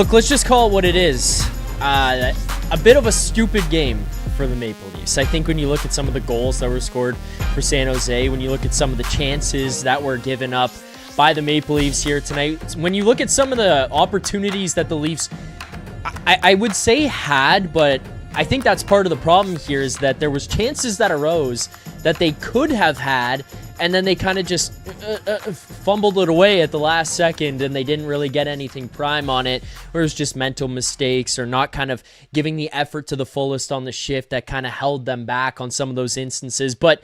Look, let's just call it what it is. A bit of a stupid game for the Maple Leafs. I think when you look at some of the goals that were scored for San Jose, when you look at some of the chances that were given up by the Maple Leafs here tonight, when you look at some of the opportunities that the Leafs, I would say had, but I think that's part of the problem here is that there was chances that arose that they could have had, and then they kind of just fumbled it away at the last second, and they didn't really get anything prime on it, or it was just mental mistakes or not kind of giving the effort to the fullest on the shift that kind of held them back on some of those instances. But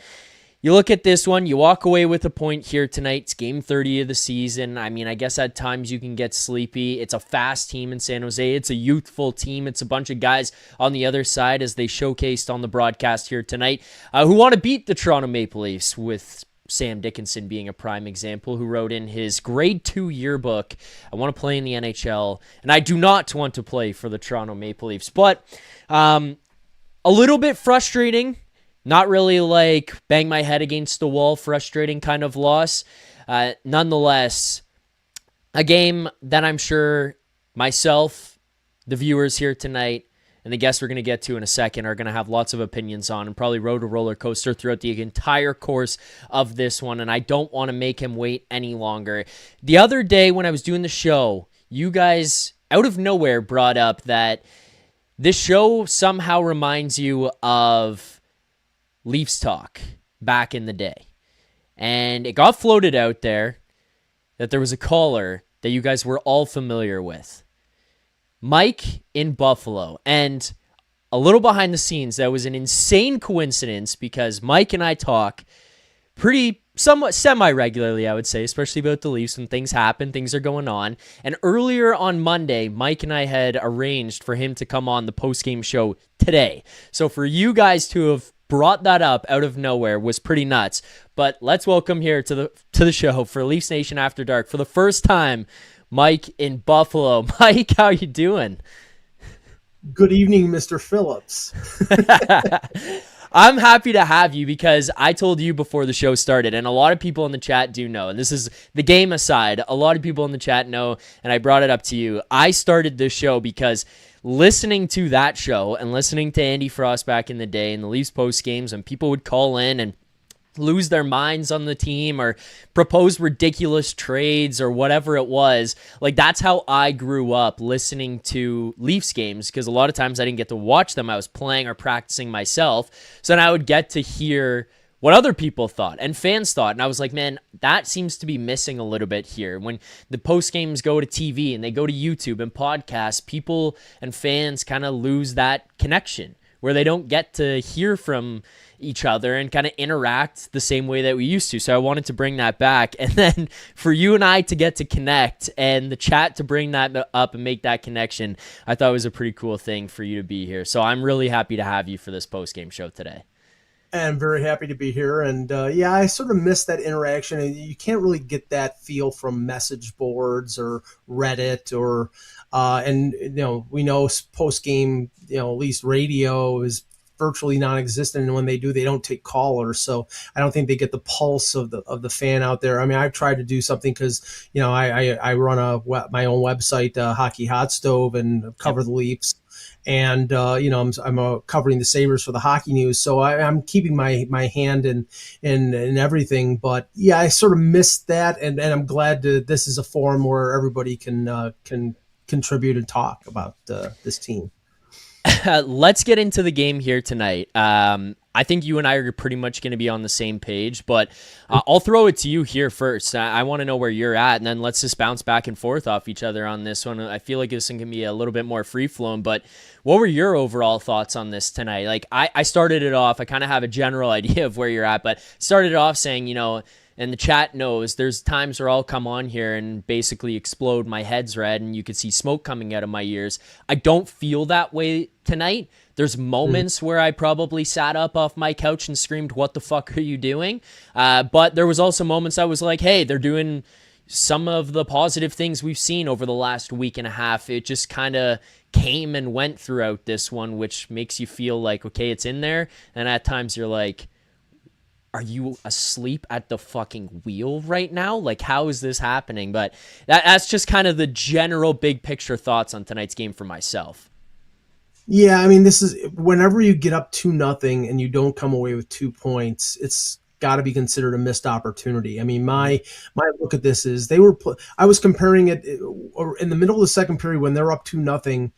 you look at this one, you walk away with a point here tonight. It's game 30 of the season. I mean, I guess at times you can get sleepy. It's a fast team in San Jose. It's a youthful team. It's a bunch of guys on the other side, as they showcased on the broadcast here tonight, who want to beat the Toronto Maple Leafs, with Sam Dickinson being a prime example, who wrote in his grade 2 yearbook, I want to play in the NHL, and I do not want to play for the Toronto Maple Leafs. But a little bit frustrating. Not really like bang my head against the wall, frustrating kind of loss. Nonetheless, a game that I'm sure myself, the viewers here tonight, and the guests we're going to get to in a second are going to have lots of opinions on, and probably rode a roller coaster throughout the entire course of this one, and I don't want to make him wait any longer. The other day when I was doing the show, you guys out of nowhere brought up that this show somehow reminds you of Leafs talk back in the day. And it got floated out there that there was a caller that you guys were all familiar with, Mike in Buffalo. And a little behind the scenes, that was an insane coincidence, because Mike and I talk somewhat semi-regularly, I would say, especially about the Leafs. When things happen, things are going on. And earlier on Monday, Mike and I had arranged for him to come on the postgame show today. So for you guys to have brought that up out of nowhere was pretty nuts. But let's welcome here to the show for Leafs Nation After Dark for the first time, Mike in Buffalo. Mike, how you doing? Good evening, Mr. Phillips. I'm happy to have you, because I told you before the show started, and a lot of people in the chat do know, and this is the game aside, a lot of people in the chat know, and I brought it up to you. I started this show because listening to that show and listening to Andy Frost back in the day in the Leafs post games, and people would call in and lose their minds on the team or propose ridiculous trades or whatever it was. Like, that's how I grew up listening to Leafs games, because a lot of times I didn't get to watch them. I was playing or practicing myself. So then I would get to hear what other people thought and fans thought. And I was like, man, that seems to be missing a little bit here. When the post games go to TV and they go to YouTube and podcasts, people and fans kind of lose that connection where they don't get to hear from each other and kind of interact the same way that we used to. So I wanted to bring that back. And then for you and I to get to connect and the chat to bring that up and make that connection, I thought it was a pretty cool thing for you to be here. So I'm really happy to have you for this post-game show today. I'm very happy to be here. And yeah, I sort of miss that interaction. And you can't really get that feel from message boards or Reddit or, and, you know, we know post-game, you know, at least radio is virtually non-existent, and when they do, they don't take callers. So I don't think they get the pulse of the fan out there. I mean, I've tried to do something because, you know, I run my own website, Hockey Hot Stove, and cover the Leafs, and you know, I'm covering the Sabres for the Hockey News. So I'm keeping my hand in everything. But yeah, I sort of missed that, and I'm glad this is a forum where everybody can contribute and talk about this team. Let's get into the game here tonight. I think you and I are pretty much going to be on the same page, but I'll throw it to you here first. I want to know where you're at, and then let's just bounce back and forth off each other on this one. I feel like this one can be a little bit more free-flowing, but what were your overall thoughts on this tonight? Like, I started it off, I kind of have a general idea of where you're at, but started it off saying, you know, and the chat knows there's times where I'll come on here and basically explode, my head's red, and you could see smoke coming out of my ears. I don't feel that way tonight. There's moments where I probably sat up off my couch and screamed, "What the fuck are you doing?" But there was also moments I was like, hey, they're doing some of the positive things we've seen over the last week and a half. It just kind of came and went throughout this one, which makes you feel like, okay, it's in there. And at times you're like, are you asleep at the fucking wheel right now? Like, how is this happening? But that's just kind of the general big picture thoughts on tonight's game for myself. Yeah, I mean, this is whenever you get up 2-0 and you don't come away with 2 points, it's got to be considered a missed opportunity. I mean, my look at this is I was comparing it in the middle of the second period when they're up 2-0.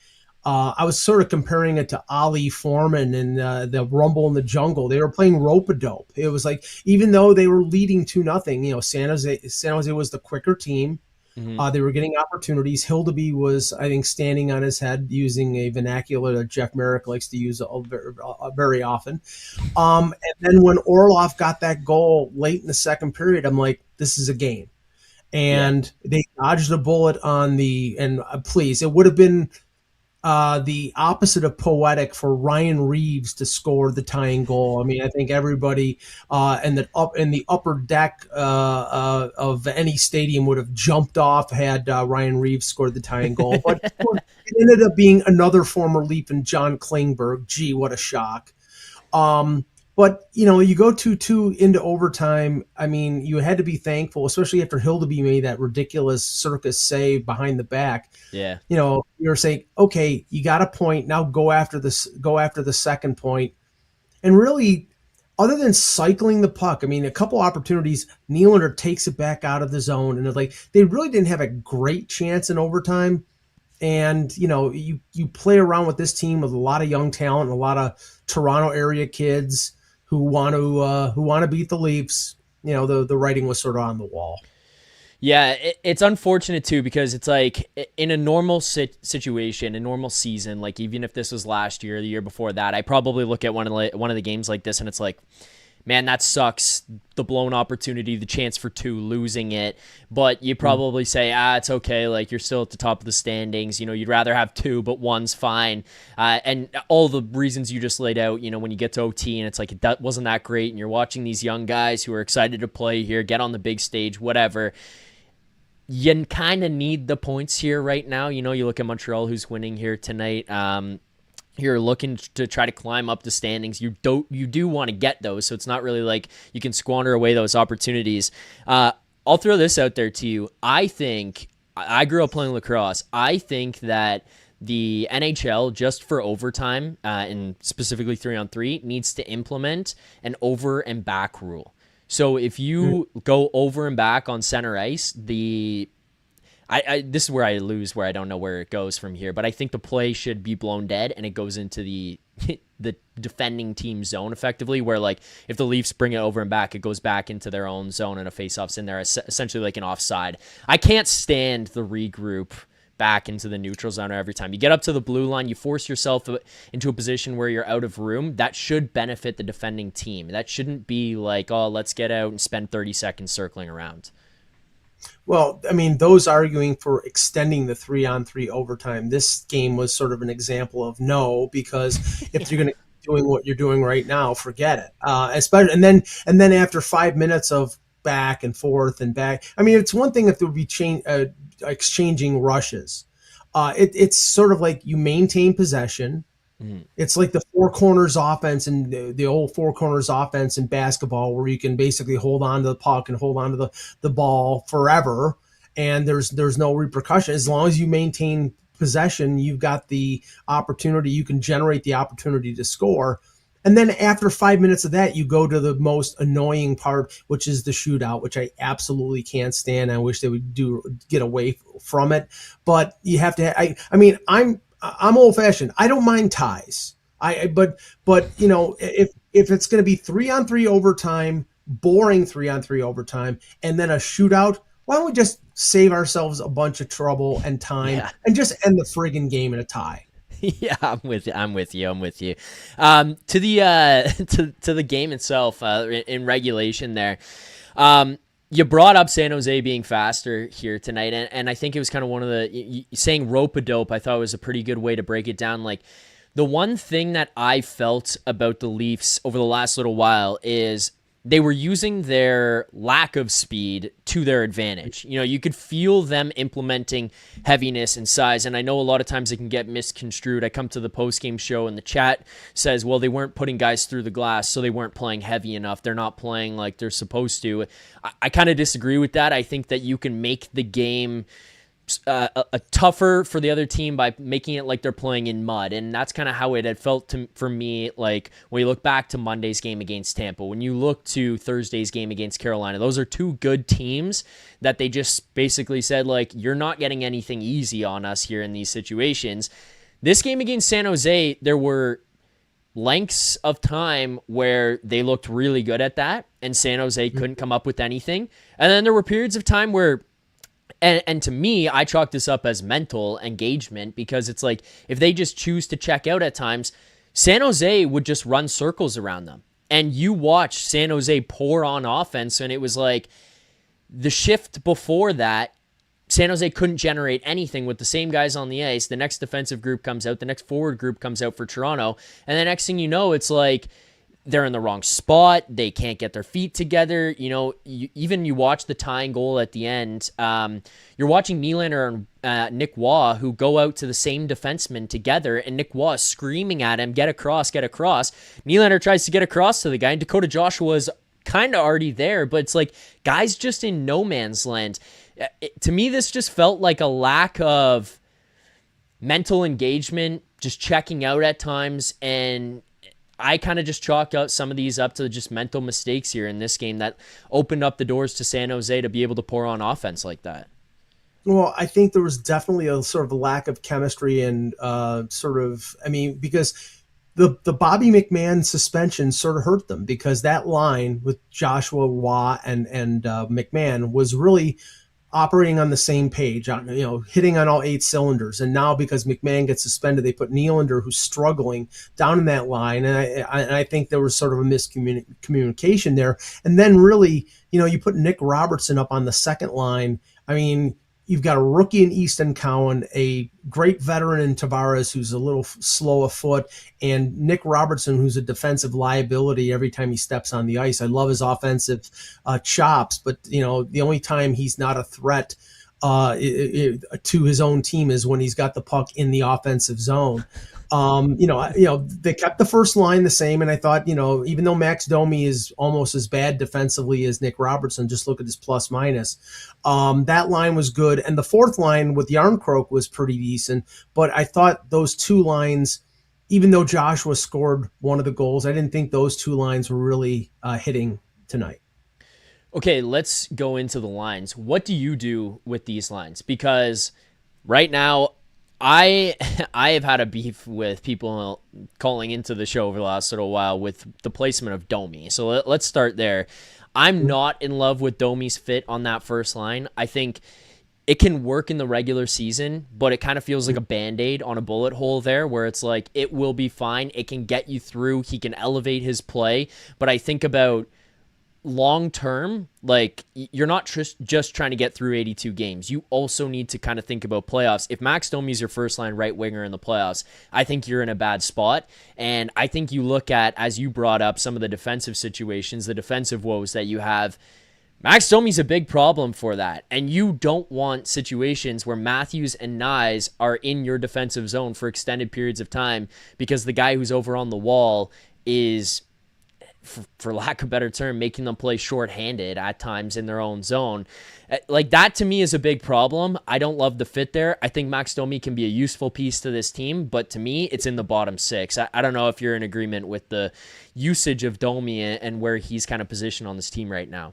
I was sort of comparing it to Ali Foreman and the Rumble in the Jungle. They were playing rope-a-dope. It was like, even though they were leading 2-0, San Jose was the quicker team. They were getting opportunities. Hildeby was, I think, standing on his head, using a vernacular that Jeff Merrick likes to use very often. And then when Orlov got that goal late in the second period, I'm like, this is a game. And they dodged a bullet please, it would have been the opposite of poetic for Ryan Reeves to score the tying goal. I mean, I think everybody in the upper deck of any stadium would have jumped off had Ryan Reeves scored the tying goal. But it ended up being another former Leaf in John Klingberg. Gee, what a shock. But, you go 2-2 into overtime. I mean, you had to be thankful, especially after Hildeby made that ridiculous circus save behind the back. Yeah. You're saying, okay, you got a point. Now go after the second point. And really, other than cycling the puck, I mean, a couple opportunities, Nylander takes it back out of the zone. And they really didn't have a great chance in overtime. And, you play around with this team with a lot of young talent and a lot of Toronto area kids who want to beat the Leafs. The writing was sort of on the wall. Yeah, it's unfortunate too, because it's like in a normal situation, a normal season, like even if this was last year or the year before that, I probably look at one of the games like this and it's like, man, that sucks. The blown opportunity, the chance for 2, losing it. But you probably say, it's okay. Like, you're still at the top of the standings. You'd rather have 2, but 1's fine. And all the reasons you just laid out, when you get to OT and it's like, that wasn't that great. And you're watching these young guys who are excited to play here, get on the big stage, whatever. You kind of need the points here right now. You look at Montreal, who's winning here tonight. You're looking to try to climb up the standings. You do want to get those, so it's not really like you can squander away those opportunities. I'll throw this out there to you. I think I grew up playing lacrosse. I think that the NHL, just for overtime, and specifically 3-on-3, needs to implement an over and back rule. So if you go over and back on center ice, this is where I lose, where I don't know where it goes from here. But I think the play should be blown dead and it goes into the defending team zone effectively, where like if the Leafs bring it over and back, it goes back into their own zone and a faceoff's in there, essentially like an offside. I can't stand the regroup back into the neutral zone every time. You get up to the blue line, you force yourself into a position where you're out of room. That should benefit the defending team. That shouldn't be like, oh, let's get out and spend 30 seconds circling around. Well, I mean, those arguing for extending the 3-on-3 overtime, this game was sort of an example of no, because if you're going to keep doing what you're doing right now, forget it. Especially, and then after 5 minutes of back and forth and back, I mean, it's one thing if there would be exchanging rushes. It's sort of like you maintain possession. It's like the four corners offense and the old four corners offense in basketball, where you can basically hold on to the puck and hold on to the ball forever, and there's no repercussion. As long as you maintain possession, you've got the opportunity, you can generate the opportunity to score. And then after 5 minutes of that, you go to the most annoying part, which is the shootout, which I absolutely can't stand. I wish they would get away from it. But you have to. I mean, I'm old fashioned. I don't mind ties. But if it's going to be 3-on-3 overtime, boring 3-on-3 overtime, and then a shootout, why don't we just save ourselves a bunch of trouble and time and just end the friggin' game in a tie? Yeah, I'm with you. To the game itself, in regulation there, you brought up San Jose being faster here tonight, and I think it was kind of one of the saying rope-a-dope. I thought was a pretty good way to break it down. Like, the one thing that I felt about the Leafs over the last little while is they were using their lack of speed to their advantage. You know, you could feel them implementing heaviness and size, and I know a lot of times it can get misconstrued. I come to the post-game show and the chat says, well, they weren't putting guys through the glass, so they weren't playing heavy enough. They're not playing like they're supposed to. I kind of disagree with that. I think that you can make the game a tougher for the other team by making it like they're playing in mud, and that's kind of how it had felt for me. Like when you look back to Monday's game against Tampa, when you look to Thursday's game against Carolina, those are two good teams that they just basically said, like, you're not getting anything easy on us here in these situations. This game against San Jose, there were lengths of time where they looked really good at that, and San Jose couldn't come up with anything. And then there were periods of time where And to me, I chalk this up as mental engagement, because it's like if they just choose to check out at times, San Jose would just run circles around them. And you watch San Jose pour on offense, and it was like the shift before that, San Jose couldn't generate anything with the same guys on the ice. The next defensive group comes out, the next forward group comes out for Toronto, and the next thing you know, it's like they're in the wrong spot. They can't get their feet together. You know, you watch the tying goal at the end. You're watching Nylander and Nic Waugh, who go out to the same defenseman together, and Nic Waugh is screaming at him, get across, get across. Nylander tries to get across to the guy, and Dakota Joshua is kind of already there, but it's like guys just in no man's land. To me, this just felt like a lack of mental engagement, just checking out at times, and I kind of just chalk out some of these up to just mental mistakes here in this game that opened up the doors to San Jose to be able to pour on offense like that. Well, I think there was definitely a sort of a lack of chemistry and because the Bobby McMahon suspension sort of hurt them, because that line with Joshua, Waugh, and McMahon was really operating on the same page, hitting on all 8 cylinders. And now because McMahon gets suspended, they put Nylander, who's struggling, down in that line. And I think there was sort of a miscommunication there. And then really, you put Nic Robertson up on the second line. I mean, you've got a rookie in Easton Cowan, a great veteran in Tavares, who's a little slow of foot, and Nic Robertson, who's a defensive liability every time he steps on the ice. I love his offensive chops, but the only time he's not a threat to his own team is when he's got the puck in the offensive zone. They kept the first line the same, and I thought, even though Max Domi is almost as bad defensively as Nic Robertson, just look at his plus minus. That line was good, and the fourth line with Yarncroke was pretty decent. But I thought those two lines, even though Joshua scored one of the goals, I didn't think those two lines were really hitting tonight. Okay, let's go into the lines. What do you do with these lines? Because right now, I have had a beef with people calling into the show over the last little while with the placement of Domi. So let's start there. I'm not in love with Domi's fit on that first line. I think it can work in the regular season, but it kind of feels like a Band-Aid on a bullet hole there, where it's like it will be fine. It can get you through. He can elevate his play. But I think about long term, like you're not just trying to get through 82 games. You also need to kind of think about playoffs. If Max Domi is your first line right winger in the playoffs, I think you're in a bad spot. And I think you look at, as you brought up, some of the defensive situations, the defensive woes that you have. Max Domi's a big problem for that. And you don't want situations where Matthews and Nyes are in your defensive zone for extended periods of time because the guy who's over on the wall is, for lack of a better term, making them play shorthanded at times in their own zone. Like, that to me is a big problem. I don't love the fit there. I think Max Domi can be a useful piece to this team, but to me, it's in the bottom 6. I don't know if you're in agreement with the usage of Domi and where he's kind of positioned on this team right now.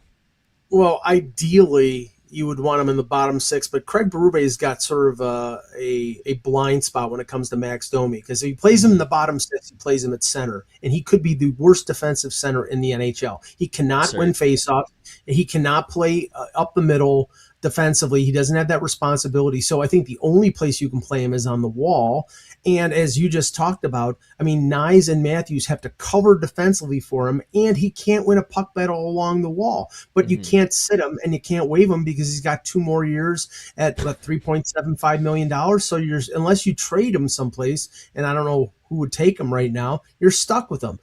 Well, ideally, you would want him in the bottom 6, but Craig Berube's got sort of a blind spot when it comes to Max Domi, because if he plays him in the bottom 6, he plays him at center, and he could be the worst defensive center in the NHL. He cannot win faceoff. He cannot play up the middle defensively. He doesn't have that responsibility. So I think the only place you can play him is on the wall. And as you just talked about, I mean, Nyes and Matthews have to cover defensively for him, and he can't win a puck battle along the wall. But you can't sit him and you can't waive him because he's got 2 more years at $3.75 million. So unless you trade him someplace, and I don't know who would take him right now, you're stuck with him.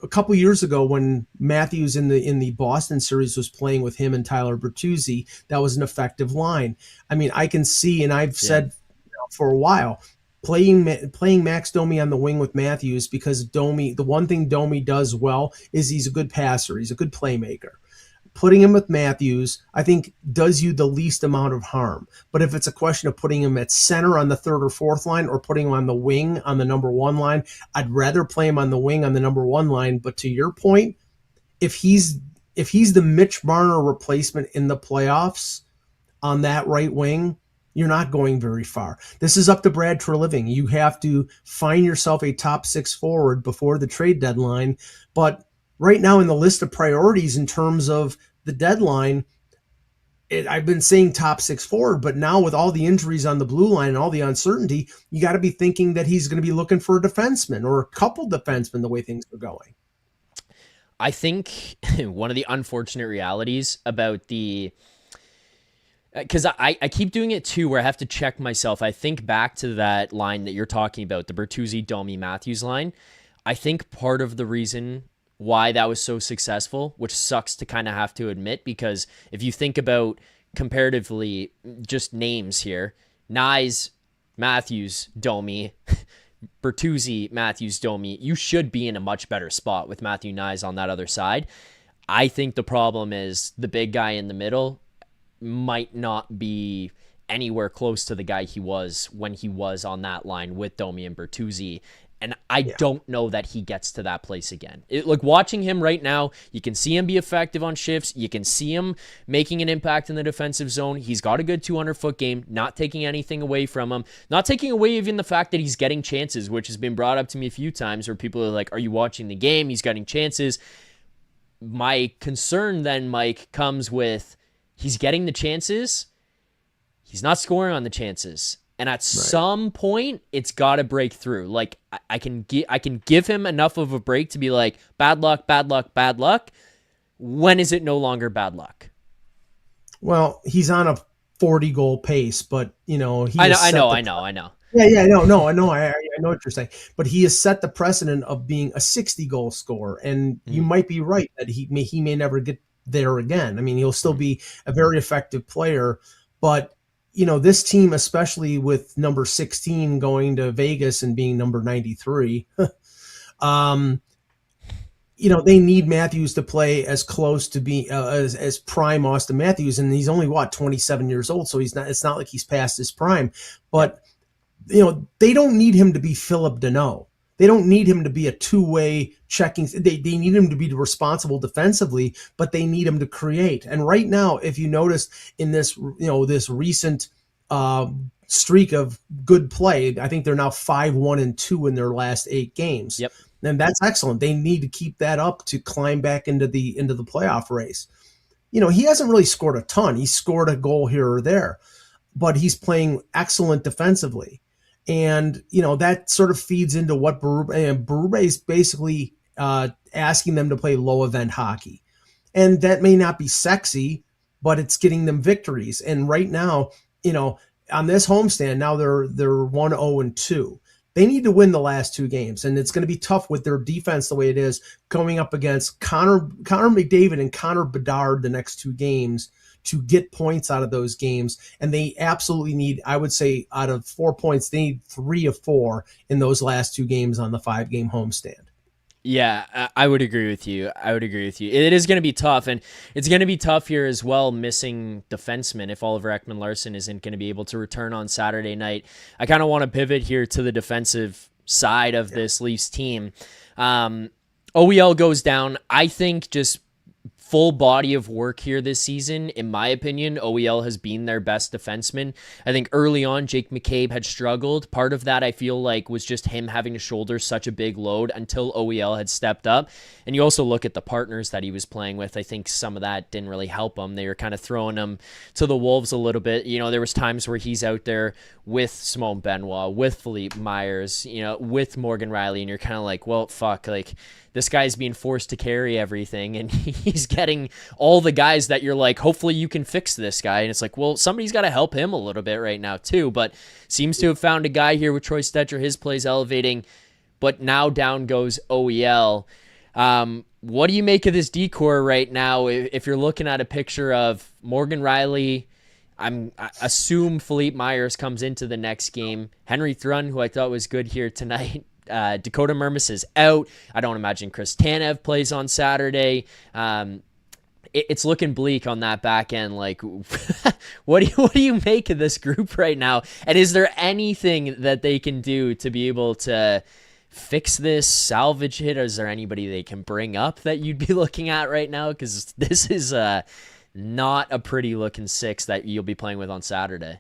a couple years ago when Matthews in the Boston series was playing with him and Tyler Bertuzzi, that was an effective line. I mean, I can see, and I've said for a while, playing Max Domi on the wing with Matthews, because Domi, the one thing Domi does well is he's a good passer. He's a good playmaker. Putting him with Matthews, I think, does you the least amount of harm. But if it's a question of putting him at center on the third or fourth line or putting him on the wing on the number one line, I'd rather play him on the wing on the number one line. But to your point, if he's the Mitch Marner replacement in the playoffs on that right wing, you're not going very far. This is up to Brad Treliving. You have to find yourself a top six forward before the trade deadline. But right now in the list of priorities in terms of the deadline, I've been saying top six forward, but now with all the injuries on the blue line and all the uncertainty, you got to be thinking that he's going to be looking for a defenseman or a couple defensemen the way things are going. I think one of the unfortunate realities about because I keep doing it too, where I have to check myself. I think back to that line that you're talking about, the Bertuzzi, Domi, Matthews line. I think part of the reason why that was so successful, which sucks to kind of have to admit, because if you think about comparatively just names here, Nyes, Matthews, Domi, Bertuzzi, Matthews, Domi, you should be in a much better spot with Matthew Nyes on that other side. I think the problem is the big guy in the middle might not be anywhere close to the guy he was when he was on that line with Domi and Bertuzzi. And I don't know that he gets to that place again. Like watching him right now, you can see him be effective on shifts. You can see him making an impact in the defensive zone. He's got a good 200-foot game, not taking anything away from him. Not taking away even the fact that he's getting chances, which has been brought up to me a few times where people are like, are you watching the game? He's getting chances. My concern then, Mike, comes with he's getting the chances. He's not scoring on the chances. And at some point, it's got to break through. Like I can give him enough of a break to be like, bad luck, bad luck, bad luck. When is it no longer bad luck? Well, he's on a 40-goal pace, but I know. Yeah, I know. I know what you're saying. But he has set the precedent of being a 60-goal scorer, and you might be right that he may never get there again. I mean, he'll still be a very effective player, but this team, especially with number 16 going to Vegas and being number 93, they need Matthews to play as close to being as prime Austin Matthews, and he's only 27 years old, so it's not like he's past his prime. But they don't need him to be Philip Deneau. They don't need him to be a two-way checking. They need him to be responsible defensively, but they need him to create. And right now, if you notice in this, this recent streak of good play, I think they're now 5-1-2 in their last 8 games. Yep. And that's excellent. They need to keep that up to climb back into the playoff race. He hasn't really scored a ton. He scored a goal here or there, but he's playing excellent defensively. And, that sort of feeds into what Berube is basically asking them to play low event hockey. And that may not be sexy, but it's getting them victories. And right now, on this homestand, now they're 1-0-2. They need to win the last 2 games. And it's going to be tough with their defense the way it is, going up against Connor McDavid and Connor Bedard the next 2 games to get points out of those games. And they absolutely need, I would say, out of 4 points, they need 3 of 4 in those last 2 games on the 5-game homestand. Yeah, I would agree with you. It is going to be tough, and it's going to be tough here as well, missing defensemen if Oliver Ekman-Larsson isn't going to be able to return on Saturday night. I kind of want to pivot here to the defensive side of this Leafs team. OEL goes down. I think just full body of work here this season, in my opinion, OEL has been their best defenseman. I think early on, Jake McCabe had struggled. Part of that, I feel like, was just him having to shoulder such a big load until OEL had stepped up. And you also look at the partners that he was playing with. I think some of that didn't really help him. They were kind of throwing him to the wolves a little bit. There was times where he's out there with Simone Benoit, with Philippe Myers, with Morgan Riley, and you're kind of like, well, fuck, like, this guy's being forced to carry everything, and he's getting all the guys that you're like, hopefully you can fix this guy. And it's like, well, somebody's got to help him a little bit right now too, but seems to have found a guy here with Troy Stetcher, his play's elevating, but now down goes OEL. What do you make of this decor right now? If you're looking at a picture of Morgan Rielly, I assume Philippe Myers comes into the next game. Henry Thrun, who I thought was good here tonight. Dakota Mermis is out. I don't imagine Chris Tanev plays on Saturday. It's looking bleak on that back end. Like, what do you make of this group right now? And is there anything that they can do to be able to fix this, salvage it? Or is there anybody they can bring up that you'd be looking at right now? Because this is not a pretty looking six that you'll be playing with on Saturday.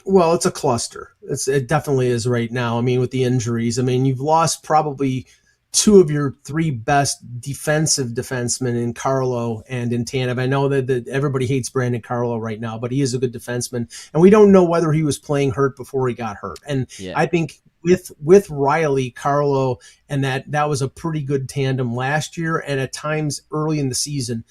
Well, it's a cluster. It definitely is right now. I mean, with the injuries, I mean, you've lost probably two of your three best defensive defensemen in Carlo and in Tanev. I know that everybody hates Brandon Carlo right now, but he is a good defenseman. And we don't know whether he was playing hurt before he got hurt. And I think with Rielly, Carlo, and that was a pretty good tandem last year and at times early in the season.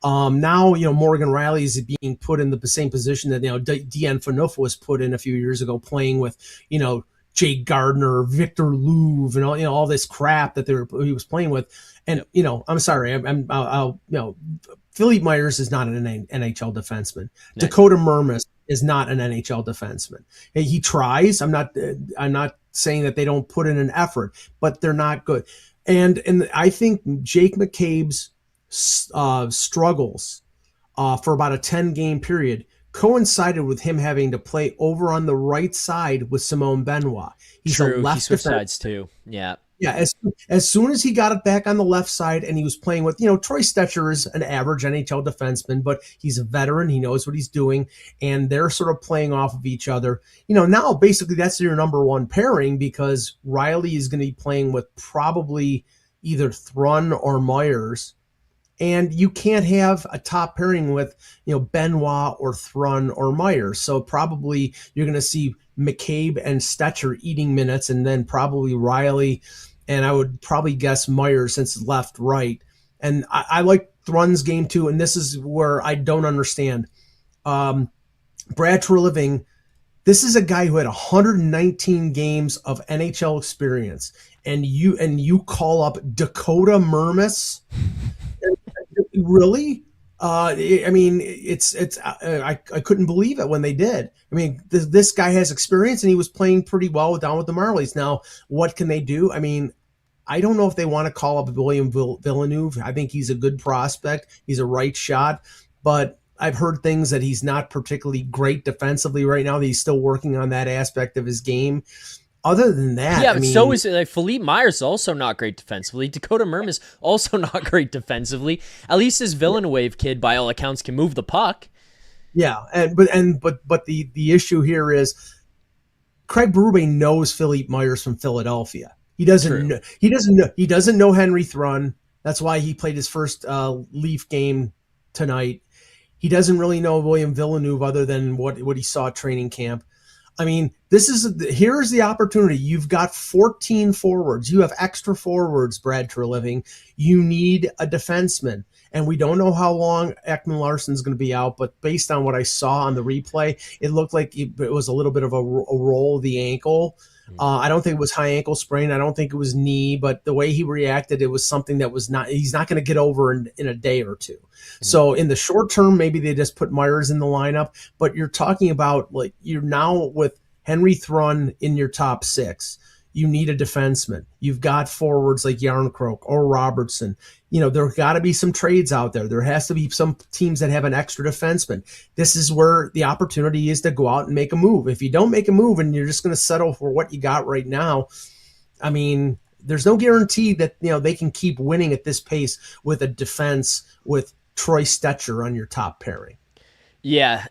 Now, Morgan Rielly is being put in the same position that, Deanne Phaneuf was put in a few years ago, playing with, Jake Gardner, Victor Louvre, and all this crap that he was playing with. And, I'm sorry, Philippe Myers is not an NHL defenseman. No. Dakota Mermis is not an NHL defenseman. He tries. I'm not saying that they don't put in an effort, but they're not good. And I think Jake McCabe's struggles for about a 10-game period coincided with him having to play over on the right side with Simone Benoit. He's True, a left he switched defense. sides too. Yeah. Yeah, as soon as he got it back on the left side and he was playing with, Troy Stetcher is an average NHL defenseman, but he's a veteran. He knows what he's doing, and they're sort of playing off of each other. Now basically that's your number one pairing because Rielly is going to be playing with probably either Thrun or Myers. And you can't have a top pairing with, Benoit or Thrun or Myers. So probably you're going to see McCabe and Stetcher eating minutes and then probably Rielly. And I would probably guess Myers since it's left, right. And I like Thrun's game too. And this is where I don't understand. Brad Treliving, this is a guy who had 119 games of NHL experience. And you call up Dakota Mermis. Really? I mean, I couldn't believe it when they did. I mean, this guy has experience and he was playing pretty well down with the Marlies. Now, what can they do? I mean, I don't know if they want to call up William Villeneuve. I think he's a good prospect. He's a right shot, but I've heard things that he's not particularly great defensively right now. That he's still working on that aspect of his game. Other than that, yeah, but so is Philippe Myers also not great defensively. Dakota Mermis also not great defensively. At least this Villeneuve kid, by all accounts, can move the puck. Yeah, but the issue here is Craig Berube knows Philippe Myers from Philadelphia. He doesn't know Henry Thrun. That's why he played his first Leaf game tonight. He doesn't really know William Villeneuve other than what he saw at training camp. I mean, here's the opportunity. You've got 14 forwards. You have extra forwards, Brad Treliving. You need a defenseman. And we don't know how long Ekman Larsson's going to be out, but based on what I saw on the replay, it looked like it was a little bit of a roll of the ankle. I don't think it was high ankle sprain. I don't think it was knee, but the way he reacted, it was something that he's not going to get over in a day or two. So in the short term, maybe they just put Myers in the lineup, but you're talking about you're now with Henry Thrun in your top six. You need a defenseman. You've got forwards like Yarncroke or Robertson. There got to be some trades out there. There has to be some teams that have an extra defenseman. This is where the opportunity is to go out and make a move. If you don't make a move and you're just going to settle for what you got right now, I mean, there's no guarantee that they can keep winning at this pace with a defense with Troy Stetcher on your top pairing. Yeah,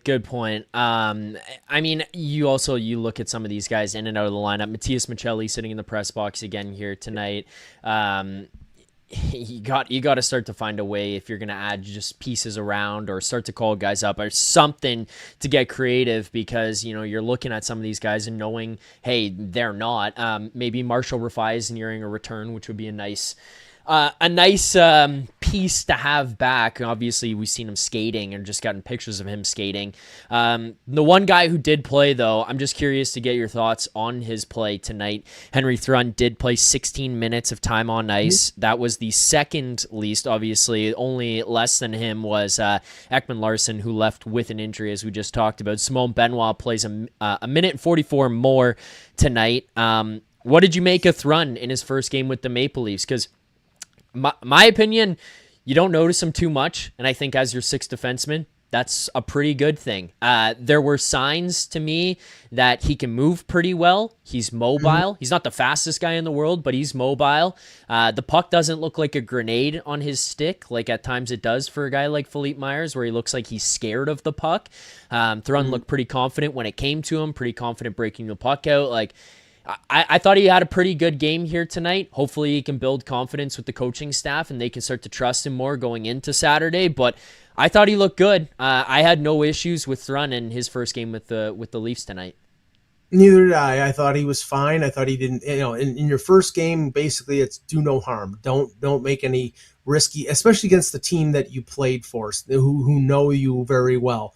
good point. I mean, you look at some of these guys in and out of the lineup. Matthias Michelli sitting in the press box again here tonight. You got to start to find a way if you're going to add just pieces around or start to call guys up or something to get creative because, you're looking at some of these guys and knowing, hey, they're not. Maybe Marshall Rafai is nearing a return, which would be a nice A nice piece to have back. Obviously, we've seen him skating and just gotten pictures of him skating. The one guy who did play, though, I'm just curious to get your thoughts on his play tonight. Henry Thrun did play 16 minutes of time on ice. That was the second least, obviously. Only less than him was Ekman Larsson, who left with an injury, as we just talked about. Simone Benoit plays a minute and 44 more tonight. What did you make of Thrun in his first game with the Maple Leafs? Because my opinion, you don't notice him too much, and I think as your sixth defenseman, that's a pretty good thing. There were signs to me that he can move pretty well. He's mobile. He's not the fastest guy in the world, but he's mobile. The puck doesn't look like a grenade on his stick, like at times it does for a guy like Philippe Myers, where he looks like he's scared of the puck. Thrun looked pretty confident when it came to him, pretty confident breaking the puck out. Like, I thought he had a pretty good game here tonight. Hopefully he can build confidence with the coaching staff and they can start to trust him more going into Saturday. But I thought he looked good. I had no issues with Thrun in his first game with the Leafs tonight. Neither did I. I thought he was fine. I thought he didn't, in your first game, basically it's do no harm. Don't make any risky, especially against the team that you played for, who know you very well.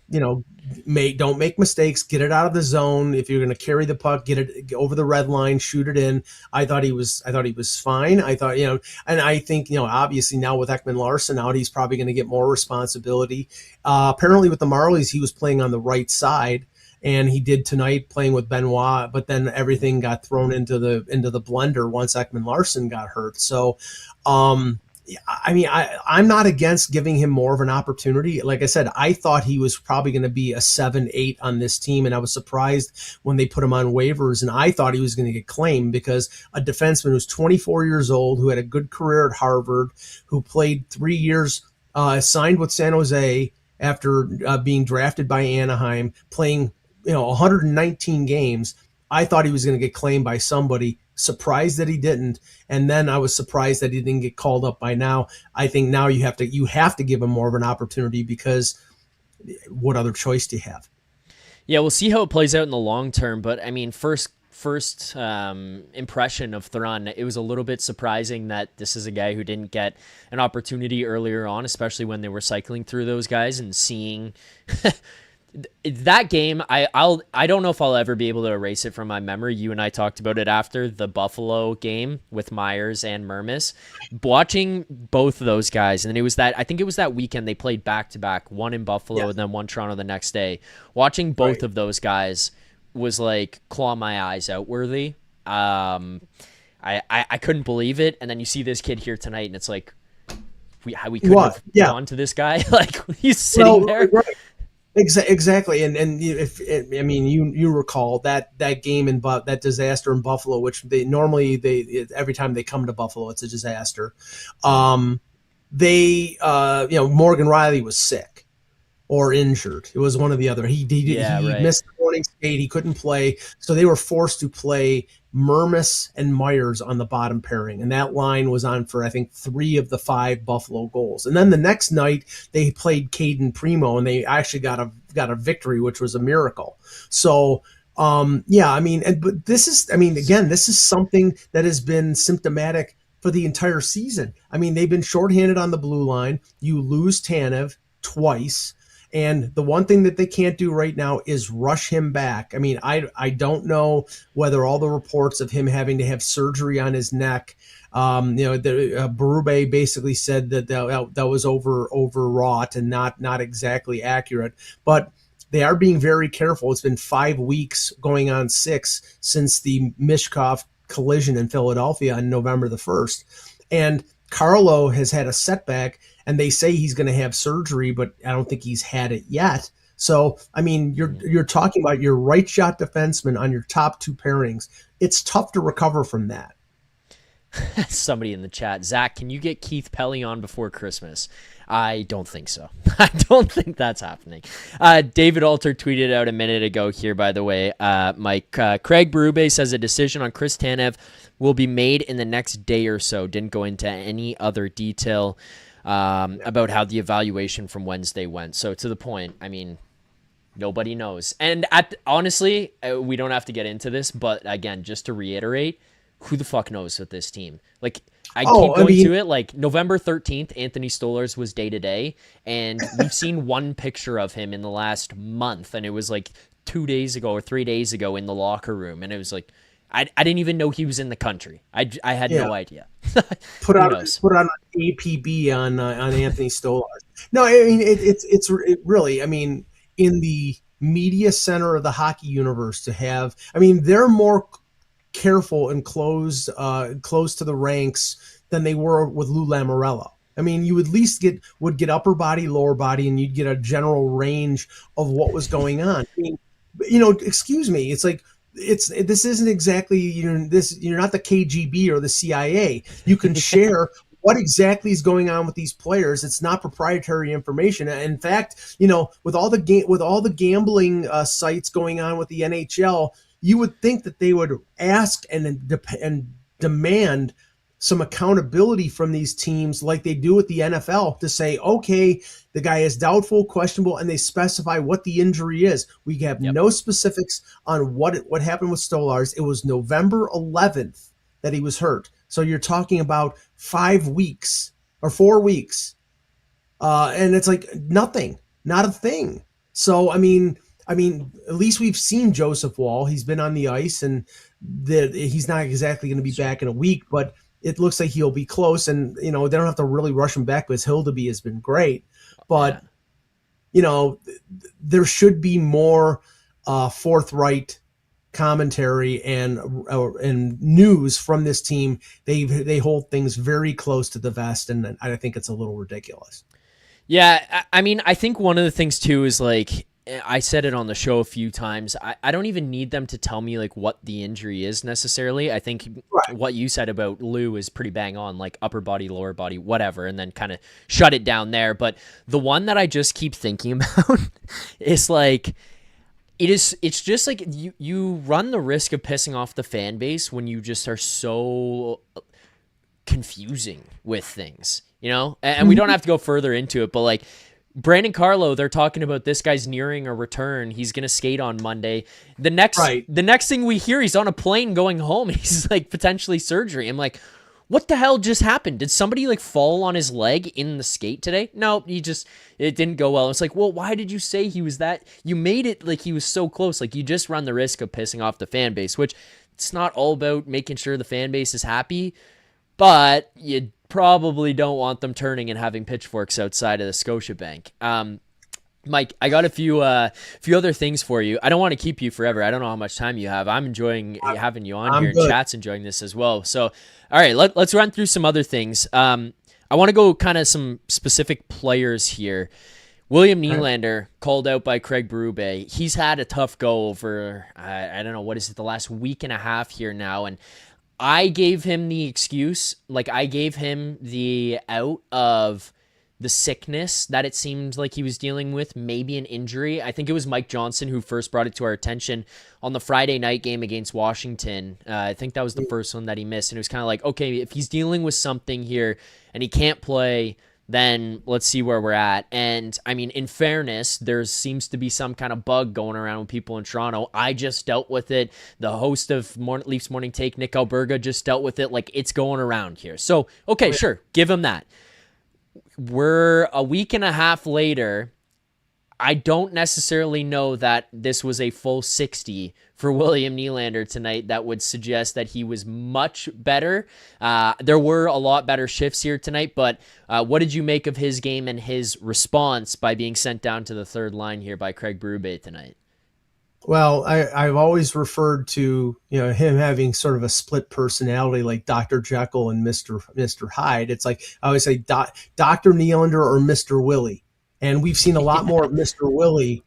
Don't make mistakes. Get it out of the zone. If you're going to carry the puck, get it over the red line, shoot it in. I thought he was fine. I thought, and I think, obviously now with Ekman Larsson out, he's probably going to get more responsibility. Apparently with the Marlies, he was playing on the right side, and he did tonight playing with Benoit, but then everything got thrown into the blender once Ekman Larsson got hurt. So, I'm not against giving him more of an opportunity. Like I said, I thought he was probably going to be a 7-8 on this team, and I was surprised when they put him on waivers, and I thought he was going to get claimed because a defenseman who's 24 years old, who had a good career at Harvard, who played 3 years, signed with San Jose after being drafted by Anaheim, playing 119 games. I thought he was going to get claimed by somebody. Surprised that he didn't, and then I was surprised that he didn't get called up by now. I think now you have to give him more of an opportunity because what other choice do you have? Yeah, we'll see how it plays out in the long term. But I mean, first impression of Thrun, it was a little bit surprising that this is a guy who didn't get an opportunity earlier on, especially when they were cycling through those guys and seeing. That game, I don't know if I'll ever be able to erase it from my memory. You and I talked about it after the Buffalo game with Myers and Mermis. Watching both of those guys, and then I think it was that weekend they played back-to-back, one in Buffalo and then one Toronto the next day. Watching both of those guys was like claw my eyes out worthy. I couldn't believe it, and then you see this kid here tonight, and it's like, we couldn't have gone to this guy. Like, he's sitting there. Right. Exactly, and you recall that game that disaster in Buffalo, which they normally every time they come to Buffalo, it's a disaster. Morgan Riley was sick or injured. It was one or the other. He missed the morning skate. He couldn't play, so they were forced to play Mermis and Myers on the bottom pairing, and that line was on for I think 3 of the 5 Buffalo goals. And then the next night they played Caden Primo, and they actually got a victory, which was a miracle. So but this is something that has been symptomatic for the entire season. I mean, they've been shorthanded on the blue line. You lose Tanev twice. And the one thing that they can't do right now is rush him back. I mean, I don't know whether all the reports of him having to have surgery on his neck, Berube basically said that was overwrought and not exactly accurate. But they are being very careful. It's been 5 weeks, going on 6, since the Mishkov collision in Philadelphia on November the 1st. And Carlo has had a setback, and they say he's going to have surgery, but I don't think he's had it yet. So, I mean, you're talking about your right shot defenseman on your top 2 pairings. It's tough to recover from that. Somebody in the chat, Zach, can you get Keith Pelly on before Christmas? I don't think so. I don't think that's happening. David Alter tweeted out a minute ago here, by the way, Mike. Craig Berube says a decision on Chris Tanev will be made in the next day or so. Didn't go into any other detail about how the evaluation from Wednesday went. So to the point, I mean, nobody knows. And honestly, we don't have to get into this, but again, just to reiterate, who the fuck knows with this team? Like, I Oh, keep I going mean, to it. Like, November 13th, Anthony Stolarz was day to day, and we've seen one picture of him in the last month, and it was like 2 days ago or 3 days ago in the locker room, and it was like, I didn't even know he was in the country. I had yeah. no idea. put Who out knows? put out an APB on Anthony Stolar. No, I mean it really. I mean, in the media center of the hockey universe, to have. I mean, they're more careful and close to the ranks than they were with Lou Lamoriello. I mean, you at least would get upper body, lower body, and you'd get a general range of what was going on. I mean, excuse me, it's like this isn't exactly you're not the KGB or the CIA. You can share what exactly is going on with these players. It's not proprietary information. In fact, with all the gambling sites going on with the NHL, you would think that they would ask and demand some accountability from these teams like they do with the NFL to say, okay, the guy is doubtful, questionable, and they specify what the injury is. We have Yep. no specifics on what happened with Stolarz. It was November 11th that he was hurt. So you're talking about 5 weeks or 4 weeks. And it's like nothing, not a thing. So, I mean, at least we've seen Joseph Wall. He's been on the ice, and he's not exactly going to be back in a week, but it looks like he'll be close. And they don't have to really rush him back because Hildeby has been great. But Yeah. there should be more forthright commentary and news from this team. They hold things very close to the vest, and I think it's a little ridiculous. Yeah, I mean, I think one of the things too is like I said it on the show a few times. I don't even need them to tell me like what the injury is necessarily. I think Right. what you said about Lou is pretty bang on, like upper body, lower body, whatever, and then kind of shut it down there. But the one that I just keep thinking about is like it's just like you run the risk of pissing off the fan base when you just are so confusing with things, and we don't have to go further into it, but like Brandon Carlo, they're talking about this guy's nearing a return. He's going to skate on Monday. Right. The next thing we hear, he's on a plane going home. He's like potentially surgery. I'm like, what the hell just happened? Did somebody like fall on his leg in the skate today? No, it didn't go well. It's like, well, why did you say he was that? You made it like he was so close. Like you just run the risk of pissing off the fan base, which it's not all about making sure the fan base is happy, but you probably don't want them turning and having pitchforks outside of the Scotiabank. Mike, I got a few other things for you. I don't want to keep you forever. I don't know how much time you have. I'm enjoying having you on here, good. and chat's enjoying this as well. So, all right, let's run through some other things. I want to go kind of some specific players here. William Nylander, called out by Craig Berube. He's had a tough go over, I don't know, what is it, the last week and a half here now, and I gave him the excuse, like I gave him the out of the sickness that it seemed like he was dealing with, maybe an injury. I think it was Mike Johnson who first brought it to our attention on the Friday night game against Washington. I think that was the first one that he missed, and it was kind of like, okay, if he's dealing with something here and he can't play, then let's see where we're at. And I mean, in fairness, there seems to be some kind of bug going around with people in Toronto. I just dealt with it. The host of Leafs Morning Take, Nick Alberga, just dealt with it. Like, it's going around here. So, okay, sure, give him that. We're a week and a half later. I don't necessarily know that this was a full 60 for William Nylander tonight. That would suggest that he was much better. There were a lot better shifts here tonight, but what did you make of his game and his response by being sent down to the third line here by Craig Berube tonight? Well, I've always referred to him having sort of a split personality, like Dr. Jekyll and Mr. Hyde. It's like I always say, Dr. Nylander or Mr. Willie. And we've seen a lot more of Mr. Willie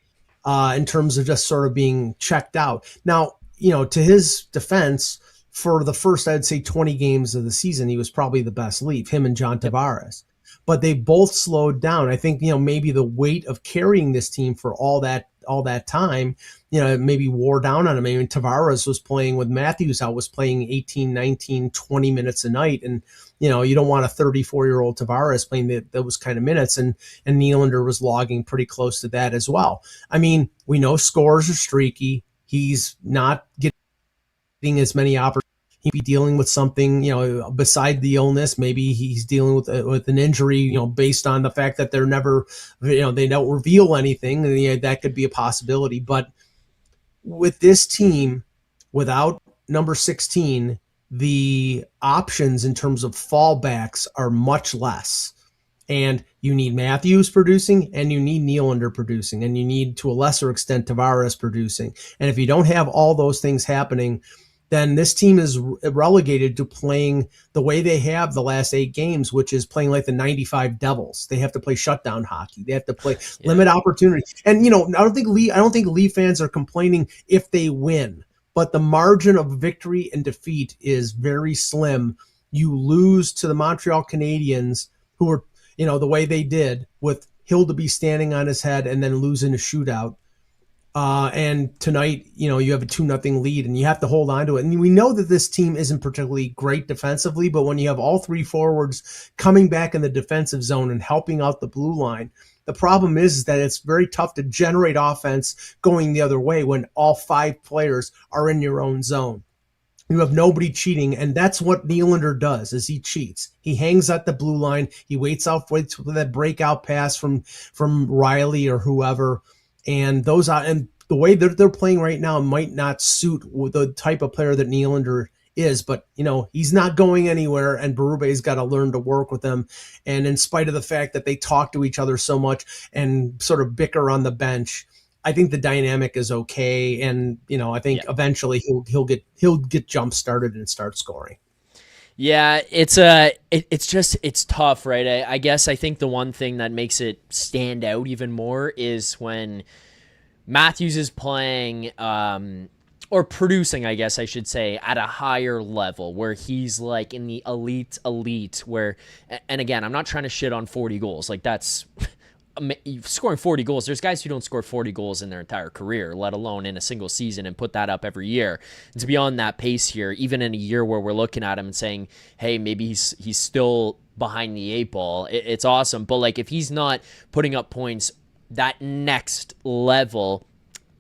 in terms of just sort of being checked out. Now, to his defense, for the first, I'd say 20 games of the season, he was probably the best Leaf, him and John Tavares. But they both slowed down. I think, maybe the weight of carrying this team for all that time, maybe wore down on him. I mean, Tavares was playing with Matthews out, was playing 18, 19, 20 minutes a night. And, you don't want a 34-year-old Tavares playing those kind of minutes. And Nylander was logging pretty close to that as well. I mean, we know scores are streaky. He's not getting as many opportunities. he'd be dealing with something, beside the illness. Maybe he's dealing with an injury, based on the fact that they're never, they don't reveal anything. And that could be a possibility. But with this team, without number 16, the options in terms of fallbacks are much less. And you need Matthews producing, and you need Nylander producing, and you need, to a lesser extent, Tavares producing. And if you don't have all those things happening, then this team is relegated to playing the way they have the last 8 games, which is playing like the 95 Devils. They have to play shutdown hockey. They have to play limit opportunity. And, I don't think Lee fans are complaining if they win, but the margin of victory and defeat is very slim. You lose to the Montreal Canadiens, who were, the way they did, with Hildeby standing on his head and then losing a shootout. And tonight, you have a 2-0 lead, and you have to hold on to it. And we know that this team isn't particularly great defensively, but when you have all 3 forwards coming back in the defensive zone and helping out the blue line, the problem is that it's very tough to generate offense going the other way when all 5 players are in your own zone. You have nobody cheating, and that's what Nylander does, is he cheats. He hangs at the blue line. He waits for that breakout pass from Riley or whoever, and the way that they're playing right now might not suit the type of player that Nylander is, but he's not going anywhere, and Berube's got to learn to work with him. And in spite of the fact that they talk to each other so much and sort of bicker on the bench, I think the dynamic is okay, and I think eventually he'll get jump started and start scoring. Yeah, it's tough, right? I think the one thing that makes it stand out even more is when Matthews is playing or producing, I guess I should say, at a higher level where he's like in the elite where, and again, I'm not trying to shit on 40 goals. Like, that's scoring 40 goals. There's guys who don't score 40 goals in their entire career, let alone in a single season, and put that up every year. And to be on that pace here, even in a year where we're looking at him and saying, hey, maybe he's still behind the 8 ball, it's awesome. But like, if he's not putting up points that next level,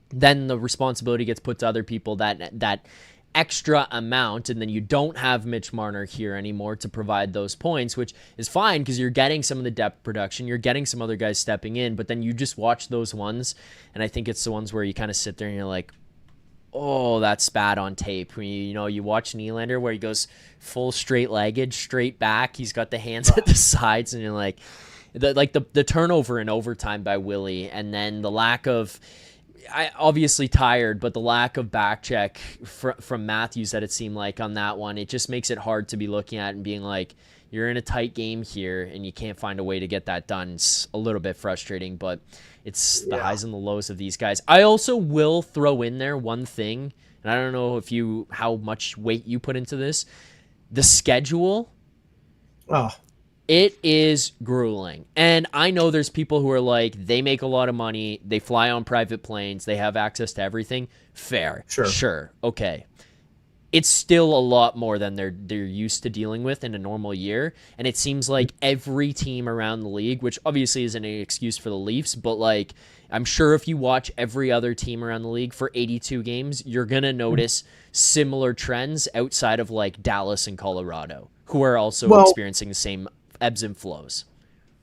then the responsibility gets put to other people that extra amount, and then you don't have Mitch Marner here anymore to provide those points, which is fine because you're getting some of the depth production, you're getting some other guys stepping in, but then you just watch those ones, and I think it's the ones where you kind of sit there and you're like, oh, that's bad on tape. When you watch Nylander where he goes full straight-legged, straight back, he's got the hands at the sides, and you're like, the turnover in overtime by Willie, and then the lack of, obviously tired, but the lack of back check from Matthews that it seemed like on that one, it just makes it hard to be looking at and being like, you're in a tight game here and you can't find a way to get that done. It's a little bit frustrating, but it's the highs and the lows of these guys. I also will throw in there one thing, and I don't know how much weight you put into this. The schedule. Oh. It is grueling. And I know there's people who are like, they make a lot of money, they fly on private planes, they have access to everything. Fair. Sure. Okay. It's still a lot more than they're used to dealing with in a normal year. And it seems like every team around the league, which obviously isn't an excuse for the Leafs, but like, I'm sure if you watch every other team around the league for 82 games, you're going to notice similar trends outside of like Dallas and Colorado, who are also experiencing the same ebbs and flows.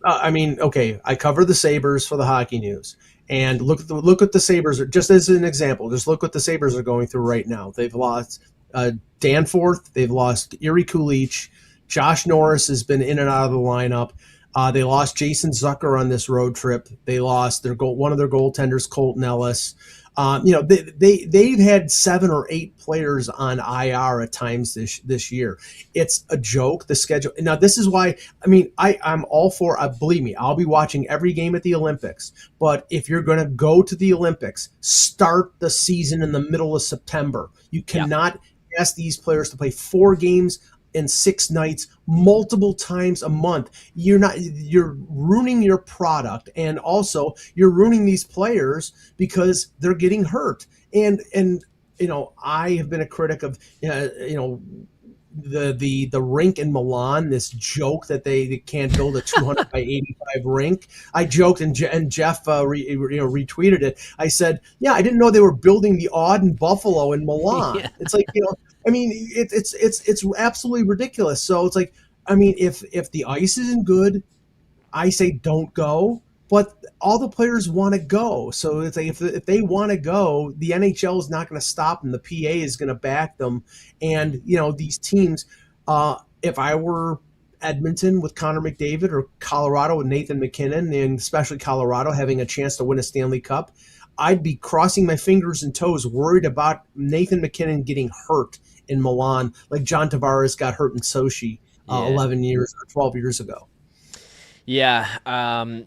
Okay, I cover the Sabres for the Hockey News, and look at the Sabres, just as an example, just look what the Sabres are going through right now. They've lost Danforth, they've lost Erie Kulich, Josh Norris has been in and out of the lineup. They lost Jason Zucker on this road trip. They lost one of their goaltenders, Colton Ellis. They've had 7 or 8 players on IR at times this year. It's a joke, the schedule. Now, this is why, I'm all for, believe me, I'll be watching every game at the Olympics. But if you're going to go to the Olympics, start the season in the middle of September. You cannot ask these players to play 4 games in 6 nights multiple times a month. You're ruining your product, and also you're ruining these players because they're getting hurt. And I have been a critic of the rink in Milan, this joke that they can't build a 200 by 85 rink. I joked, and Jeff retweeted it. I said, I didn't know they were building the Odd in Buffalo in Milan. Yeah. It's like, I mean, it's absolutely ridiculous. So it's like, I mean, if the ice isn't good, I say don't go. But all the players want to go, so it's like if they want to go, the NHL is not going to stop them. The PA is going to back them, and these teams. If I were Edmonton with Connor McDavid or Colorado with Nathan McKinnon, and especially Colorado having a chance to win a Stanley Cup, I'd be crossing my fingers and toes, worried about Nathan McKinnon getting hurt in Milan, like John Tavares got hurt in Sochi 11 years or 12 years ago. Yeah,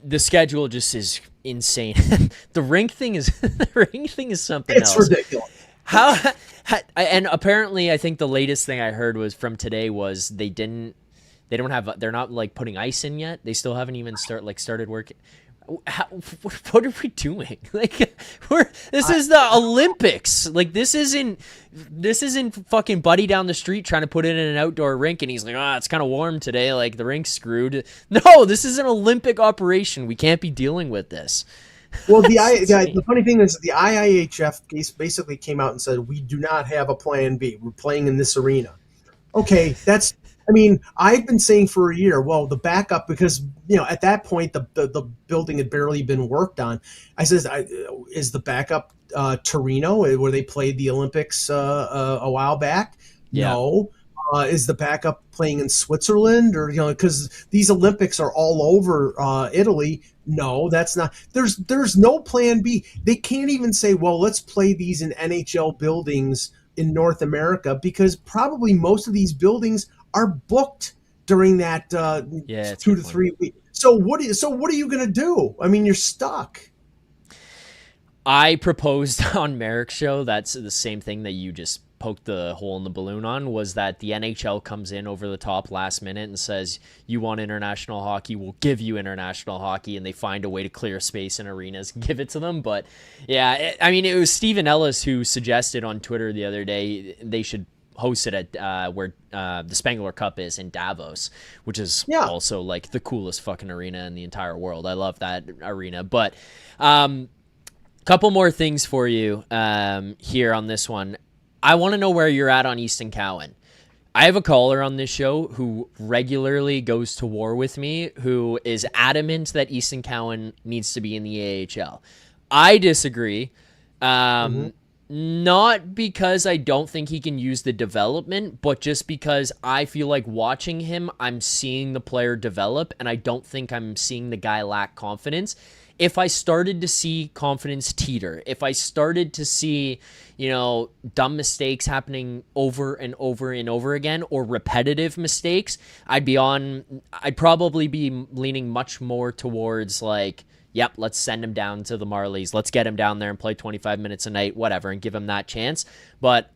the schedule just is insane. The rink thing is something else. It's ridiculous. And apparently, I think the latest thing I heard was from today was they're not like putting ice in yet. They still haven't even started working. What are we doing? Like, this is the Olympics. Like, this isn't fucking Buddy down the street trying to put it in an outdoor rink, and he's like, it's kind of warm today. Like, the rink's screwed. No, this is an Olympic operation. We can't be dealing with this. Well, the funny thing is the IIHF basically came out and said, we do not have a plan B. We're playing in this arena. Okay, I've been saying for a year, well, the backup, because, at that point, the building had barely been worked on. I says, is the backup Torino, where they played the Olympics a while back? Yeah. No. Is the backup playing in Switzerland, or because these Olympics are all over Italy? No, that's not. There's no plan B. They can't even say, well, let's play these in NHL buildings in North America, because probably most of these buildings are booked during that 2 to 3 weeks. So what are you going to do? I mean, you're stuck. I proposed on Merrick's show, that's the same thing that you just poked the hole in the balloon on, was that the NHL comes in over the top last minute and says, you want international hockey, we'll give you international hockey, and they find a way to clear space in arenas and give it to them. But yeah, it was Stephen Ellis who suggested on Twitter the other day they should host it at where the Spengler Cup is in Davos, which is also like the coolest fucking arena in the entire world. I love that arena. But couple more things for you here on this one. I want to know where you're at on Easton Cowan. I have a caller on this show who regularly goes to war with me, who is adamant that Easton Cowan needs to be in the AHL. I disagree. Not because I don't think he can use the development, but just because I feel like watching him, I'm seeing the player develop, and I don't think I'm seeing the guy lack confidence. If I started to see confidence teeter, if I started to see, dumb mistakes happening over and over and over again, or repetitive mistakes, I'd probably be leaning much more towards like, yep, let's send him down to the Marlies. Let's get him down there and play 25 minutes a night, whatever, and give him that chance. But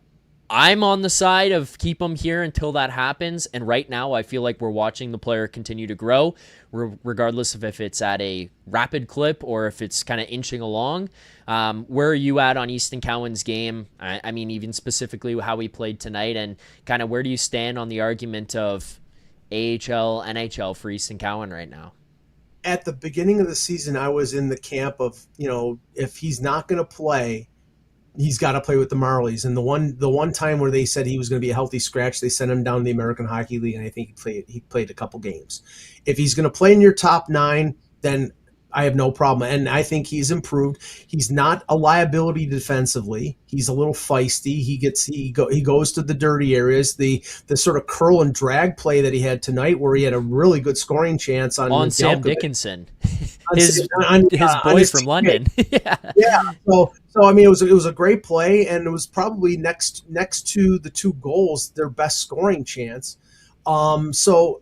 I'm on the side of keep him here until that happens. And right now, I feel like we're watching the player continue to grow, regardless of if it's at a rapid clip or if it's kind of inching along. Where are you at on Easton Cowan's game? I mean, even specifically how he played tonight, and kind of where do you stand on the argument of AHL, NHL for Easton Cowan right now? At the beginning of the season, I was in the camp of, if he's not going to play, he's got to play with the Marlies. And the one time where they said he was going to be a healthy scratch, they sent him down to the American Hockey League, and I think he played a couple games. If he's going to play in your top 9, then I have no problem. And I think he's improved. He's not a liability defensively. He's a little feisty. He goes to the dirty areas. The sort of curl and drag play that he had tonight, where he had a really good scoring chance on Sam Dickinson, his boy from London. Yeah. So I mean, it was a great play, and it was probably next to the 2 goals their best scoring chance. So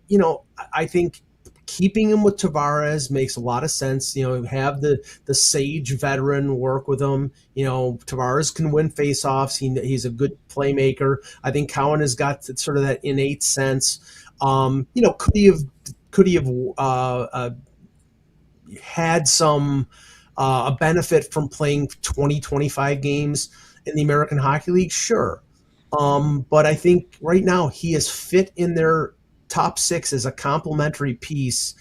I think keeping him with Tavares makes a lot of sense. Have the sage veteran work with him. Tavares can win faceoffs. He's a good playmaker. I think Cowan has got sort of that innate sense. Could he have had some a benefit from playing 20-25 games in the American Hockey League? Sure. But I think right now he is fit in their top 6 as a complementary piece.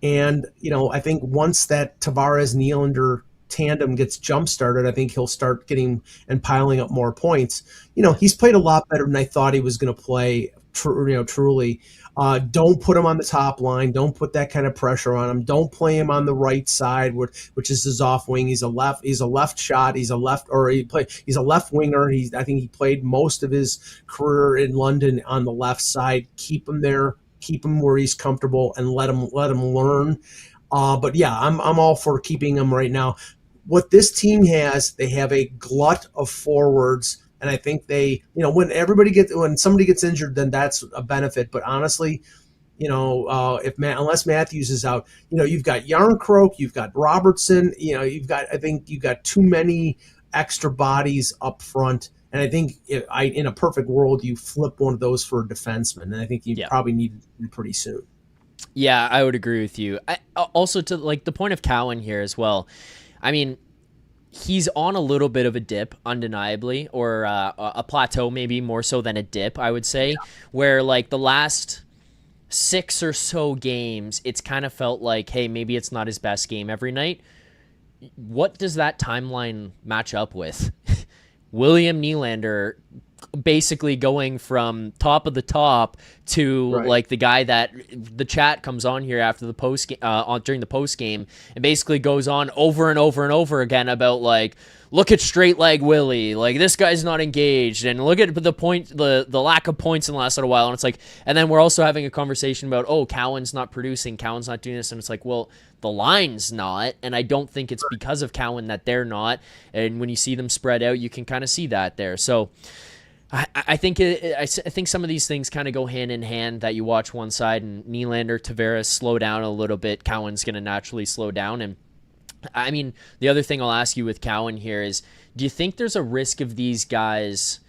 And, I think once that Tavares Nylander tandem gets jump started, I think he'll start getting and piling up more points. He's played a lot better than I thought he was going to play. Truly. Don't put him on the top line. Don't put that kind of pressure on him. Don't play him on the right side, which is his off wing. He's a left shot. He's a left winger. I think he played most of his career in London on the left side. Keep him there. Keep him where he's comfortable, and let him learn. But yeah, I'm all for keeping him right now. What this team has, they have a glut of forwards. And I think when somebody gets injured, then that's a benefit. But honestly, unless Matthews is out, you've got Yarncroke, you've got Robertson, I think you've got too many extra bodies up front. And I think in a perfect world, you flip one of those for a defenseman. And I think you probably need it pretty soon. Yeah, I would agree with you. Also, to the point of Cowan here as well. I mean, he's on a little bit of a dip, undeniably, or a plateau, maybe more so than a dip, I would say, where the last 6 or so games, it's kind of felt like, hey, maybe it's not his best game every night. What does that timeline match up with? William Nylander basically going from top of the top to the guy that the chat comes on here after the post during the post game and basically goes on over and over and over again about look at straight leg Willie, this guy's not engaged, and look at the lack of points in the last little while, and it's and then we're also having a conversation about, oh, Cowan's not producing, Cowan's not doing this, and it's well, the line's not, and I don't think it's because of Cowan that they're not, and when you see them spread out, you can kind of see that there. So I think some of these things kind of go hand in hand, that you watch one side and Nylander, Tavares slow down a little bit, Cowan's going to naturally slow down. And I mean, the other thing I'll ask you with Cowan here is, do you think there's a risk of these guys?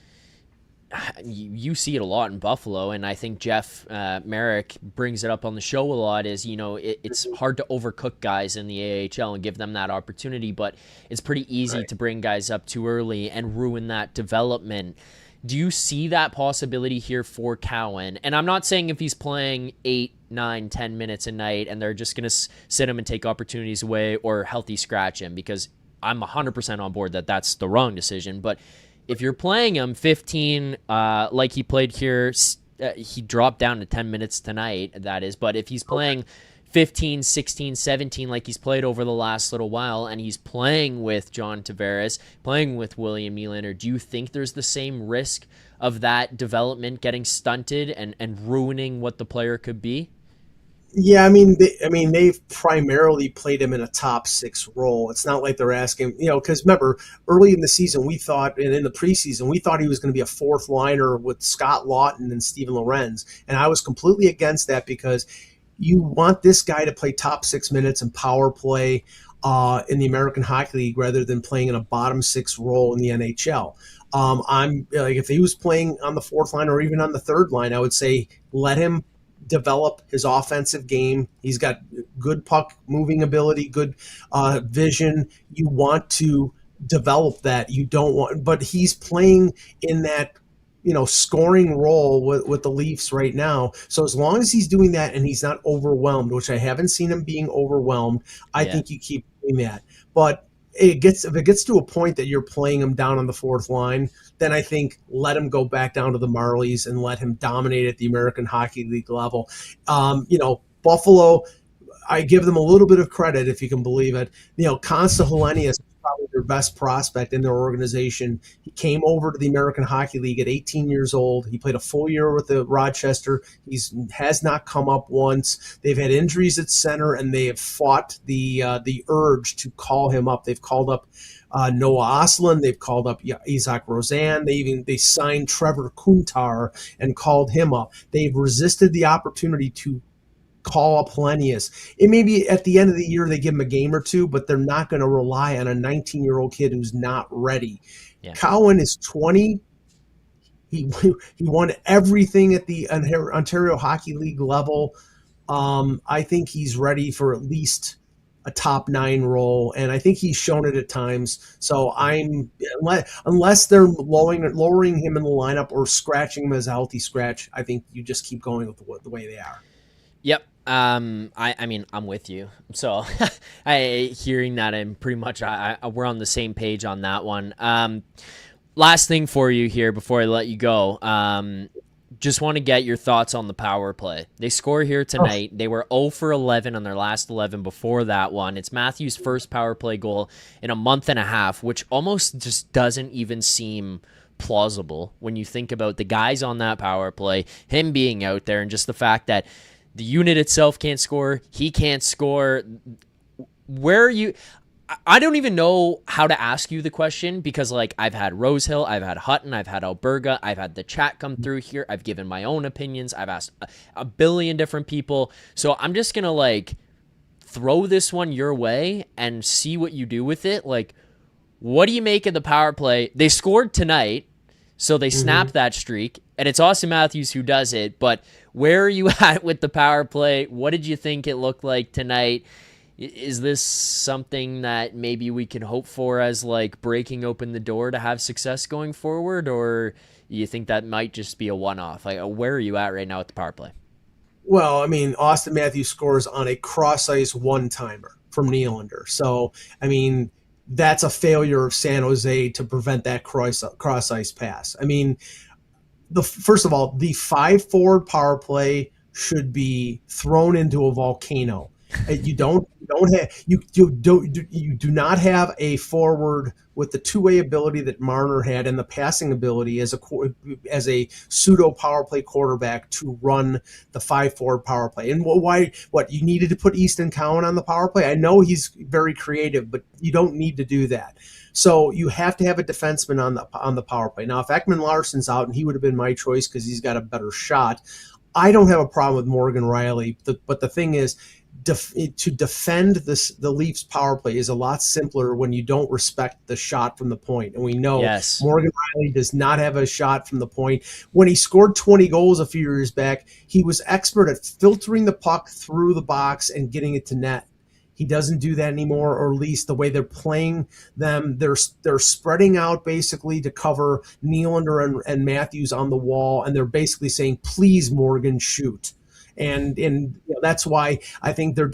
You see it a lot in Buffalo, and I think Jeff Merrick brings it up on the show a lot, is, it's hard to overcook guys in the AHL and give them that opportunity, but it's pretty easy to bring guys up too early and ruin that development. Do you see that possibility here for Cowan? And I'm not saying if he's playing 8, 9, 10 minutes a night and they're just going to sit him and take opportunities away, or healthy scratch him, because I'm 100% on board that that's the wrong decision. But if you're playing him 15, like he played here, he dropped down to 10 minutes tonight, that is. But if he's playing 15, 16, 17, like he's played over the last little while, and he's playing with John Tavares, playing with William Nylander, do you think there's the same risk of that development getting stunted and ruining what the player could be? Yeah, they've primarily played him in a top 6 role. It's not like they're asking, because remember, early in the season, we thought, and in the preseason, we thought he was going to be a 4th liner with Scott Lawton and Steven Lorenz. And I was completely against that, because you want this guy to play top 6 minutes and power play in the American Hockey League rather than playing in a bottom 6 role in the NHL. If he was playing on the 4th line or even on the 3rd line, I would say let him develop his offensive game. He's got good puck moving ability, good vision. You want to develop that. You don't want, but he's playing in that scoring role with the Leafs right now. So as long as he's doing that and he's not overwhelmed, which I haven't seen him being overwhelmed, I think you keep doing that. But if it gets to a point that you're playing him down on the 4th line, then I think let him go back down to the Marlies and let him dominate at the American Hockey League level. Buffalo, I give them a little bit of credit, if you can believe it. Consta Helenius is probably their best prospect in their organization. He came over to the American Hockey League at 18 years old. He played a full year with the Rochester. He has not come up once. They've had injuries at center, and they have fought the urge to call him up. They've called up Noah Ostlund. They've called up Isaac Rozan. They signed Trevor Kuntar and called him up. They've resisted the opportunity to call up Helenius. It may be at the end of the year they give him a game or two, but they're not going to rely on a 19-year-old kid who's not ready. Yeah. Cowan is 20. He won everything at the Ontario Hockey League level. I think he's ready for at least a top 9 role, and I think he's shown it at times. So unless they're lowering him in the lineup or scratching him as a healthy scratch, I think you just keep going with the way they are. Yep. I mean, I'm with you. So, hearing that, I'm pretty much, we're on the same page on that one. Last thing for you here before I let you go. Just want to get your thoughts on the power play. They score here tonight. They were 0 for 11 on their last 11 before that one. It's Matthews' first power play goal in a month and a half, which almost just doesn't even seem plausible when you think about the guys on that power play, him being out there, and just the fact that the unit itself can't score. He can't score. Where are you? I don't even know how to ask you the question because, like, I've had Rosehill, I've had Hutton, I've had Alberga, I've had the chat come through here. I've given my own opinions. I've asked a billion different people. So I'm just going to, like, throw this one your way and see what you do with it. Like, what do you make of the power play? They scored tonight, so they snapped that streak, and it's Austin Matthews who does it. But where are you at with the power play? What did you think it looked like tonight? Is this something that maybe we can hope for as, like, breaking open the door to have success going forward, or you think that might just be a one-off? Like, where are you at right now with the power play? Well, I mean, Austin Matthews scores on a cross-ice one-timer from Nylander. So, I mean, that's a failure of San Jose to prevent that cross-ice pass. I mean, first of all, the 5-forward power play should be thrown into a volcano. You do not have a forward with the two-way ability that Marner had and the passing ability as a pseudo power play quarterback to run the 5-forward power play. And why? What, you needed to put Easton Cowan on the power play? I know he's very creative, but you don't need to do that. So you have to have a defenseman on the power play. Now, if Ekman-Larsson's out, and he would have been my choice because he's got a better shot, I don't have a problem with Morgan Riley. But the thing is, to defend the Leafs power play is a lot simpler when you don't respect the shot from the point. And we know Morgan Riley does not have a shot from the point. When he scored 20 goals a few years back, he was expert at filtering the puck through the box and getting it to net. He doesn't do that anymore, or at least the way they're playing them, they're spreading out basically to cover Nylander and Matthews on the wall, and they're basically saying, please, Morgan, shoot. And that's why I think their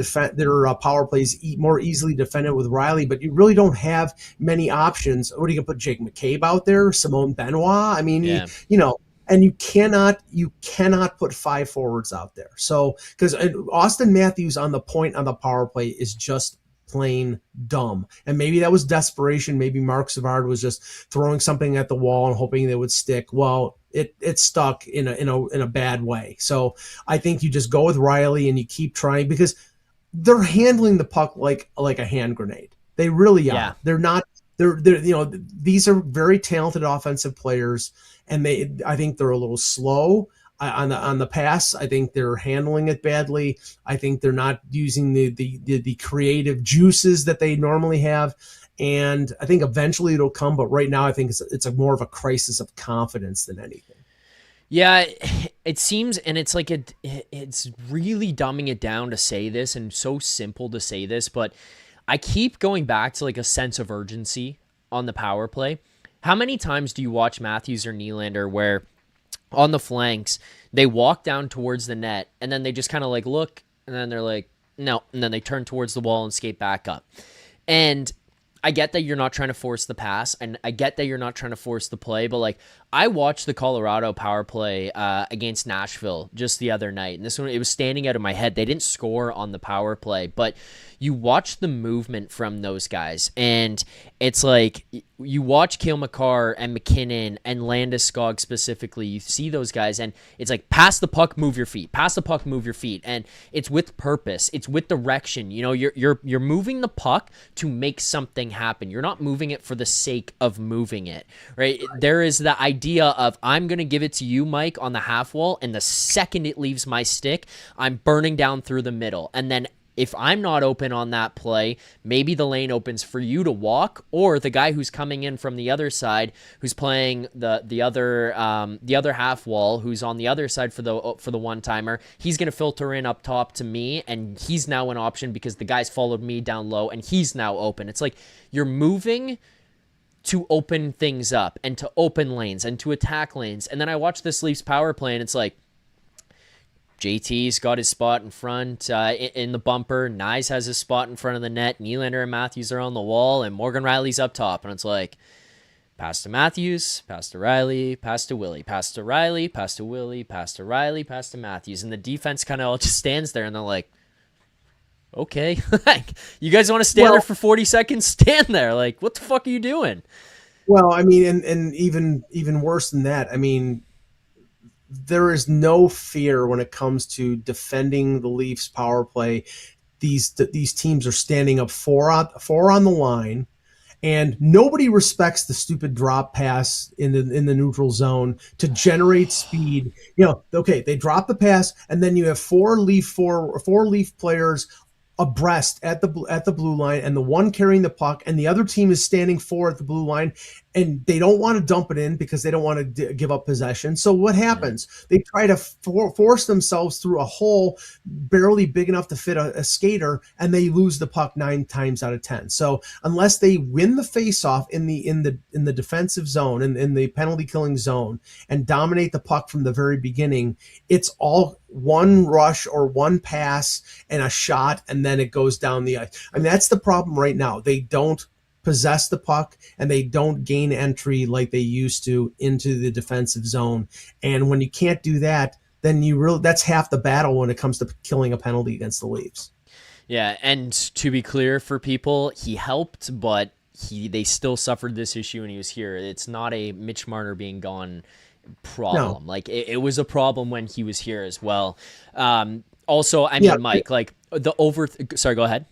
power plays more easily defended with Riley. But you really don't have many options. What are you gonna put, Jake McCabe out there, Simone Benoit? I mean, and you cannot put 5 forwards out there. So because Austin Matthews on the point on the power play is just plain dumb. And maybe that was desperation. Maybe Mark Savard was just throwing something at the wall and hoping they would stick. Well, it stuck in a bad way. So I think you just go with Riley and you keep trying, because they're handling the puck like a hand grenade. They really are. Yeah. They're not. They're these are very talented offensive players, and I think they're a little slow on the pass. I think they're handling it badly. I think they're not using the creative juices that they normally have. And I think eventually it'll come, but right now I think it's a more of a crisis of confidence than anything. Yeah, it seems, and it's like it's really dumbing it down to say this, and so simple to say this, but I keep going back to, like, a sense of urgency on the power play. How many times do you watch Matthews or Nylander where on the flanks they walk down towards the net and then they just kind of like look and then they're like, no, and then they turn towards the wall and skate back up? And I get that you're not trying to force the pass, and I get that you're not trying to force the play, but, like, I watched the Colorado power play against Nashville just the other night, and this one, it was standing out of my head. They didn't score on the power play, but you watch the movement from those guys, and it's like you watch Cale Makar and McKinnon and Landeskog specifically. You see those guys, and it's like, pass the puck, move your feet. Pass the puck, move your feet, and it's with purpose. It's with direction. You know, you're moving the puck to make something happen. You're not moving it for the sake of moving it, right? There is the idea of, I'm going to give it to you, Mike, on the half wall, and the second it leaves my stick, I'm burning down through the middle, and then if I'm not open on that play, maybe the lane opens for you to walk, or the guy who's coming in from the other side, who's playing the other half wall, who's on the other side for the one timer, he's gonna filter in up top to me, and he's now an option because the guy's followed me down low, and he's now open. It's like you're moving to open things up and to open lanes and to attack lanes. And then I watch this Leafs power play, and it's like, JT's got his spot in front in the bumper. Nyes has his spot in front of the net. Nylander and Matthews are on the wall, and Morgan Rielly's up top. And it's like, pass to Matthews, pass to Rielly, pass to Willie, pass to Rielly, pass to Willie, pass to Rielly, pass to Matthews. And the defense kind of all just stands there, and they're like, okay, like, you guys want to stand there for 40 seconds? Stand there. Like, what the fuck are you doing? Well, I mean, and even worse than that, I mean, there is no fear when it comes to defending the Leafs power play. These teams are standing up four on the line, and nobody respects the stupid drop pass in the neutral zone to generate speed. Okay, they drop the pass, and then you have four Leaf players abreast at the blue line, and the one carrying the puck, and the other team is standing four at the blue line, and they don't want to dump it in because they don't want to give up possession. So what happens? They try to force themselves through a hole barely big enough to fit a skater, and they lose the puck 9 times out of 10. So unless they win the faceoff in the defensive zone, in the penalty killing zone, and dominate the puck from the very beginning, it's all one rush or one pass and a shot, and then it goes down the ice. I mean, that's the problem right now. They don't possess the puck, and they don't gain entry like they used to into the defensive zone. And when you can't do that, then that's half the battle when it comes to killing a penalty against the Leafs. Yeah, and to be clear for people, he helped, but they still suffered this issue when he was here. It's not a Mitch Marner being gone problem. No. Like, it was a problem when he was here as well. Also, I mean, Mike, like sorry, go ahead.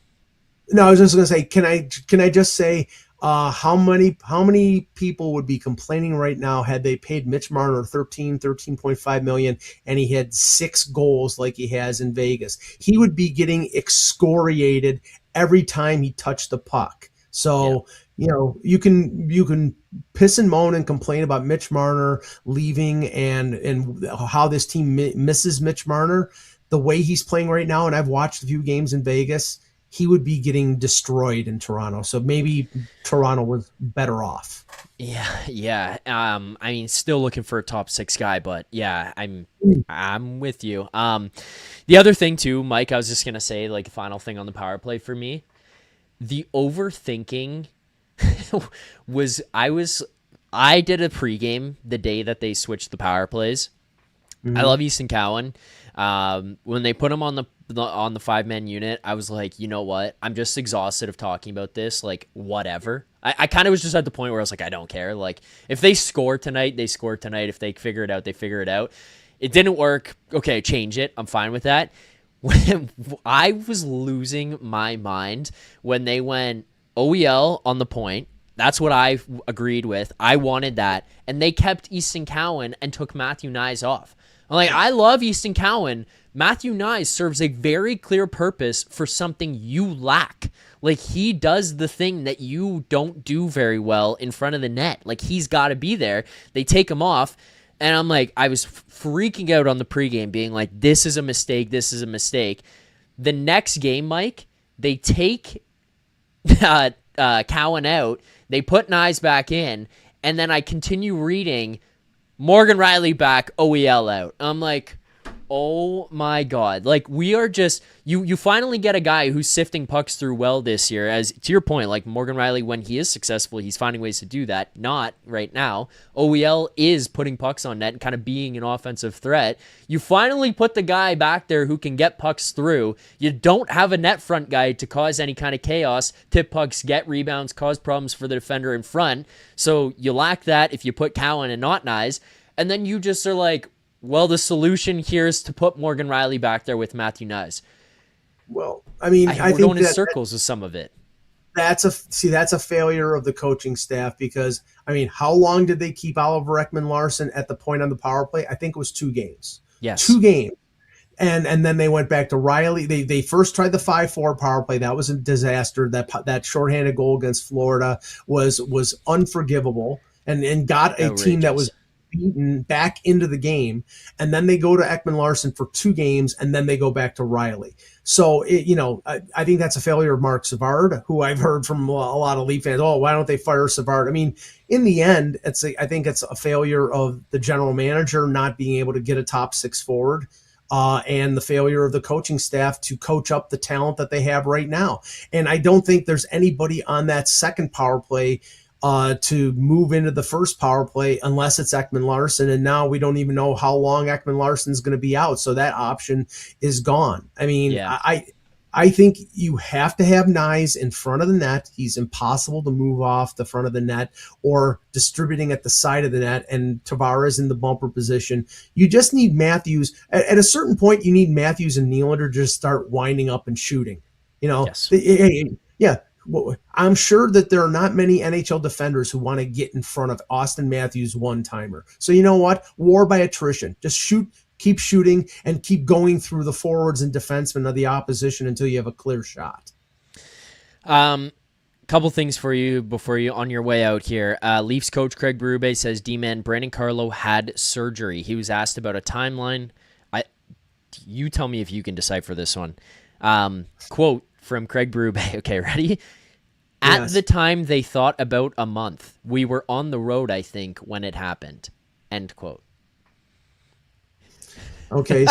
No, I was just going to say, can I just say how many people would be complaining right now had they paid Mitch Marner 13.5 million and he had 6 goals like he has in Vegas? He would be getting excoriated every time he touched the puck. So, you can piss and moan and complain about Mitch Marner leaving and how this team misses Mitch Marner. The way he's playing right now, and I've watched a few games in Vegas, he would be getting destroyed in Toronto. So maybe Toronto was better off. Yeah. I mean, still looking for a top 6 guy, but yeah, I'm with you. The other thing too, Mike, I was just gonna say, like, final thing on the power play for me, the overthinking was I did a pregame the day that they switched the power plays. Mm-hmm. I love Easton Cowan. When they put him on the 5-man unit, I was like, you know what? I'm just exhausted of talking about this. Like, whatever. I kind of was just at the point where I was like, I don't care. Like, if they score tonight, they score tonight. If they figure it out, they figure it out. It didn't work. Okay, change it. I'm fine with that. When I was losing my mind when they went OEL on the point. That's what I agreed with. I wanted that. And they kept Easton Cowan and took Matthew Nyes off. I'm like, I love Easton Cowan. Matthew Nyes serves a very clear purpose for something you lack. Like, he does the thing that you don't do very well in front of the net. Like, he's got to be there. They take him off. And I'm like, I was freaking out on the pregame, being like, this is a mistake. This is a mistake. The next game, Mike, they take Cowan out. They put Nyes back in. And then I continue reading Morgan Rielly back, OEL out. I'm like, oh my God. Like, we are just, you finally get a guy who's sifting pucks through well this year. As to your point, like, Morgan Rielly, when he is successful, he's finding ways to do that. Not right now. OEL is putting pucks on net and kind of being an offensive threat. You finally put the guy back there who can get pucks through. You don't have a net front guy to cause any kind of chaos, tip pucks, get rebounds, cause problems for the defender in front. So you lack that if you put Cowan and not Nyes. And then you just are like, well, the solution here is to put Morgan Rielly back there with Matthew Nyes. Well, I mean, I think going in circles with some of it. That's a failure of the coaching staff, because, I mean, how long did they keep Oliver Ekman-Larsson at the point on the power play? I think it was 2 games. Yes. 2 games. And then they went back to Rielly. They first tried the 5-4 power play. That was a disaster. That shorthanded goal against Florida was unforgivable and got a team that was beaten back into the game. And then they go to Ekman-Larsson for 2 games, and then they go back to Rielly. So, I think that's a failure of Mark Savard, who I've heard from a lot of Leaf fans. Oh, why don't they fire Savard? I mean, in the end, I think it's a failure of the general manager not being able to get a top 6 forward. and the failure of the coaching staff to coach up the talent that they have right now. And I don't think there's anybody on that second power play to move into the first power play unless it's Ekman-Larsson. And now we don't even know how long Ekman-Larsson is going to be out. So that option is gone. I mean, Yeah. I think you have to have Nyes in front of the net. He's impossible to move off the front of the net or distributing at the side of the net, and Tavares in the bumper position. You just need Matthews. At a certain point, you need Matthews and Nylander to just start winding up and shooting. You know, Yes. yeah. I'm sure that there are not many NHL defenders who want to get in front of Austin Matthews one-timer. So you know what? War by attrition. Just shoot. Keep shooting and keep going through the forwards and defensemen of the opposition until you have a clear shot. Couple things for you before you on your way out here. Leafs coach Craig Berube says D-man Brandon Carlo had surgery. He was asked about a timeline. You tell me if you can decipher this one. Quote from Craig Berube. Okay, ready? At the time, they thought about a month. We were on the road, I think, when it happened. End quote. Okay,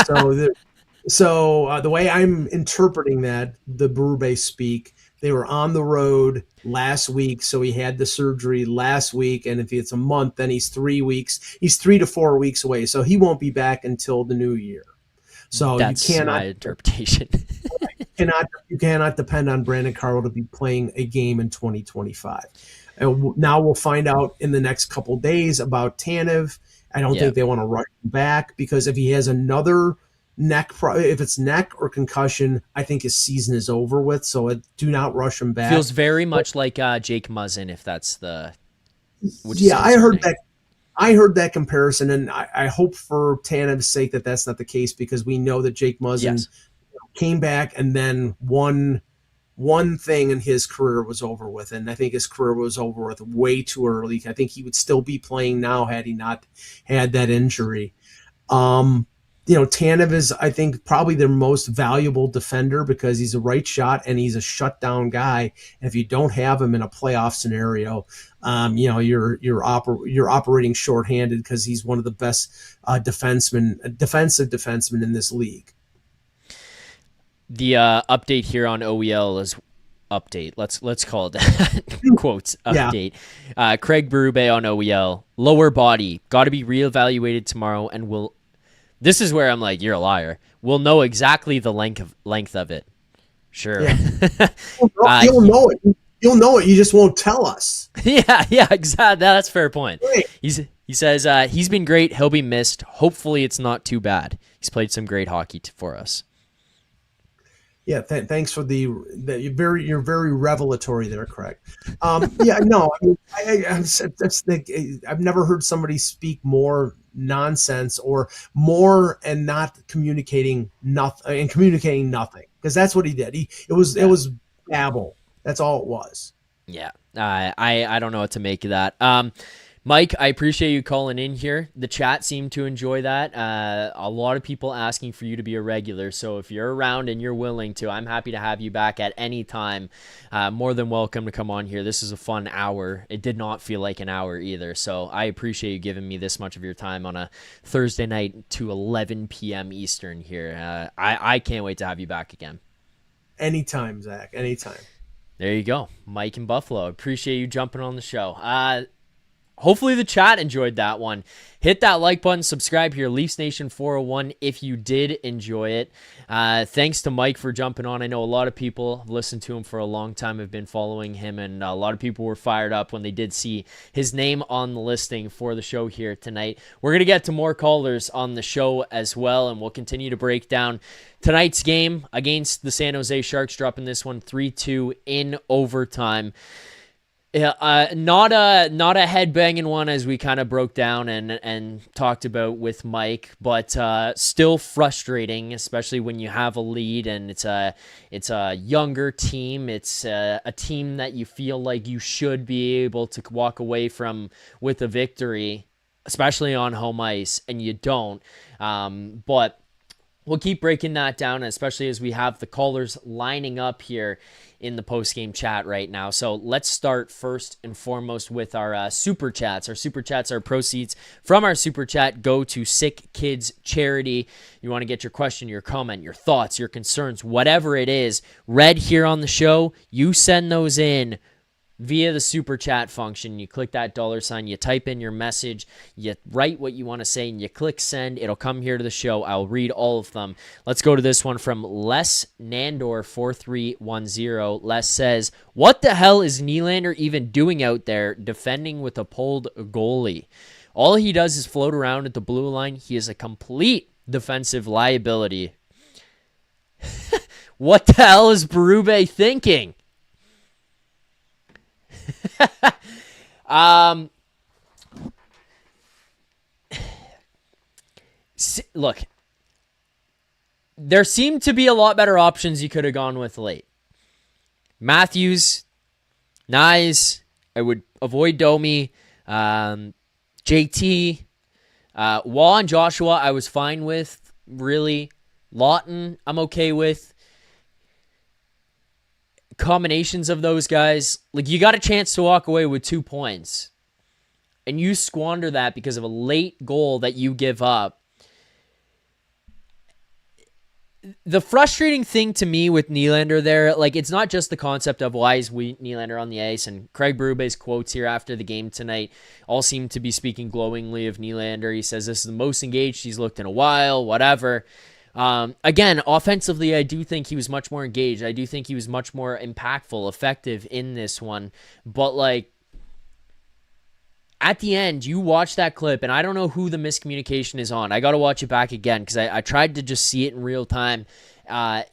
so the way I'm interpreting that, the Berube speak, they were on the road last week, so he had the surgery last week, and if it's a month, then he's 3 weeks. He's 3 to 4 weeks away, so he won't be back until the new year. So that's you cannot, my interpretation. you cannot depend on Brandon Carlo to be playing a game in 2025. And now we'll find out in the next couple days about Tanev. I don't think they want to rush him back, because if he has another if it's neck or concussion, I think his season is over with. So do not rush him back. Feels very much like Jake Muzzin, if that's the. I heard that. I heard that comparison, and I hope for Tanev's sake that that's not the case, because we know that Jake Muzzin came back and then one thing in his career was over with, and I think his career was over with way too early. I think he would still be playing now had he not had that injury. Tanev is, I think, probably their most valuable defender, because he's a right shot and he's a shutdown guy. And if you don't have him in a playoff scenario, you're operating shorthanded, because he's one of the best defensive defensemen in this league. The update here on OEL is update. Let's call it that. Quotes update. Yeah. Craig Berube on OEL. Lower body. Got to be reevaluated tomorrow, and this is where I'm like, you're a liar. We'll know exactly the length of it. Sure. Yeah. You'll know it. You'll know it. You just won't tell us. Yeah, exactly. That's a fair point. Right. He says he's been great. He'll be missed. Hopefully, it's not too bad. He's played some great hockey for us. Yeah, thanks for you're very revelatory there, Craig. I've never heard somebody speak more nonsense or more and not communicating nothing because that's what he did. It was babble. That's all it was. Yeah, I don't know what to make of that. Mike, I appreciate you calling in here. The chat seemed to enjoy that. A lot of people asking for you to be a regular. So if you're around and you're willing to, I'm happy to have you back at any time. More than welcome to come on here. This is a fun hour. It did not feel like an hour either. So I appreciate you giving me this much of your time on a Thursday night to 11 p.m. Eastern here. I can't wait to have you back again. Anytime, Zach. Anytime. There you go. Mike in Buffalo. Appreciate you jumping on the show. Hopefully the chat enjoyed that one. Hit that like button, subscribe here, Leafs Nation 401 if you did enjoy it. Thanks to Mike for jumping on. I know a lot of people have listened to him for a long time, have been following him, and a lot of people were fired up when they did see his name on the listing for the show here tonight. We're going to get to more callers on the show as well, and we'll continue to break down tonight's game against the San Jose Sharks, dropping this one 3-2 in overtime. Yeah, not a headbanging one, as we kind of broke down and talked about with Mike, but still frustrating, especially when you have a lead and it's a younger team. It's a team that you feel like you should be able to walk away from with a victory, especially on home ice, and you don't. But we'll keep breaking that down, especially as we have the callers lining up here in the post-game chat right now. So let's start first and foremost with our super chats. Our super chats, our proceeds from our super chat go to Sick Kids Charity. You want to get your question, your comment, your thoughts, your concerns, whatever it is, read here on the show. You send those in via the super chat function. You click that $, you type in your message, you write what you want to say, and you click send. It'll come here to the show. I'll read all of them. Let's go to this one from Les Nandor 4310. Les says, "What the hell is Nylander even doing out there defending with a pulled goalie? All he does is float around at the blue line. He is a complete defensive liability." What the hell is Berube thinking? Look, there seemed to be a lot better options you could have gone with late. Matthews, Nyes, I would avoid Domi, JT, Waugh and Joshua I was fine with, really. Lawton I'm okay with. Combinations of those guys, like, you got a chance to walk away with 2 points and you squander that because of a late goal that you give up. The frustrating thing to me with Nylander there, like, it's not just the concept of why is Nylander on the ice, and Craig Berube's quotes here after the game tonight all seem to be speaking glowingly of Nylander. He says this is the most engaged he's looked in a while, whatever. Again, offensively, I do think he was much more engaged. I do think he was much more impactful, effective in this one. But, like, at the end, you watch that clip, and I don't know who the miscommunication is on. I got to watch it back again because I tried to just see it in real time.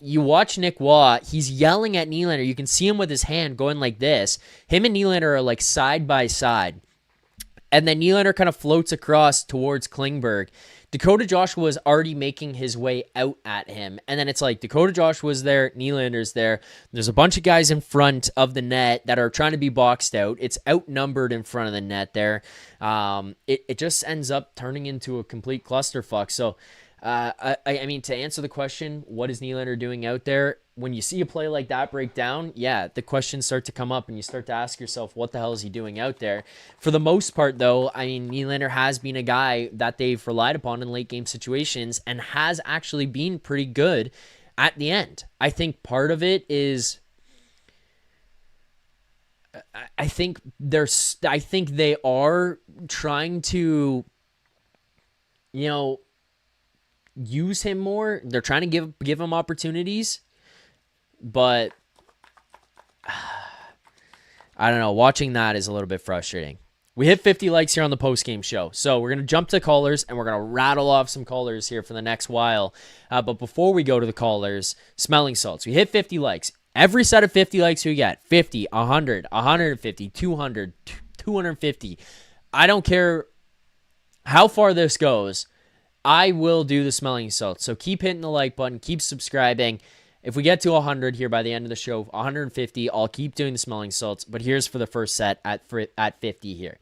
You watch Nick Waugh, he's yelling at Nylander. You can see him with his hand going like this. Him and Nylander are, like, side by side. And then Nylander kind of floats across towards Klingberg. Dakota Joshua is already making his way out at him. And then it's like Dakota Joshua's there, Nylander's there. There's a bunch of guys in front of the net that are trying to be boxed out. It's outnumbered in front of the net there. It just ends up turning into a complete clusterfuck. So, I mean, to answer the question, what is Nylander doing out there? When you see a play like that break down, yeah, the questions start to come up and you start to ask yourself, what the hell is he doing out there? For the most part, though, I mean, Nylander has been a guy that they've relied upon in late game situations and has actually been pretty good at the end. I think part of it is, I think they are trying to, you know, use him more. They're trying to give him opportunities. But I don't know. Watching that is a little bit frustrating. We hit 50 likes here on the post-game show. So we're going to jump to callers, and we're going to rattle off some callers here for the next while. But before we go to the callers, smelling salts. We hit 50 likes. Every set of 50 likes we get, 50, 100, 150, 200, 250. I don't care how far this goes. I will do the smelling salts. So keep hitting the like button. Keep subscribing. If we get to 100 here by the end of the show, 150, I'll keep doing the smelling salts. But here's for the first set at 50 here.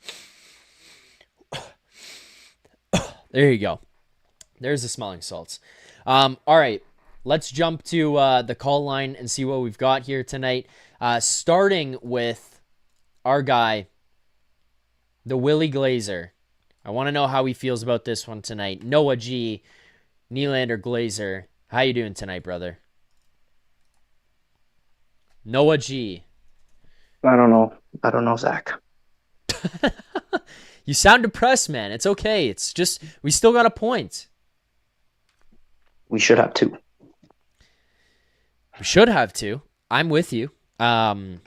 There you go. There's the smelling salts. All right, let's jump to the call line and see what we've got here tonight. Starting with our guy, the Willie Glazer. I want to know how he feels about this one tonight. Noah G, Nylander Glazer. How you doing tonight, brother? Noah G. I don't know, Zach. You sound depressed, man. It's okay. It's just, we still got a point. We should have 2. We should have 2. I'm with you. I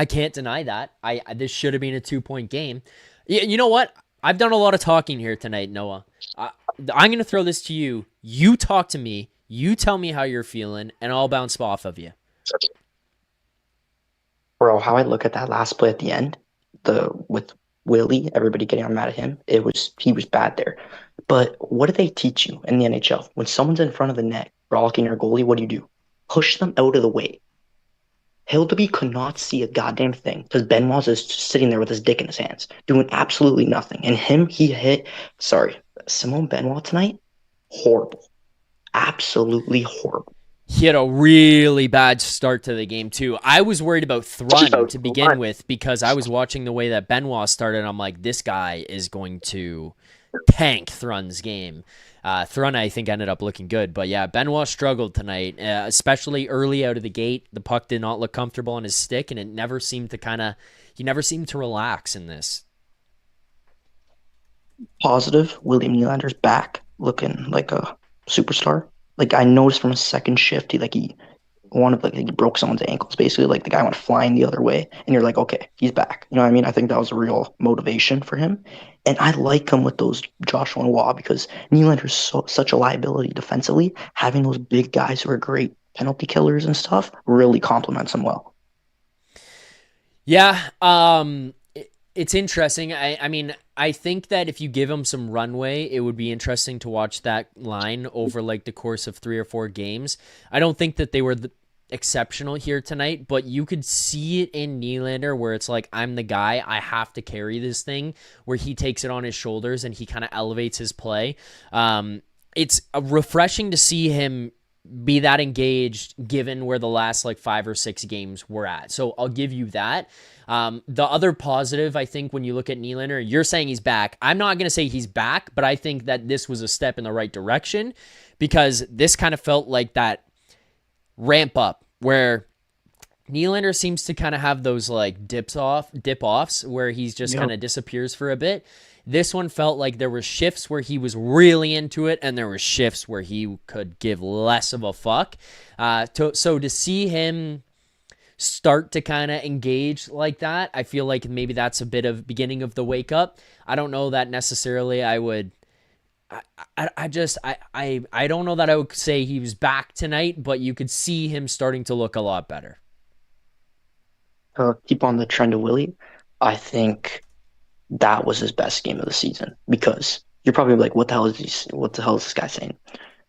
can't deny that. This should have been a 2-point game. You know what? I've done a lot of talking here tonight, Noah. I'm going to throw this to you. You talk to me. You tell me how you're feeling, and I'll bounce off of you. Bro, how I look at that last play at the end, with Willie, everybody getting mad at him, he was bad there. But what do they teach you in the NHL? When someone's in front of the net, blocking your goalie, what do? Push them out of the way. Hildeby could not see a goddamn thing because Benoit is just sitting there with his dick in his hands, doing absolutely nothing. And he hit, Simone Benoit tonight, horrible. absolutely horrible. He had a really bad start to the game, too. I was worried about Thrun to begin with because I was watching the way that Benoit started, and I'm like, this guy is going to tank Thrun's game. Thrun, I think, ended up looking good. But yeah, Benoit struggled tonight, especially early out of the gate. The puck did not look comfortable on his stick, and it never seemed to he never seemed to relax in this. Positive, William Nylander's back, looking like a superstar. Like I noticed from his second shift, he broke someone's ankles basically. Like the guy went flying the other way, and you're like, okay, he's back. You know what I mean? I think that was a real motivation for him, and I like him with those Joshua and Waugh because Nylander's such a liability defensively. Having those big guys who are great penalty killers and stuff really complements him well. Yeah, it's interesting. I mean, I think that if you give him some runway, it would be interesting to watch that line over like the course of 3 or 4 games. I don't think that they were exceptional here tonight, but you could see it in Nylander where it's like, I'm the guy, I have to carry this thing, where he takes it on his shoulders and he kind of elevates his play. It's refreshing to see him be that engaged given where the last like 5 or 6 games were at. So I'll give you that. The other positive, I think, when you look at Nylander, you're saying he's back. I'm not going to say he's back, but I think that this was a step in the right direction because this kind of felt like that ramp up where Nylander seems to kind of have those like dip offs where he's just kind of disappears for a bit. This one felt like there were shifts where he was really into it, and there were shifts where he could give less of a fuck. So to see him start to kind of engage like that, I feel like maybe that's a bit of beginning of the wake up. I don't know that necessarily I would. I don't know that I would say he was back tonight, but you could see him starting to look a lot better. Keep on the trend of Willie. I think that was his best game of the season because you're probably like, what the hell is this guy saying?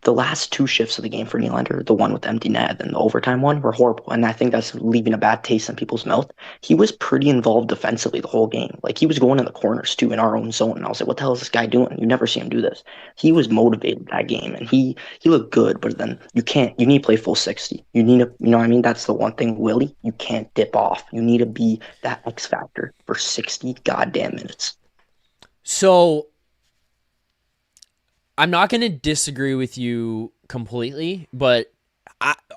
The last 2 shifts of the game for Nylander, the one with empty net and the overtime one, were horrible. And I think that's leaving a bad taste in people's mouth. He was pretty involved defensively the whole game. Like he was going in the corners too in our own zone. And I was like, what the hell is this guy doing? You never see him do this. He was motivated that game and he looked good, but then you need to play full 60. You need to, you know what I mean? That's the one thing, Willie, you can't dip off. You need to be that X factor for 60 goddamn minutes. So I'm not going to disagree with you completely, but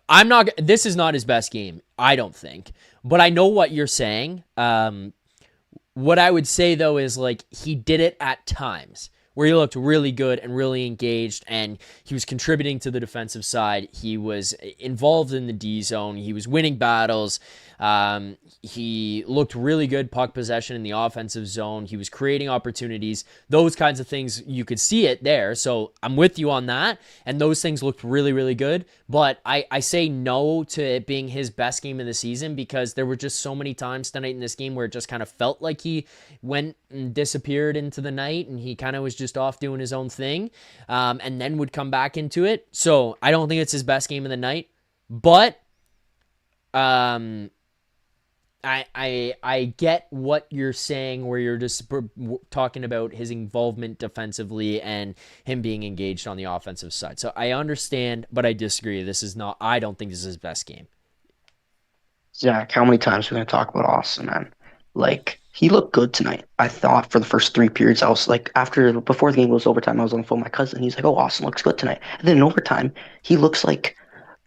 I'm not. This is not his best game, I don't think. But I know what you're saying. What I would say though is like he did it at times where he looked really good and really engaged, and he was contributing to the defensive side. He was involved in the D zone. He was winning battles. He looked really good puck possession in the offensive zone. He was creating opportunities. Those kinds of things, you could see it there. So I'm with you on that. And those things looked really, really good. But I say no to it being his best game of the season because there were just so many times tonight in this game where it just kind of felt like he went and disappeared into the night and he kind of was just off doing his own thing, and then would come back into it. So I don't think it's his best game of the night. But I get what you're saying where you're just talking about his involvement defensively and him being engaged on the offensive side. So I understand, but I disagree. I don't think this is his best game. Zach, how many times are we going to talk about Austin, man? Like, he looked good tonight. I thought for the first 3 periods, I was like, before the game was overtime, I was on the phone with my cousin. He's like, oh, Austin looks good tonight. And then in overtime, he looks like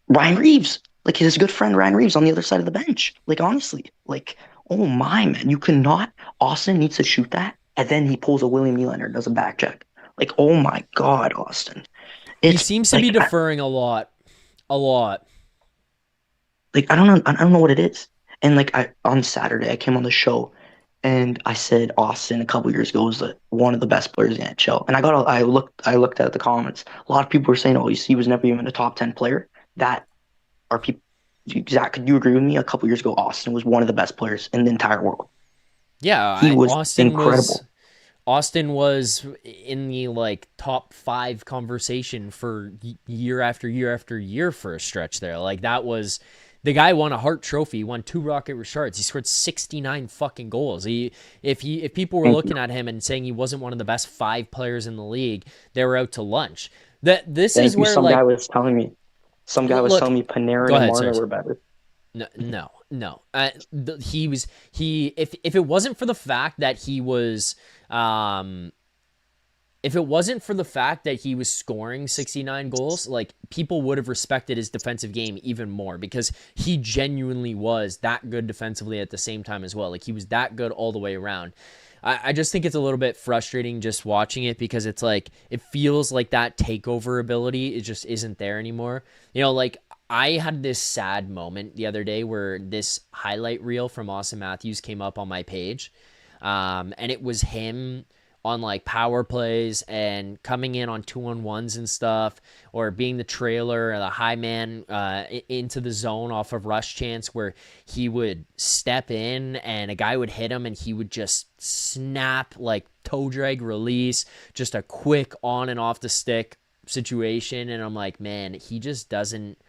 Ryan Reeves. Like his good friend Ryan Reeves on the other side of the bench. Like, honestly, like, oh my, man, you cannot. Austin needs to shoot that. And then he pulls a William Nylander and does a back check. Like, oh my God, Austin. He seems to be deferring a lot. Like, I don't know what it is. And like on Saturday, I came on the show and I said Austin a couple years ago was one of the best players in the NHL. And I looked at the comments. A lot of people were saying, oh, he was never even a top 10 player. That are people. Zach, could you agree with me? A couple years ago, Austin was one of the best players in the entire world. Yeah, he was incredible. Austin was in the like top 5 conversation for year after year after year for a stretch there. Like that was. The guy won a Hart Trophy. He won 2 Rocket Richards. He scored 69 fucking goals. If people were looking at him and saying he wasn't one of the best 5 players in the league, they were out to lunch. That this Thank is you. where like Some guy was look. telling me Go Panarin and ahead, sir. Marner were better. No. If it wasn't for the fact that he was, if it wasn't for the fact that he was scoring 69 goals, like people would have respected his defensive game even more because he genuinely was that good defensively at the same time as well. Like he was that good all the way around. I just think it's a little bit frustrating just watching it because it's like it feels like that takeover ability it just isn't there anymore. You know, like I had this sad moment the other day where this highlight reel from Austin Matthews came up on my page, and it was him on like power plays and coming in on 2-on-1s and stuff, or being the trailer or the high man into the zone off of rush chance where he would step in and a guy would hit him and he would just snap like toe drag release, just a quick on and off the stick situation. And I'm like, man, he just doesn't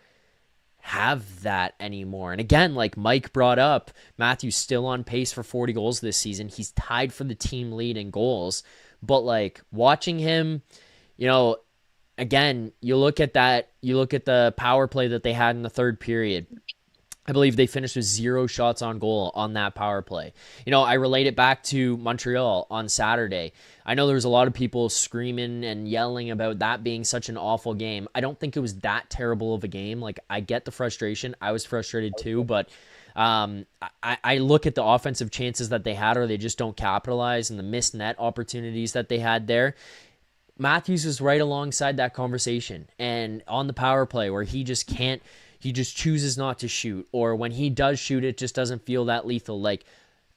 have that anymore. And again, like Mike brought up, Matthew's still on pace for 40 goals this season. He's tied for the team lead in goals. But like watching him, you know, again, you look at the power play that they had in the third period. I believe they finished with 0 shots on goal on that power play. You know, I relate it back to Montreal on Saturday. I know there was a lot of people screaming and yelling about that being such an awful game. I don't think it was that terrible of a game. Like, I get the frustration. I was frustrated too, but I look at the offensive chances that they had or they just don't capitalize and the missed net opportunities that they had there. Matthews is right alongside that conversation. And on the power play where he just chooses not to shoot, or when he does shoot, it just doesn't feel that lethal. Like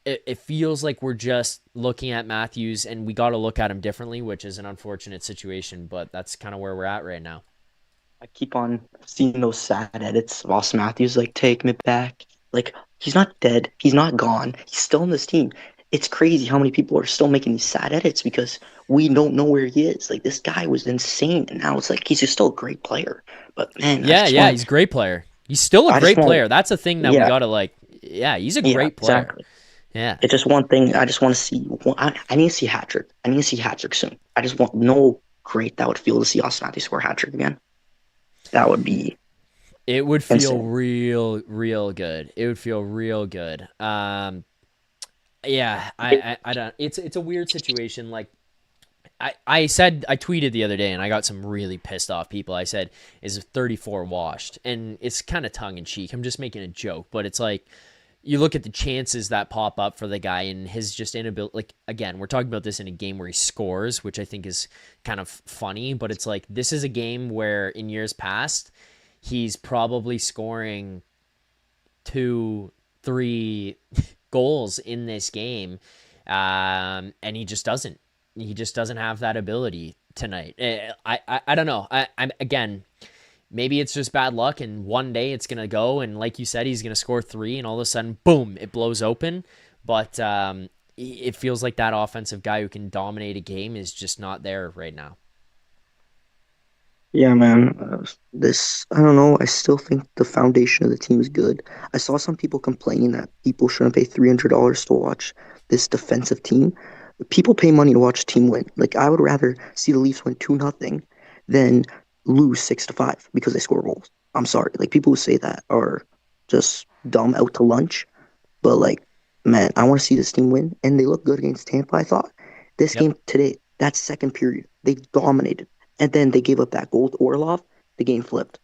it feels like we're just looking at Matthews and we got to look at him differently, which is an unfortunate situation, but that's kind of where we're at right now. I keep on seeing those sad edits of Austin Matthews, like, take me back. Like, he's not dead. He's not gone. He's still in this team. It's crazy how many people are still making these sad edits because we don't know where he is. Like, this guy was insane, and now it's like he's just still a great player. But, man, yeah, he's a great player. He's still a great player. That's a thing that we got to, like, yeah, he's a great player. Exactly. Yeah. It's just one thing I just want to see. I need to see a hat trick. I need to see a hat trick soon. I just want no great that would feel to see Austin Matthews score a hat trick again. That would be. It would feel insane. real good. It would feel real good. Yeah, I don't. It's a weird situation. Like, I tweeted the other day and I got some really pissed off people. I said, is 34 washed? And it's kind of tongue in cheek. I'm just making a joke, but it's like, you look at the chances that pop up for the guy and his just inability. Like, again, we're talking about this in a game where he scores, which I think is kind of funny, but it's like, this is a game where in years past, he's probably scoring 2-3 goals in this game. And he just doesn't have that ability tonight. I don't know. I'm again, maybe it's just bad luck and one day it's going to go. And like you said, he's going to score 3 and all of a sudden, boom, it blows open. But it feels like that offensive guy who can dominate a game is just not there right now. Yeah, man. I don't know. I still think the foundation of the team is good. I saw some people complaining that people shouldn't pay $300 to watch this defensive team. People pay money to watch a team win. Like, I would rather see the Leafs win 2-0 than lose 6-5 because they score goals. I'm sorry. Like, people who say that are just dumb out to lunch. But, like, man, I want to see this team win. And they look good against Tampa, I thought. This game today, that second period, they dominated. And then they gave up that goal to Orlov. The game flipped.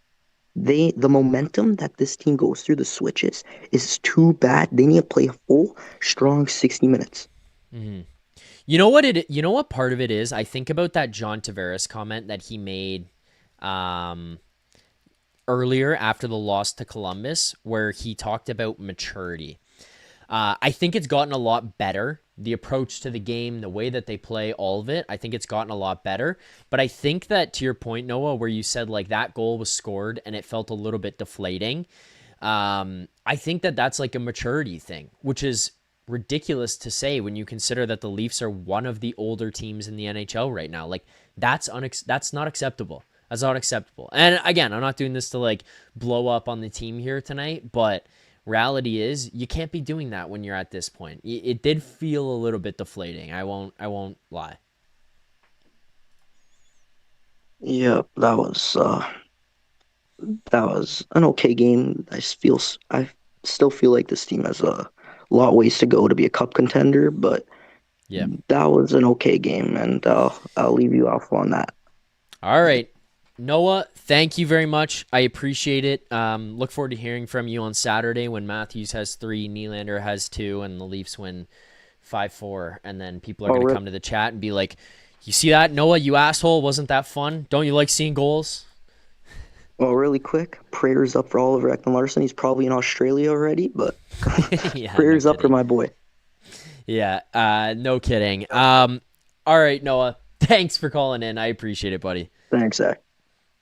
The momentum that this team goes through, the switches, is too bad. They need to play a full, strong 60 minutes. Mm-hmm. You know what part of it is? I think about that John Tavares comment that he made earlier after the loss to Columbus, where he talked about maturity. I think it's gotten a lot better. The approach to the game, the way that they play, all of it, I think it's gotten a lot better. But I think that, to your point, Noah, where you said like that goal was scored and it felt a little bit deflating, I think that that's like a maturity thing, which is ridiculous to say when you consider that the Leafs are one of the older teams in the NHL right now. Like, that's not acceptable. That's not acceptable. And again, I'm not doing this to like blow up on the team here tonight, but reality is you can't be doing that when you're at this point. It did feel a little bit deflating. I won't lie. Yeah, that was an okay game. I still feel like this team has a lot ways to go to be a cup contender, but Yeah. that was an okay game, and I'll leave you off on that. All right. Noah, thank you very much. I appreciate it. Look forward to hearing from you on Saturday when Matthews has 3, Nylander has 2, and the Leafs win 5-4. And then people are Oh, going to re come to the chat and be like, you see that, Noah, you asshole? Wasn't that fun? Don't you like seeing goals? really quick, prayers up for Oliver Ekman-Larsson. He's probably in Australia already, but Yeah, no prayers up for kidding. my boy. Yeah, no kidding. All right, Noah, thanks for calling in. I appreciate it, buddy. Thanks, Zach.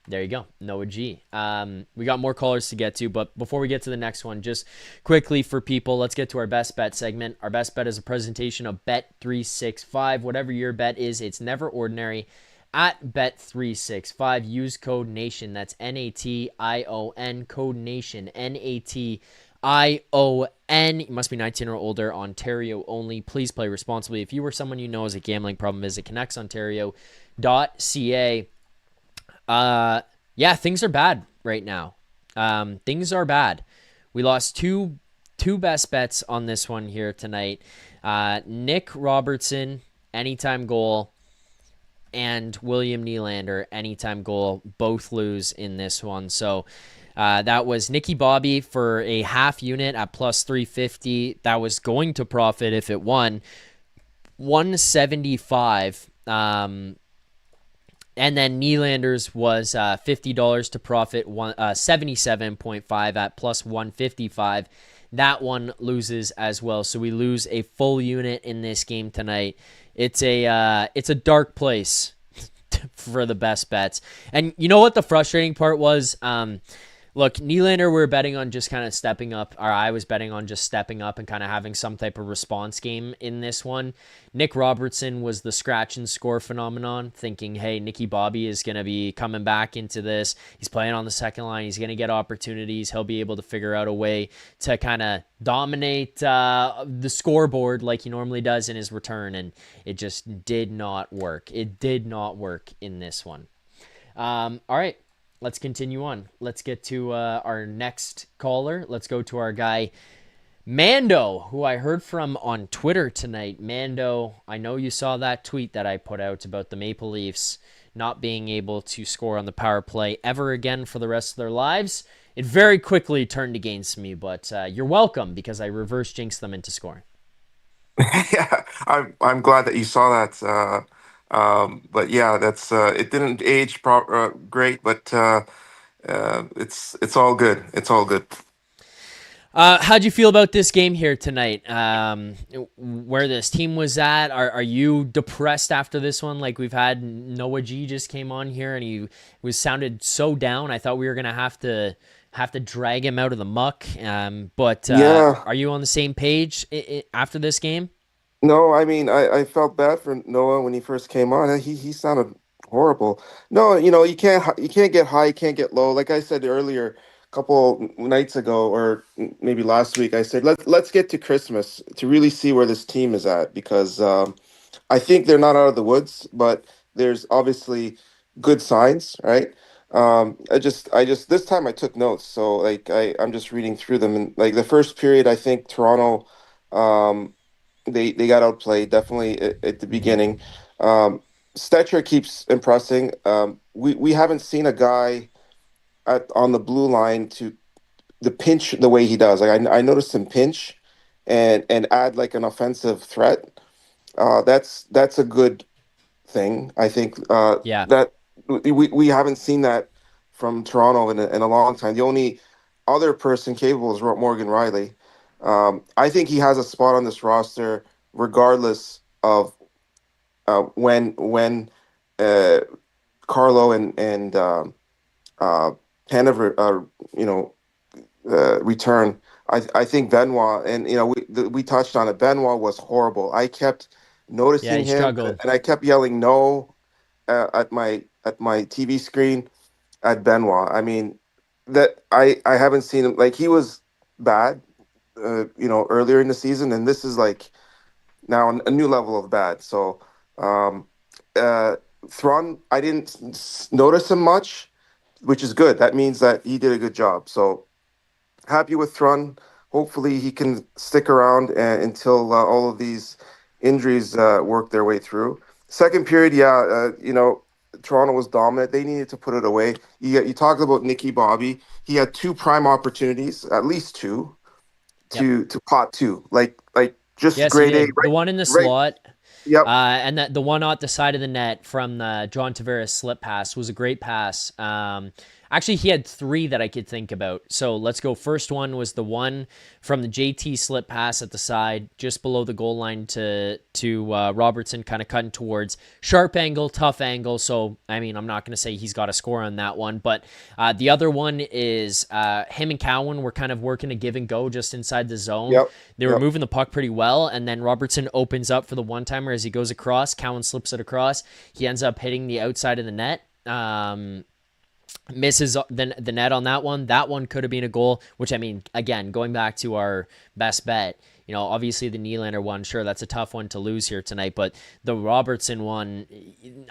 There you go. Noah G. We got more callers to get to, but before we get to the next one, just quickly for people, let's get to our best bet segment. Our best bet is a presentation of Bet365. Whatever your bet is, it's never ordinary. At Bet365, use code NATION. That's NATION, code NATION, NATION. You must be 19 or older, Ontario only. Please play responsibly. If you or someone you know has a gambling problem, visit connectsontario.ca. Yeah, things are bad right now. Things are bad. We lost two best bets on this one here tonight. Nic Robertson, anytime goal, and William Nylander, anytime goal, both lose in this one. So that was Nicky Bobby for a half unit at plus 350. That was going to profit if it won 175. And then Nylander's was $50 to profit 77.5 at plus 155. That one loses as well. So we lose a full unit in this game tonight. It's a dark place for the best bets. And you know what the frustrating part was? Look, Nylander, we were betting on just kind of stepping up, or I was betting on just stepping up and kind of having some type of response game in this one. Nic Robertson was the scratch and score phenomenon, thinking, hey, Nicky Bobby is going to be coming back into this. He's playing on the second line. He's going to get opportunities. He'll be able to figure out a way to kind of dominate the scoreboard like he normally does in his return, and it just did not work. It did not work in this one. All right. Let's continue on. Let's get to our next caller. Let's go to our guy, Mando, who I heard from on Twitter tonight. Mando, I know you saw that tweet that I put out about the Maple Leafs not being able to score on the power play ever again for the rest of their lives. It very quickly turned against me, but you're welcome because I reverse jinxed them into scoring. Yeah, I'm glad that you saw that. But yeah, that's it didn't age great, but it's all good. It's all good. How'd you feel about this game here tonight? Where this team was at? Are you depressed after this one? Like we've had Noah G just came on here and he was sounded so down. I thought we were gonna have to drag him out of the muck. But Yeah, are you on the same page after this game? no, I mean, I felt bad for Noah when he first came on. He sounded horrible. No, you can't get high, you can't get low. Like I said earlier, a couple nights ago, or maybe last week, I said let's get to Christmas to really see where this team is at because I think they're not out of the woods, but there's obviously good signs, right? I just this time I took notes, so like I'm just reading through them, and like the first period, I think Toronto. Um, they got outplayed definitely at the beginning. Um, Stetcher keeps impressing. We haven't seen a guy on the blue line to the pinch the way he does. Like I noticed him pinch and add like an offensive threat. That's a good thing. I think Yeah. that we haven't seen that from Toronto in a long time. The only other person capable is Morgan Riley. I think he has a spot on this roster, regardless of when uh, Carlo and uh, Hanover, return. I think Benoit, and we touched on it. Benoit was horrible. I kept Yeah, he noticing him, struggled. and I kept yelling no at my TV screen at Benoit. I mean, that I haven't seen him like he was bad, earlier in the season, and this is like now a new level of bad. So, um, uh, Thrun, I didn't notice him much, which is good. That means that he did a good job. So happy with Thrun. Hopefully he can stick around until all of these injuries work their way through. Second period, yeah, Toronto was dominant. They needed to put it away. You talked about Nicky Bobby. He had two prime opportunities, at least two, Yep. to pot two. Like just Yes, he grade A. did. The one in the Right. slot, Yep. and that the one out the side of the net from the John Tavares slip pass was a great pass. Actually, he had three that I could think about. So let's go. First one was the one from the JT slip pass at the side, just below the goal line to Robertson, kind of cutting towards sharp angle, tough angle. So I mean, I'm not going to say he's got a score on that one, but the other one is him and Cowan were kind of working a give and go just inside the zone. Yep. They were Yep. moving the puck pretty well, and then Robertson opens up for the one-timer as he goes across. Cowan slips it across. He ends up hitting the outside of the net. Misses the net on that one. That one could have been a goal, which, I mean, again, going back to our best bet, obviously the Nylander one, sure, that's a tough one to lose here tonight, but the Robertson one,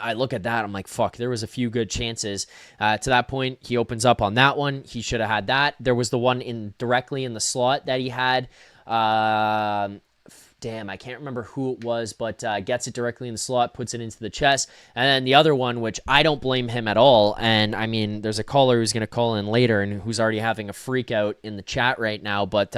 I look at that, I'm like, fuck, there was a few good chances. To that point, he opens up on that one. He should have had that. There was the one directly in the slot that he had. Damn, I can't remember who it was, but gets it directly in the slot, puts it into the chest. And then the other one, which I don't blame him at all, and I mean, there's a caller who's going to call in later and who's already having a freak out in the chat right now, but,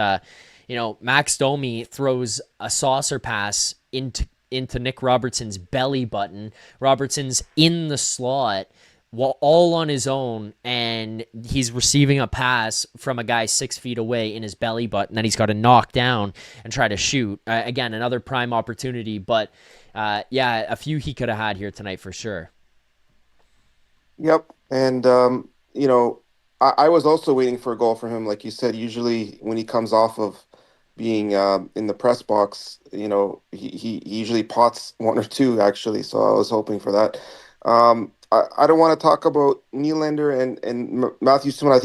Max Domi throws a saucer pass into Nic Robertson's belly button. Robertson's in the slot, all on his own, and he's receiving a pass from a guy 6 feet away in his belly button that he's got to knock down and try to shoot. Again, another prime opportunity, but a few he could have had here tonight for sure. Yep. And I was also waiting for a goal for him. Like you said, usually when he comes off of being in the press box, he usually pots one or two actually. So I was hoping for that. I don't want to talk about Nylander and Matthew Stone. I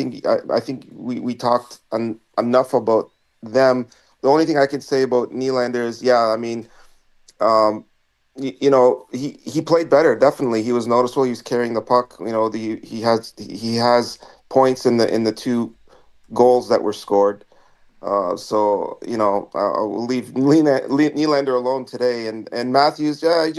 think we talked enough about them. The only thing I can say about Nylander is, yeah, I mean, he played better. Definitely, he was noticeable. He was carrying the puck. He has points in the two goals that were scored. So I'll leave Nylander alone today. And Matthews, yeah,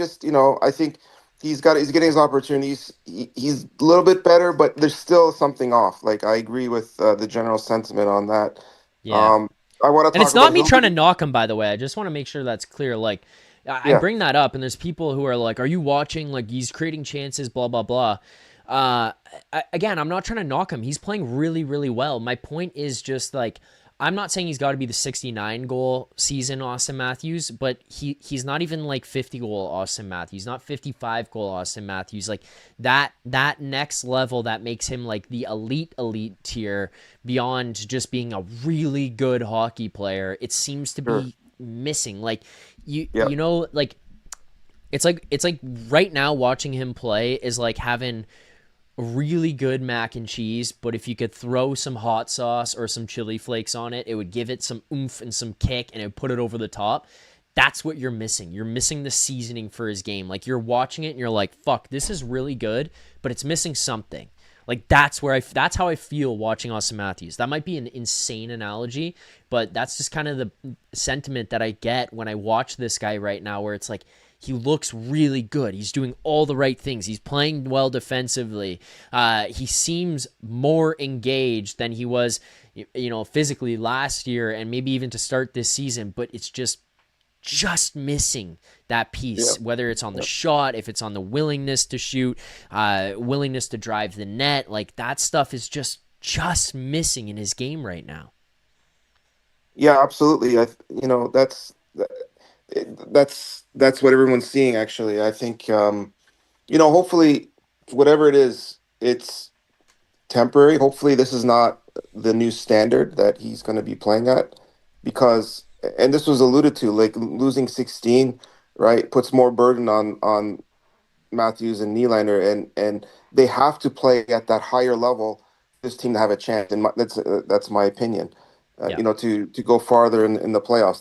I think he's getting his opportunities. He's a little bit better, but there's still something off. Like, I agree with the general sentiment on that. Yeah. I want to talk And it's not about me trying to Hildeby. knock him, by the way. I just want to make sure that's clear. Like, I Yeah. bring that up, and there's people who are like, "Are you watching? Like, he's creating chances, blah blah blah." Again, I'm not trying to knock him. He's playing really, really well. My point is just like, I'm not saying he's got to be the 69 goal season Austin Matthews, but he's not even like 50 goal Austin Matthews, not 55 goal Austin Matthews. Like that next level that makes him like the elite tier beyond just being a really good hockey player. It seems to Sure. be missing. Like Yep. like it's like right now watching him play is like having really good mac and cheese, but if you could throw some hot sauce or some chili flakes on it, it would give it some oomph and some kick, and it would put it over the top. That's what you're missing. You're missing the seasoning for his game. Like, you're watching it and you're like, fuck, this is really good, but it's missing something. Like, that's how I feel watching Austin Matthews. That might be an insane analogy, but that's just kind of the sentiment that I get when I watch this guy right now, where it's like, he looks really good. He's doing all the right things. He's playing well defensively. He seems more engaged than he was, physically last year and maybe even to start this season. But it's just missing that piece, Yep. whether it's on the shot, if it's on the willingness to shoot, willingness to drive the net. Like, that stuff is just missing in his game right now. Yeah, absolutely. That's what everyone's seeing. Actually, I think hopefully, whatever it is, it's temporary. Hopefully, this is not the new standard that he's going to be playing at, because, and this was alluded to, like losing 16, right, puts more burden on Matthews and Nylander, and they have to play at that higher level for this team to have a chance. And that's my opinion. Yeah. To go farther in the playoffs.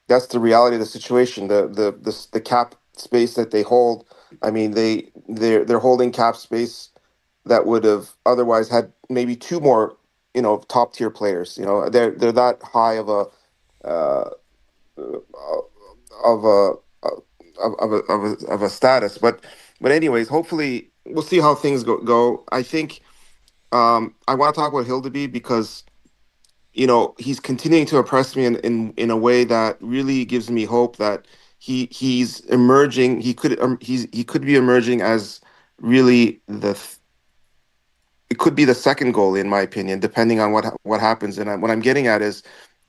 That's the reality of the situation. The cap space that they hold I mean, they're holding cap space that would have otherwise had maybe two more, top tier players. They're that high uh, of a of a status. But anyways, hopefully we'll see how things go. I think I want to talk about Hildeby because he's continuing to impress me in a way that really gives me hope that he's emerging. He could be emerging as really it could be the second goalie in my opinion, depending on what happens. And what I'm getting at is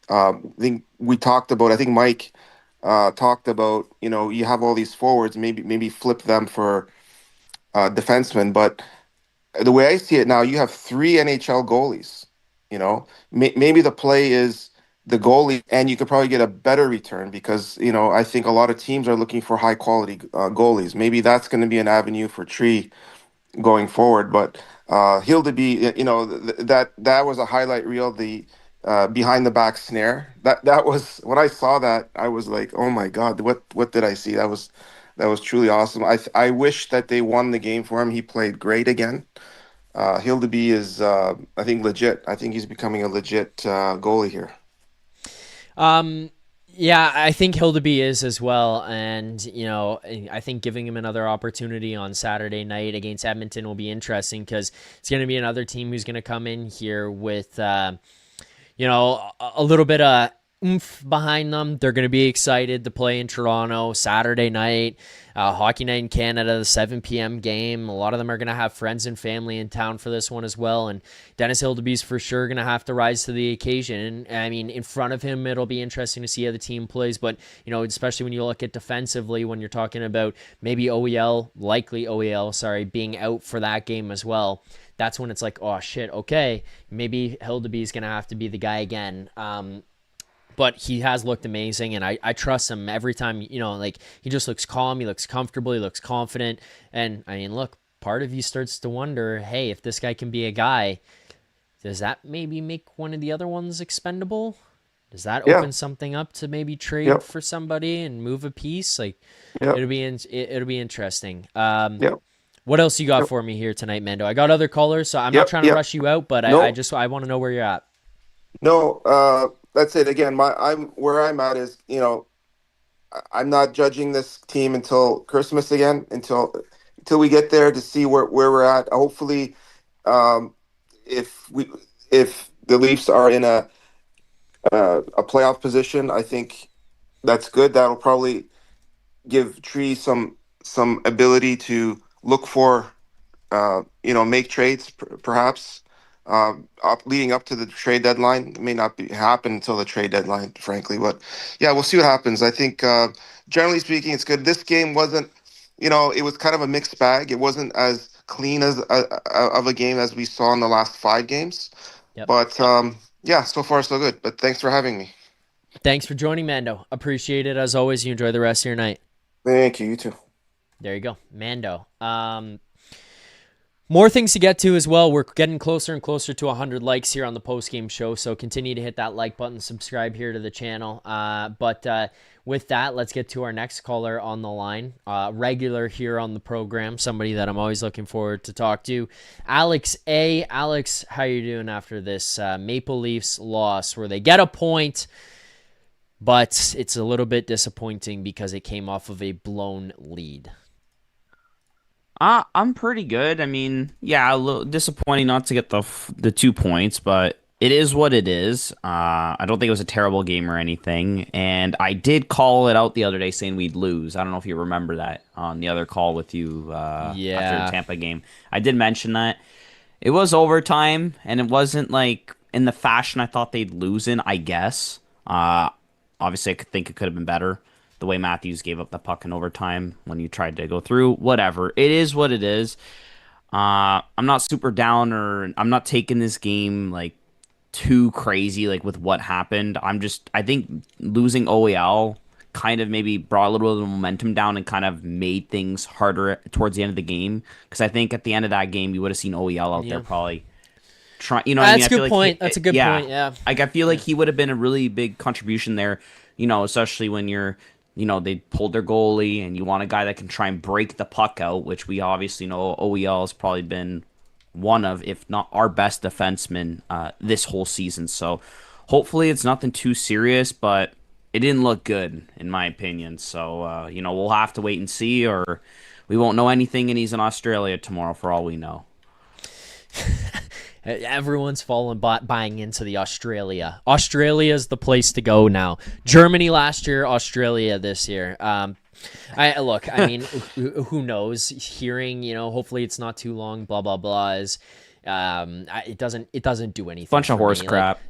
I think we talked about. I think Mike talked about. You have all these forwards, maybe flip them for defensemen. But the way I see it now, you have three NHL goalies. Maybe the play is the goalie, and you could probably get a better return because I think a lot of teams are looking for high quality goalies. Maybe that's going to be an avenue for Tree going forward. But Hildeby, that was a highlight reel. The behind the back snare. That was when I saw that, I was like, oh my god, what did I see? That was truly awesome. I wish that they won the game for him. He played great again. Hildeby is, I think, legit. I think he's becoming a legit goalie here. Yeah, I think Hildeby is as well, and I think giving him another opportunity on Saturday night against Edmonton will be interesting because it's going to be another team who's going to come in here with a little bit of oomph behind them. They're going to be excited to play in Toronto Saturday night, Hockey Night in Canada, the 7 p.m. game. A lot of them are going to have friends and family in town for this one as well, and Dennis Hildeby's for sure going to have to rise to the occasion. I mean, in front of him, it'll be interesting to see how the team plays, but, especially when you look at defensively, when you're talking about maybe likely OEL, being out for that game as well, that's when it's like, oh shit, okay, maybe Hildeby's going to have to be the guy again. But he has looked amazing, and I trust him every time. He just looks calm, he looks comfortable, he looks confident. And I mean, look, part of you starts to wonder, hey, if this guy can be a guy, does that maybe make one of the other ones expendable? Does that open something up to maybe trade for somebody and move a piece? It'll be interesting. What else you got for me here tonight, Mando? I got other callers, so I'm not trying to rush you out, but I want to know where you're at. No, that's it. Again, where I'm at is, I'm not judging this team until Christmas again, until we get there to see where we're at. Hopefully, if the Leafs are in a playoff position, I think that's good. That'll probably give Tree some ability to look for, make trades perhaps. Leading up to the trade deadline. It may not happen until the trade deadline, frankly, but yeah, we'll see what happens. I think generally speaking, it's good. This game wasn't, it was kind of a mixed bag. It wasn't as clean as of a game as we saw in the last 5 games. Yep. But so far so good. But thanks for having me. Thanks for joining, Mando. Appreciate it as always. You enjoy the rest of your night. Thank you. You too. There you go, Mando. More things to get to as well. We're getting closer and closer to 100 likes here on the Postgame show, so continue to hit that like button, subscribe here to the channel. But with that, let's get to our next caller on the line. Regular here on the program, somebody that I'm always looking forward to talk to. Alex A. Alex, how you doing after this Maple Leafs loss where they get a point, but it's a little bit disappointing because it came off of a blown lead? I'm pretty good. I mean, yeah, a little disappointing not to get the 2 points, but it is what it is. I don't think it was a terrible game or anything, and I did call it out the other day saying we'd lose. I don't know if you remember that on the other call with you after the Tampa game. I did mention that. It was overtime, and it wasn't like in the fashion I thought they'd lose in, I guess. Obviously, I could think it could have been better. The way Matthews gave up the puck in overtime when you tried to go through, whatever. It is what it is. I'm not super down, or I'm not taking this game like too crazy like with what happened. I think losing OEL kind of maybe brought a little bit of momentum down and kind of made things harder towards the end of the game, because I think at the end of that game you would have seen OEL out there probably trying. That's a good point. That's a good point. Yeah, like I feel like he would have been a really big contribution there. Especially when you're they pulled their goalie, and you want a guy that can try and break the puck out, which we obviously know OEL has probably been one of, if not our best defenseman this whole season. So hopefully it's nothing too serious, but it didn't look good in my opinion. So we'll have to wait and see, or we won't know anything, and he's in Australia tomorrow for all we know. Everyone's buying into the Australia. Australia's the place to go now. Germany last year, Australia this year. I mean, who knows? Hearing, hopefully it's not too long. Blah blah blah. It doesn't do anything. Bunch of horse crap.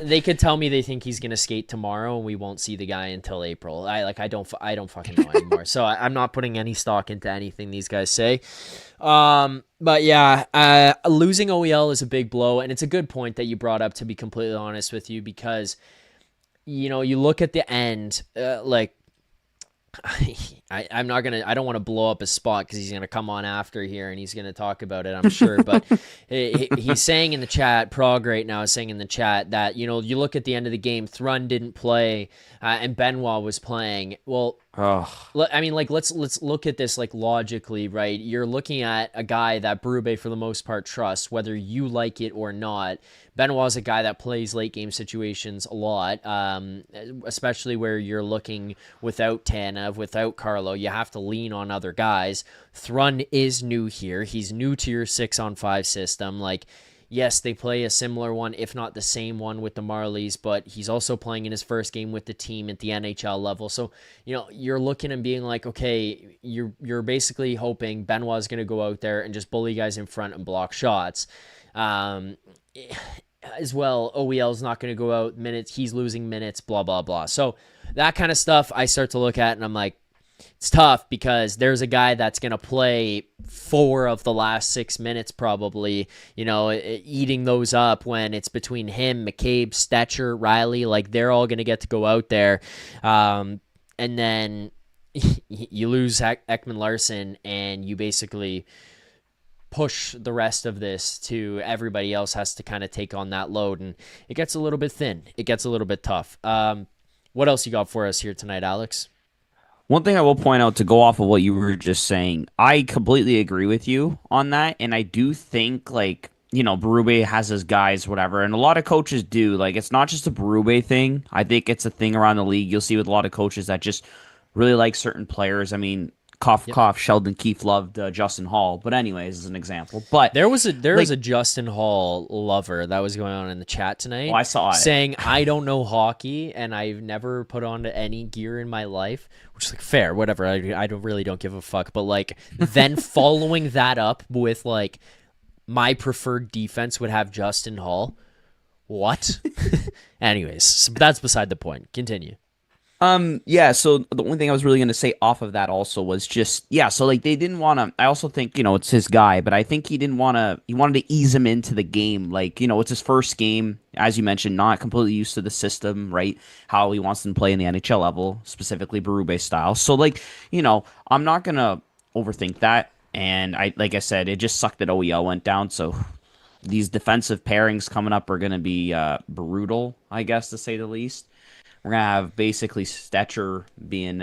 They could tell me they think he's gonna skate tomorrow, and we won't see the guy until April. I don't fucking know anymore. So I'm not putting any stock into anything these guys say. But yeah, losing OEL is a big blow, and it's a good point that you brought up, to be completely honest with you, because you look at the end, I don't want to blow up his spot because he's going to come on after here and he's going to talk about it, I'm sure. But he's saying in the chat, Prague right now is saying in the chat that, you look at the end of the game, Thrun didn't play and Benoit was playing. Well, I mean, let's look at this logically, right? You're looking at a guy that Berube for the most part trusts, whether you like it or not. Benoit's a guy that plays late game situations a lot, especially where you're looking without Tanev, without Carlo. You have to lean on other guys. Thrun is new here. He's new to your 6-on-5 system. Yes, they play a similar one, if not the same one with the Marlies, but he's also playing in his first game with the team at the NHL level. So, you're looking and being like, okay, you're basically hoping Benoit's going to go out there and just bully guys in front and block shots. As well, OEL's not going to go out minutes. He's losing minutes, blah, blah, blah. So that kind of stuff I start to look at and I'm like, it's tough because there's a guy that's going to play 4 of the last 6 minutes probably, eating those up when it's between him, McCabe, Stetcher, Riley. They're all going to get to go out there. And then you lose Ekman Larson and you basically push the rest of this to everybody else has to kind of take on that load, and it gets a little bit thin. It gets a little bit tough. What else you got for us here tonight, Alex? One thing I will point out, to go off of what you were just saying, I completely agree with you on that, and I do think, Berube has his guys, whatever, and a lot of coaches do. It's not just a Berube thing. I think it's a thing around the league. You'll see with a lot of coaches that just really like certain players. I mean, cough, Sheldon Keefe loved Justin Hall, but anyways, as an example. But there was a Justin Hall lover that was going on in the chat tonight. Oh, I saw it. Saying, I don't know hockey and I've never put on any gear in my life, which is fair, whatever. I don't give a fuck. But then following that up with my preferred defense would have Justin Hall. What? Anyways, that's beside the point. Continue. So the only thing I was really going to say off of that also was just, so they didn't want to, I also think, it's his guy, but I think he wanted to ease him into the game. It's his first game, as you mentioned, not completely used to the system, right? How he wants them to play in the NHL level, specifically Berube style. So I'm not going to overthink that. And like I said, it just sucked that OEL went down. So these defensive pairings coming up are going to be, brutal, I guess, to say the least. We're going to have basically Stetcher being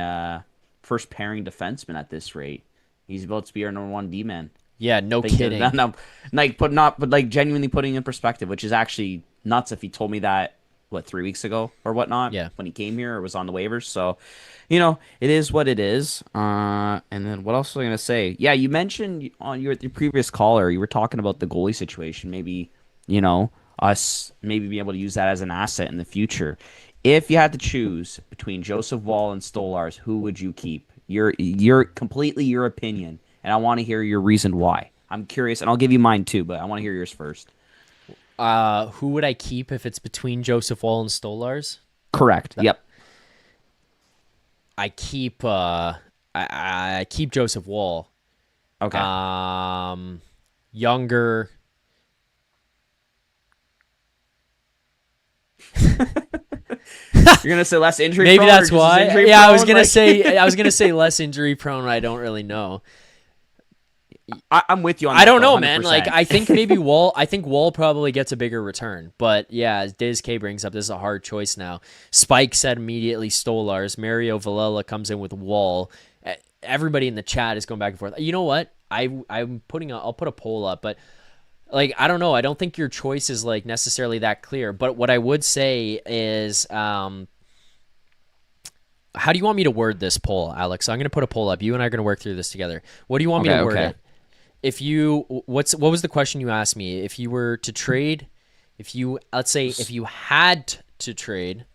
first pairing defenseman at this rate. He's about to be our number 1 D-man. Yeah, no kidding. Genuinely putting in perspective, which is actually nuts if he told me that, 3 weeks ago or whatnot? Yeah. When he came here or was on the waivers. So, it is what it is. And then what else was I going to say? Yeah, you mentioned on your previous caller, you were talking about the goalie situation. Maybe, us maybe be able to use that as an asset in the future. If you had to choose between Joseph Woll and Stolarz, who would you keep? Your completely your opinion, and I want to hear your reason why. I'm curious, and I'll give you mine too, but I want to hear yours first. Who would I keep if it's between Joseph Woll and Stolarz? Correct. Yep. I keep I keep Joseph Woll. Okay. Younger. You're gonna say less injury Maybe prone? That's why. Yeah, I was gonna like... say less injury prone. I don't really know. I'm with you on I that. don't know, though, man. 100%. Like, I think maybe Wall. I think Wall probably gets a bigger return. But yeah, as Diz K brings up, this is a hard choice now. Spike said immediately Stolars. Mario Valella comes in with Wall. Everybody in the chat is going back and forth. You know what? I'll put a poll up, but like, I don't know. I don't think your choice is like necessarily that clear. But what I would say is, how do you want me to word this poll, Alex? I'm going to put a poll up. You and I are going to work through this together. What do you want me to word it? If you, what was the question you asked me? If you were to trade, let's say if you had to trade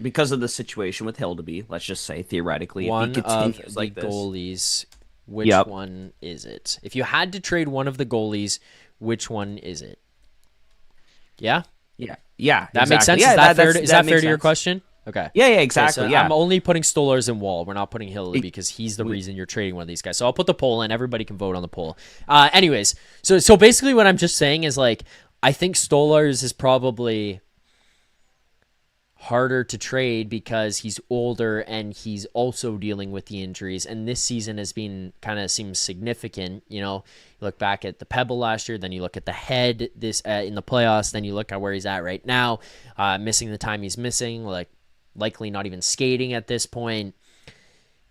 because of the situation with Hildeby, let's just say theoretically, one if he continues of like the this, goalies, which one is it? If you had to trade one of the goalies, which one is it? Yeah? Yeah. That makes sense. Yeah, is that fair, that is that fair makes to your sense. question? Okay. Yeah, exactly. Okay, so yeah. I'm only putting Stolars and Wall. We're not putting Hillary because he's the reason you're trading one of these guys. So I'll put the poll in. Everybody can vote on the poll. Anyways, so basically what I'm just saying is, like, I think Stolars is probably harder to trade because he's older and he's also dealing with the injuries. And this season has been kind of seems significant. You know, you look back at the Pebble last year, then you look at the Head this in the playoffs, then you look at where he's at right now, missing the time he's missing, like likely not even skating at this point.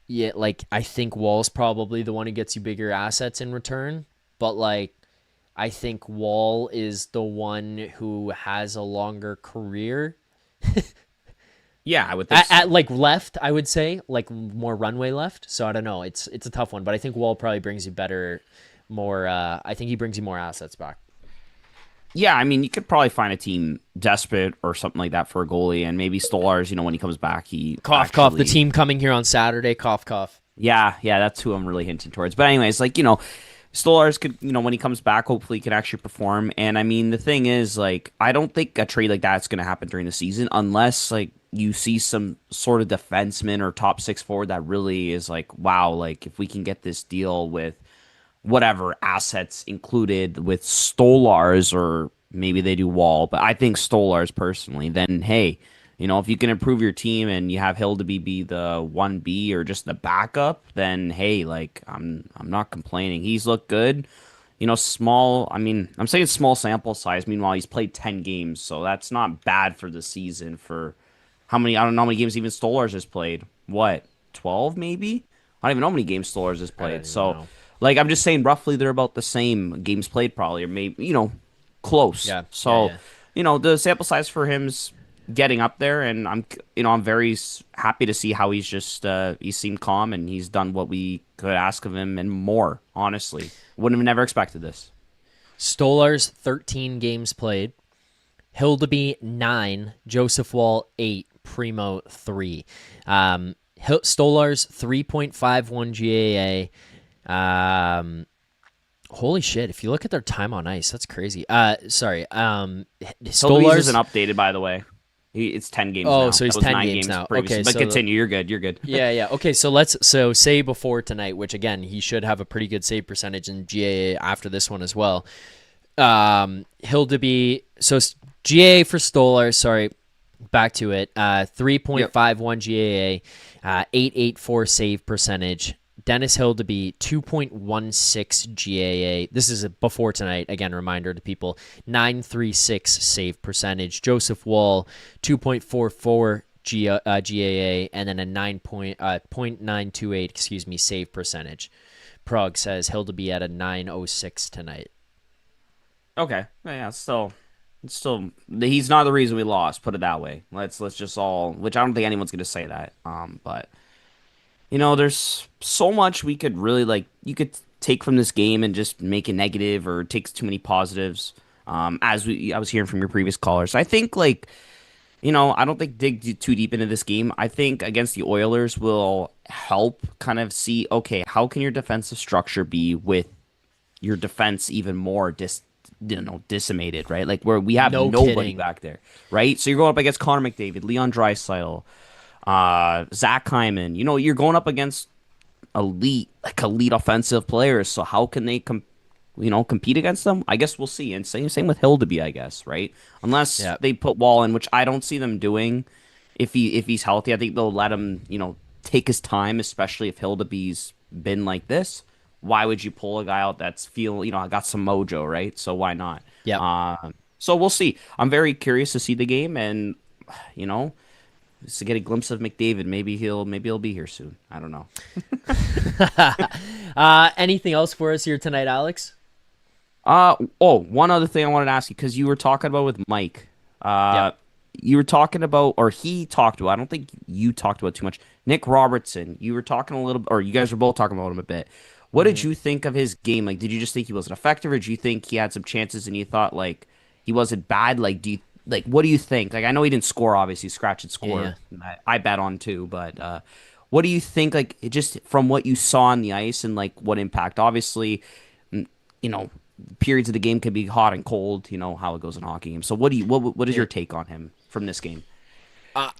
Yeah, like I think Wall's probably the one who gets you bigger assets in return, but like I think Wall is the one who has a longer career. Yeah, I would think so. At like left, I would say, like more runway left. So I don't know. It's a tough one, but I think Wall probably brings you more. I think he brings you more assets back. Yeah, I mean, you could probably find a team desperate or something like that for a goalie, and maybe Stolars, when he comes back, he cough. The team coming here on Saturday. Cough. Yeah, that's who I'm really hinting towards. But anyways, like, Stolars could, when he comes back, hopefully he can actually perform. And I mean, the thing is, like, I don't think a trade like that's going to happen during the season unless, like, you see some sort of defenseman or top six forward that really is like, wow, like, if we can get this deal with whatever assets included with Stolars, or maybe they do Wall, but I think Stolars personally, then hey, if you can improve your team and you have Hildeby be the 1B or just the backup, then hey, like I'm not complaining. He's looked good. Small, I'm saying small sample size. Meanwhile, he's played 10 games, so that's not bad for the season for I don't know how many games even Stolars has played. What, 12 maybe? I don't even know how many games Stolars has played. So know. Like, I'm just saying roughly they're about the same games played probably, or maybe, close. Yeah. So, the sample size for him's getting up there, and I'm very happy to see how he's just, he seemed calm and he's done what we could ask of him and more, honestly. Wouldn't have never expected this. Stolars, 13 games played. Hildeby, 9. Joseph Wall, 8. Primo, 3. Stolars, 3.51 GAA. Holy shit! If you look at their time on ice, that's crazy. Sorry. Stolars isn't updated, by the way. It's 10 games. Oh, now. so he's 10 games now. Previously. Okay, but so continue. You're good. You're good. Yeah. Okay, so say before tonight, which again he should have a pretty good save percentage in GAA after this one as well. Hildeby. So GAA for Stolars. Sorry. Back to it. 3.51 GAA, 884 save percentage. Dennis Hildeby, 2.16 GAA. This is before tonight. Again, reminder to people, 936 save percentage. Joseph Wall, 2.44 GAA, and then a 0.928, save percentage. Prague says Hildeby at a 906 tonight. Okay. Yeah, still, he's not the reason we lost. Put it that way. Let's just all, which I don't think anyone's gonna say that. But there's so much we could really you could take from this game and just make it negative or take too many positives. I was hearing from your previous callers. I think I don't think dig too deep into this game. I think against the Oilers will help kind of see, okay, how can your defensive structure be with your defense even more decimated, right? Like where we have nobody back there, right? So you're going up against Connor McDavid, Leon Draisaitl, Zach Hyman. You're going up against elite offensive players. So how can they compete against them? I guess we'll see. And same with Hildeby, I guess, right? Unless they put Wall in, which I don't see them doing. If he's healthy, I think they'll let him, take his time, especially if Hildeby's been like this. why would you pull a guy out that's got some mojo, right? So why not? Yep. So we'll see. I'm very curious to see the game, and just to get a glimpse of McDavid. Maybe he'll be here soon. I don't know. Anything else for us here tonight, Alex? One other thing I wanted to ask you, because you were talking about with Mike. Yep. You were talking about, or he talked about, I don't think you talked about too much, Nic Robertson. You were talking a little, or you guys were both talking about him a bit. What did you think of his game? Like, did you just think he wasn't effective, or did you think he had some chances and you thought, like, he wasn't bad? Like, what do you think? Like, I know he didn't score, obviously, scratch and score. Yeah. I bet on too, but what do you think, like, just from what you saw on the ice and, like, what impact? Obviously, periods of the game can be hot and cold, how it goes in a hockey game. So what is your take on him from this game?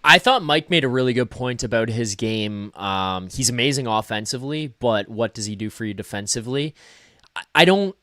I thought Mike made a really good point about his game. He's amazing offensively, but what does he do for you defensively? I don't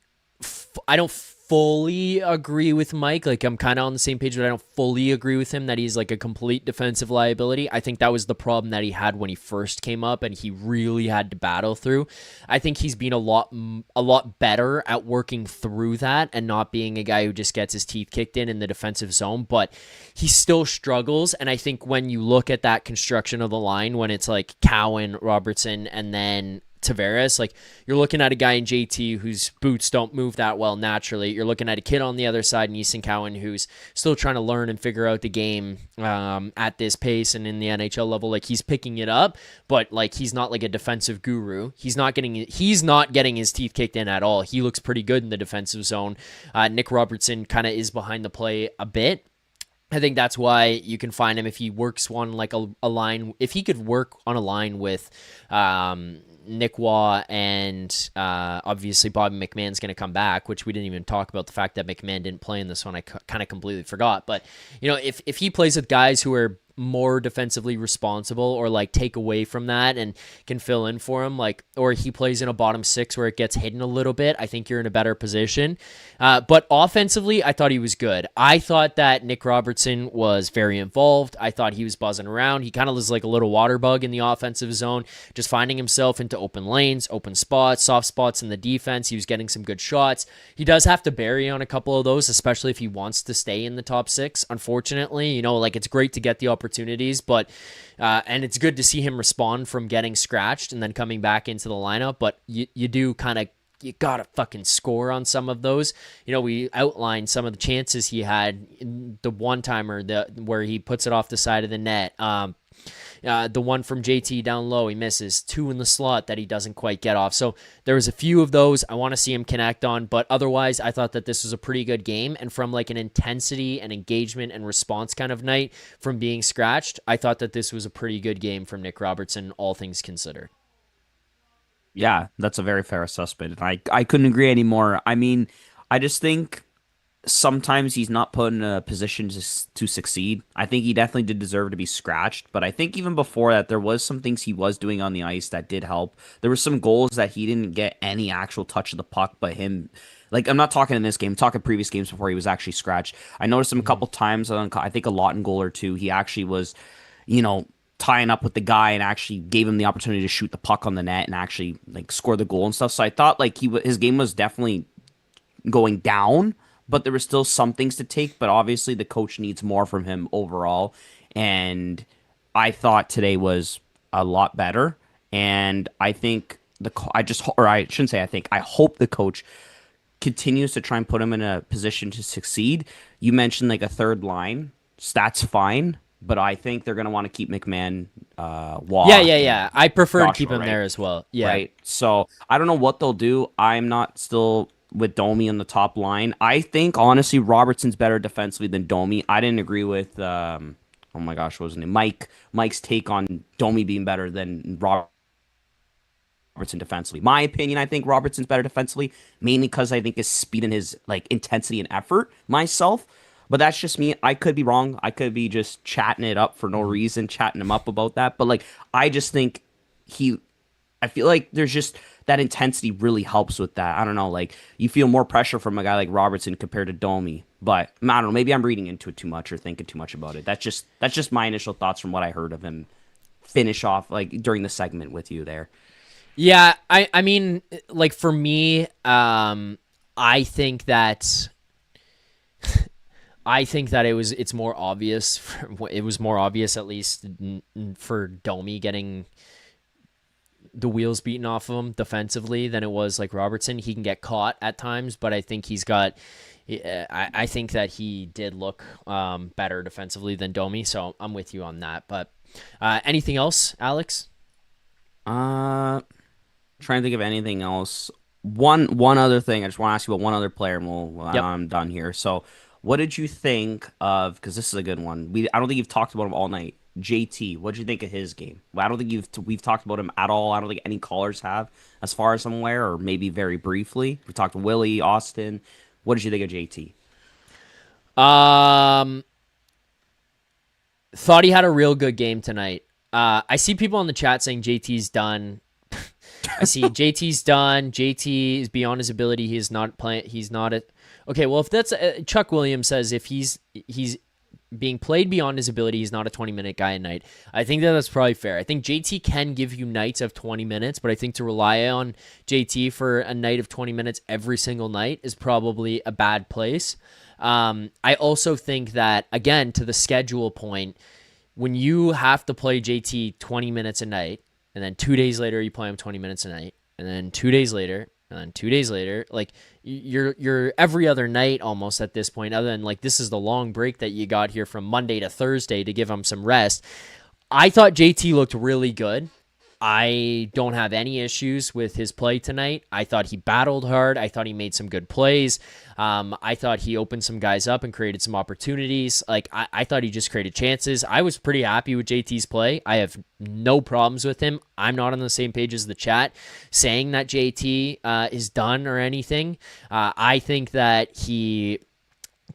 fully agree with Mike. Like, I'm kind of on the same page, but I don't fully agree with him that he's like a complete defensive liability. I think that was the problem that he had when he first came up and he really had to battle through. I think he's been a lot better at working through that and not being a guy who just gets his teeth kicked in the defensive zone, but he still struggles. And I think when you look at that construction of the line, when it's like Cowan, Robertson, and then Tavares, like, you're looking at a guy in JT whose boots don't move that well naturally. You're looking at a kid on the other side in Easton Cowan who's still trying to learn and figure out the game at this pace and in the NHL level. Like, he's picking it up, but like, he's not like a defensive guru. He's not getting his teeth kicked in at all. He looks pretty good in the defensive zone. Nic Robertson kind of is behind the play a bit. I think that's why you can find him if he works one like a line. If he could work on a line with Nick Waugh and obviously Bobby McMahon's going to come back, which we didn't even talk about the fact that McMahon didn't play in this one. I kind of completely forgot. But, if he plays with guys who are more defensively responsible or like take away from that and can fill in for him, like, or he plays in a bottom six where it gets hidden a little bit, I think you're in a better position. But offensively, I thought he was good. I thought that Nic Robertson was very involved. I thought he was buzzing around. He kind of was like a little water bug in the offensive zone, just finding himself into open lanes, open spots, soft spots in the defense. He was getting some good shots. He does have to bury on a couple of those, especially if he wants to stay in the top six. Unfortunately, like, it's great to get the opportunities, but and it's good to see him respond from getting scratched and then coming back into the lineup, but you do kind of, you gotta fucking score on some of those. We outlined some of the chances he had. The one-timer where he puts it off the side of the net, the one from JT down low, he misses. 2 in the slot that he doesn't quite get off. So there was a few of those I want to see him connect on, but otherwise I thought that this was a pretty good game. And from like an intensity and engagement and response kind of night from being scratched, I thought that this was a pretty good game from Nic Robertson, all things considered. Yeah, that's a very fair assessment. I couldn't agree anymore. I mean, I just think sometimes he's not put in a position to succeed. I think he definitely did deserve to be scratched, but I think even before that, there was some things he was doing on the ice that did help. There were some goals that he didn't get any actual touch of the puck, but him, like, I'm not talking in this game, I'm talking previous games before he was actually scratched. I noticed him a couple times, I think a Lawton goal or two, he actually was, tying up with the guy and actually gave him the opportunity to shoot the puck on the net and actually like score the goal and stuff. So I thought like his game was definitely going down, but there were still some things to take. But obviously the coach needs more from him overall. And I thought today was a lot better. And I think I hope the coach continues to try and put him in a position to succeed. You mentioned like a third line. That's fine. But I think they're going to want to keep McMahon, Waugh. Yeah. I prefer Joshua, to keep him right? there as well. Yeah. Right. So I don't know what they'll do. I'm not still with Domi on the top line. I think, honestly, Robertson's better defensively than Domi. I didn't agree with, oh my gosh, what was his name? Mike's take on Domi being better than Robertson defensively. My opinion, I think Robertson's better defensively, mainly because I think his speed and his like intensity and effort myself. But that's just me. I could be wrong. I could be just chatting it up for no reason, chatting him up about that. But like, I just think I feel like there's just that intensity really helps with that. I don't know. Like, you feel more pressure from a guy like Robertson compared to Domi. But I don't know. Maybe I'm reading into it too much or thinking too much about it. That's just my initial thoughts from what I heard of him finish off like during the segment with you there. Yeah, I mean, like for me, I think that it's more obvious. It was more obvious, at least for Domi getting the wheels beaten off of him defensively than it was like Robertson. He can get caught at times, but I think he's got. I think that he did look better defensively than Domi, so I'm with you on that. But anything else, Alex? Trying to think of anything else. One other thing. I just want to ask you about one other player, and Yep. I'm done here. So, what did you think of? Because this is a good one. I don't think you've talked about him all night. JT, what did you think of his game? Well, I don't think we've talked about him at all. I don't think any callers have, as far as I'm aware, or maybe very briefly. We talked to Willie, Austin. What did you think of JT? Um, Thought he had a real good game tonight. I see people in the chat saying JT's done. I see JT's done. JT is beyond his ability. He is not playing. He's not a. Okay, well, if that's Chuck Williams says if he's being played beyond his ability, he's not a 20-minute guy a night. I think that's probably fair. I think JT can give you nights of 20 minutes, but I think to rely on JT for a night of 20 minutes every single night is probably a bad place. I also think that, again, to the schedule point, when you have to play JT 20 minutes a night, and then 2 days later you play him 20 minutes a night, and then 2 days later, and then 2 days later, like you're every other night almost at this point, other than like this is the long break that you got here from Monday to Thursday to give him some rest. I thought JT looked really good. I don't have any issues with his play tonight. I thought he battled hard. I thought he made some good plays. I thought he opened some guys up and created some opportunities. Like I thought he just created chances. I was pretty happy with JT's play. I have no problems with him. I'm not on the same page as the chat saying that JT is done or anything. I think that he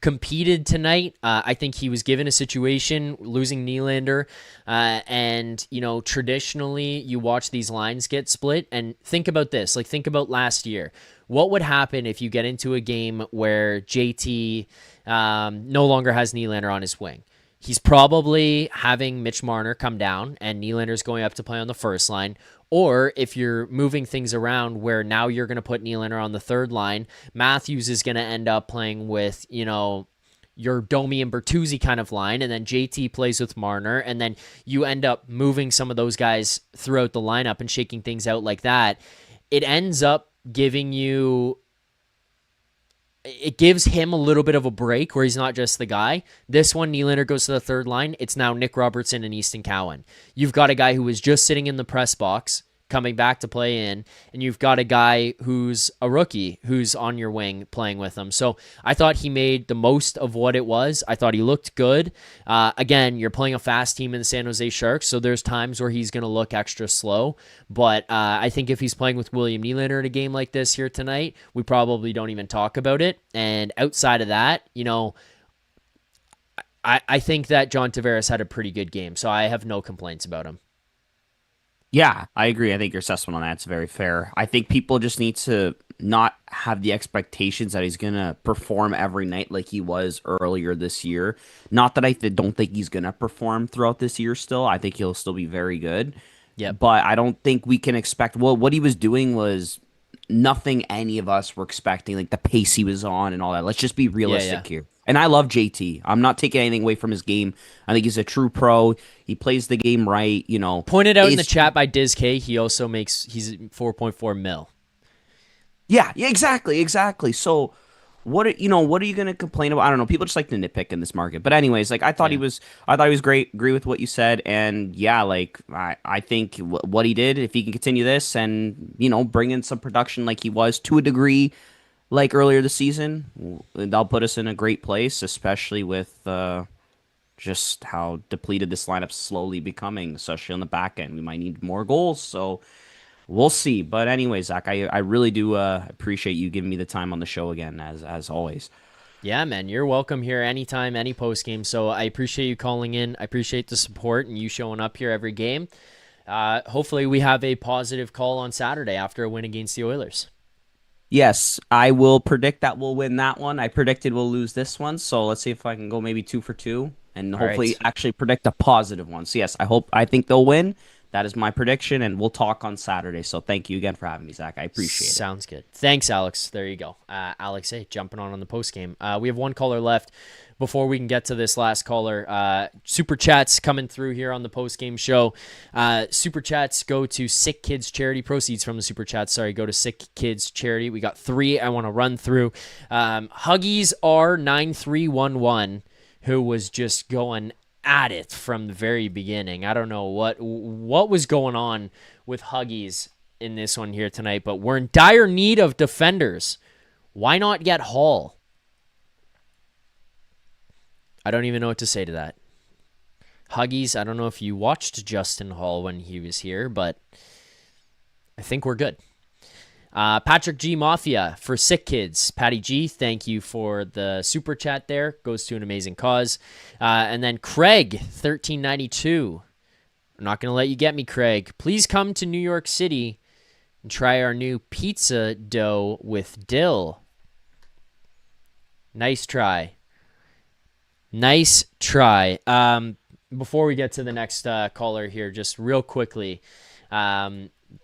competed tonight. I think he was given a situation losing Nylander, and traditionally you watch these lines get split. And think about this, like think about last year. What would happen if you get into a game where JT no longer has Nylander on his wing? He's probably having Mitch Marner come down and Nylander's going up to play on the first line. Or if you're moving things around where now you're going to put Nylander on the third line, Matthews is going to end up playing with, your Domi and Bertuzzi kind of line, and then JT plays with Marner, and then you end up moving some of those guys throughout the lineup and shaking things out like that. It ends up it gives him a little bit of a break where he's not just the guy. This one, Nylander goes to the third line. It's now Nic Robertson and Easton Cowan. You've got a guy who was just sitting in the press box, coming back to play in, and you've got a guy who's a rookie who's on your wing playing with him. So I thought he made the most of what it was. I thought he looked good. Again, you're playing a fast team in the San Jose Sharks, so there's times where he's going to look extra slow. But I think if he's playing with William Nylander in a game like this here tonight, we probably don't even talk about it. And outside of that, I think that John Tavares had a pretty good game, so I have no complaints about him. Yeah, I agree. I think your assessment on that's very fair. I think people just need to not have the expectations that he's going to perform every night like he was earlier this year. Not that I don't think he's going to perform throughout this year still. I think he'll still be very good. Yeah. But I don't think we can expect... Well, what he was doing was nothing any of us were expecting, like the pace he was on and all that. Let's just be realistic here. And I love JT. I'm not taking anything away from his game. I think he's a true pro. He plays the game right, Pointed out in the chat by Diz K, he's 4.4 mil. Yeah, exactly. So what are you going to complain about? I don't know. People just like to nitpick in this market. But anyways, like I thought he was great. Agree with what you said. And yeah, like I think what he did, if he can continue this and, bring in some production like he was to a degree, like earlier this season, that'll put us in a great place, especially with just how depleted this lineup's slowly becoming, especially on the back end. We might need more goals, so we'll see. But anyway, Zach, I really do appreciate you giving me the time on the show again, as always. Yeah, man, you're welcome here anytime, any post game. So I appreciate you calling in. I appreciate the support and you showing up here every game. Hopefully we have a positive call on Saturday after a win against the Oilers. Yes, I will predict that we'll win that one. I predicted we'll lose this one, so let's see if I can go maybe 2 for 2 and hopefully actually predict a positive one. So yes, I think they'll win, That is my prediction, and we'll talk on Saturday. So thank you again for having me, Zach. I appreciate it. Sounds good. Thanks, Alex. There you go. Alex, hey, jumping on the post game. We have one caller left before we can get to this last caller. Super chats coming through here on the post game show. Super chats go to Sick Kids Charity. Proceeds from the super chats, go to Sick Kids Charity. We got 3 I want to run through. Huggies R9311, who was just going at it from the very beginning. I don't know what was going on with Huggies in this one here tonight, but we're in dire need of defenders. Why not get Hall? I don't even know what to say to that. Huggies, I don't know if you watched Justin Hall when he was here, but I think we're good. Patrick G. Mafia for Sick Kids. Patty G, thank you for the super chat there. Goes to an amazing cause. And then Craig, 1392. I'm not going to let you get me, Craig. Please come to New York City and try our new pizza dough with dill. Nice try. Nice try. Before we get to the next caller here, just real quickly,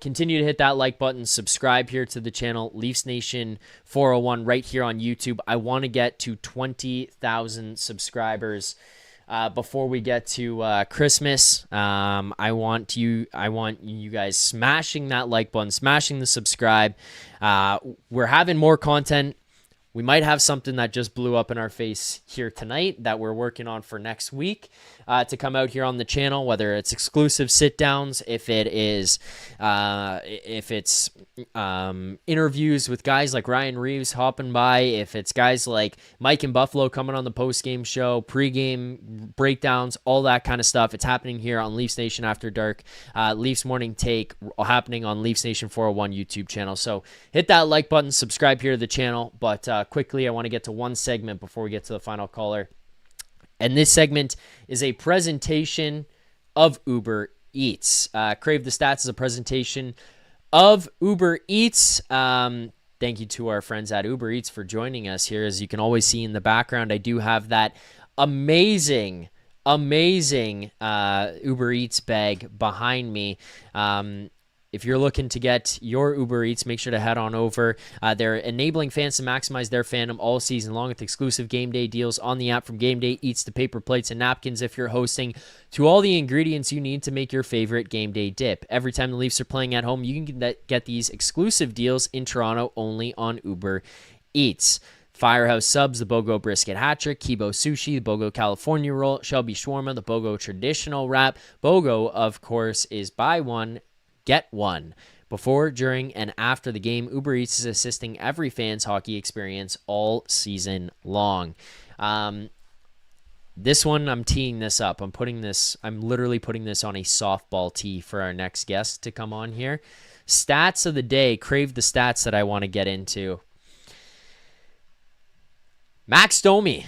continue to hit that like button, subscribe here to the channel, Leafs Nation 401 right here on YouTube. I want to get to 20,000 subscribers before we get to Christmas. I want you guys smashing that like button, smashing the subscribe. We're having more content. We might have something that just blew up in our face here tonight that we're working on for next week to come out here on the channel, whether it's exclusive sit-downs, if it's interviews with guys like Ryan Reeves hopping by, if it's guys like Mike and Buffalo coming on the post-game show, pre-game breakdowns, all that kind of stuff. It's happening here on Leafs Nation After Dark, Leafs Morning Take, happening on Leafs Nation 401 YouTube channel. So hit that like button, subscribe here to the channel, but quickly, I want to get to one segment before we get to the final caller. And this segment is a presentation of Uber Eats. Crave the Stats is a presentation of Uber Eats. Thank you to our friends at Uber Eats for joining us here. As you can always see in the background, I do have that amazing Uber Eats bag behind me. If you're looking to get your Uber Eats, make sure to head on over. They're enabling fans to maximize their fandom all season long with exclusive game day deals on the app, from game day eats to paper plates and napkins if you're hosting, to all the ingredients you need to make your favorite game day dip. Every time the Leafs are playing at home, you can get these exclusive deals in Toronto only on Uber Eats. Firehouse Subs, the BOGO Brisket Hat Trick, Kibo Sushi, the BOGO California Roll, Shelby Shawarma, the BOGO Traditional Wrap. BOGO, of course, is buy one, get one. Before, during, and after the game, Uber Eats is assisting every fan's hockey experience all season long. This one, I'm teeing this up. I'm literally putting this on a softball tee for our next guest to come on here. Stats of the day. Crave the stats that I want to get into. Max Domi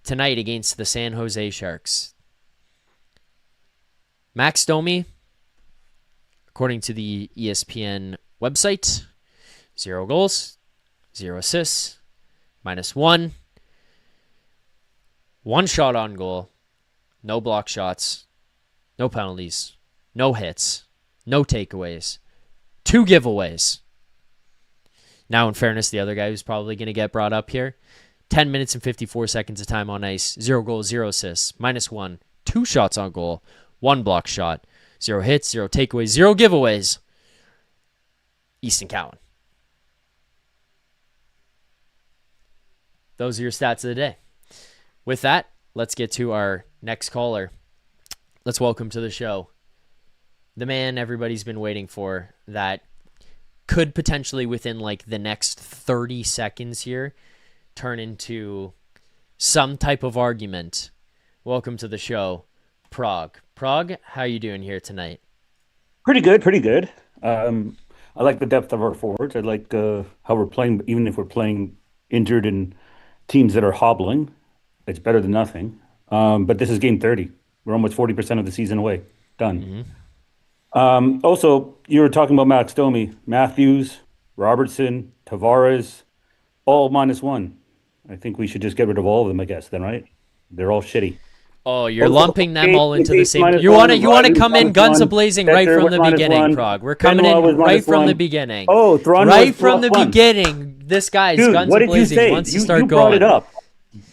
tonight against the San Jose Sharks. Max Domi, according to the ESPN website, 0 goals, 0 assists, -1, 1 shot on goal, no block shots, no penalties, no hits, no takeaways, 2 giveaways. Now, in fairness, the other guy who's probably going to get brought up here, 10 minutes and 54 seconds of time on ice, 0 goals, 0 assists, -1, 2 shots on goal, 1 block shot, 0 hits, 0 takeaways, 0 giveaways. Easton Cowan. Those are your stats of the day. With that, let's get to our next caller. Let's welcome to the show the man everybody's been waiting for, that could potentially, within like the next 30 seconds here, turn into some type of argument. Welcome to the show, Prague. Prague, how you doing here tonight? Pretty good, pretty good. I like the depth of our forwards. I like how we're playing, even if we're playing injured and teams that are hobbling. It's better than nothing. But this is game 30. We're almost 40% of the season away. Done. Mm-hmm. Also, you were talking about Max Domi, Matthews, Robertson, Tavares, all -1. I think we should just get rid of all of them, I guess, then, right? They're all shitty. Oh, you're Oh, lumping them eight- all into eight the same. minus You one, want to Rogers come in minus guns one, a-blazing right Becker from was the minus beginning, one, Prague. We're coming Benoit was in right minus from the one. beginning. Oh, Thrun right was from the +1. beginning. This guy's Dude, guns what did you a-blazing say? once you You start brought going. it up.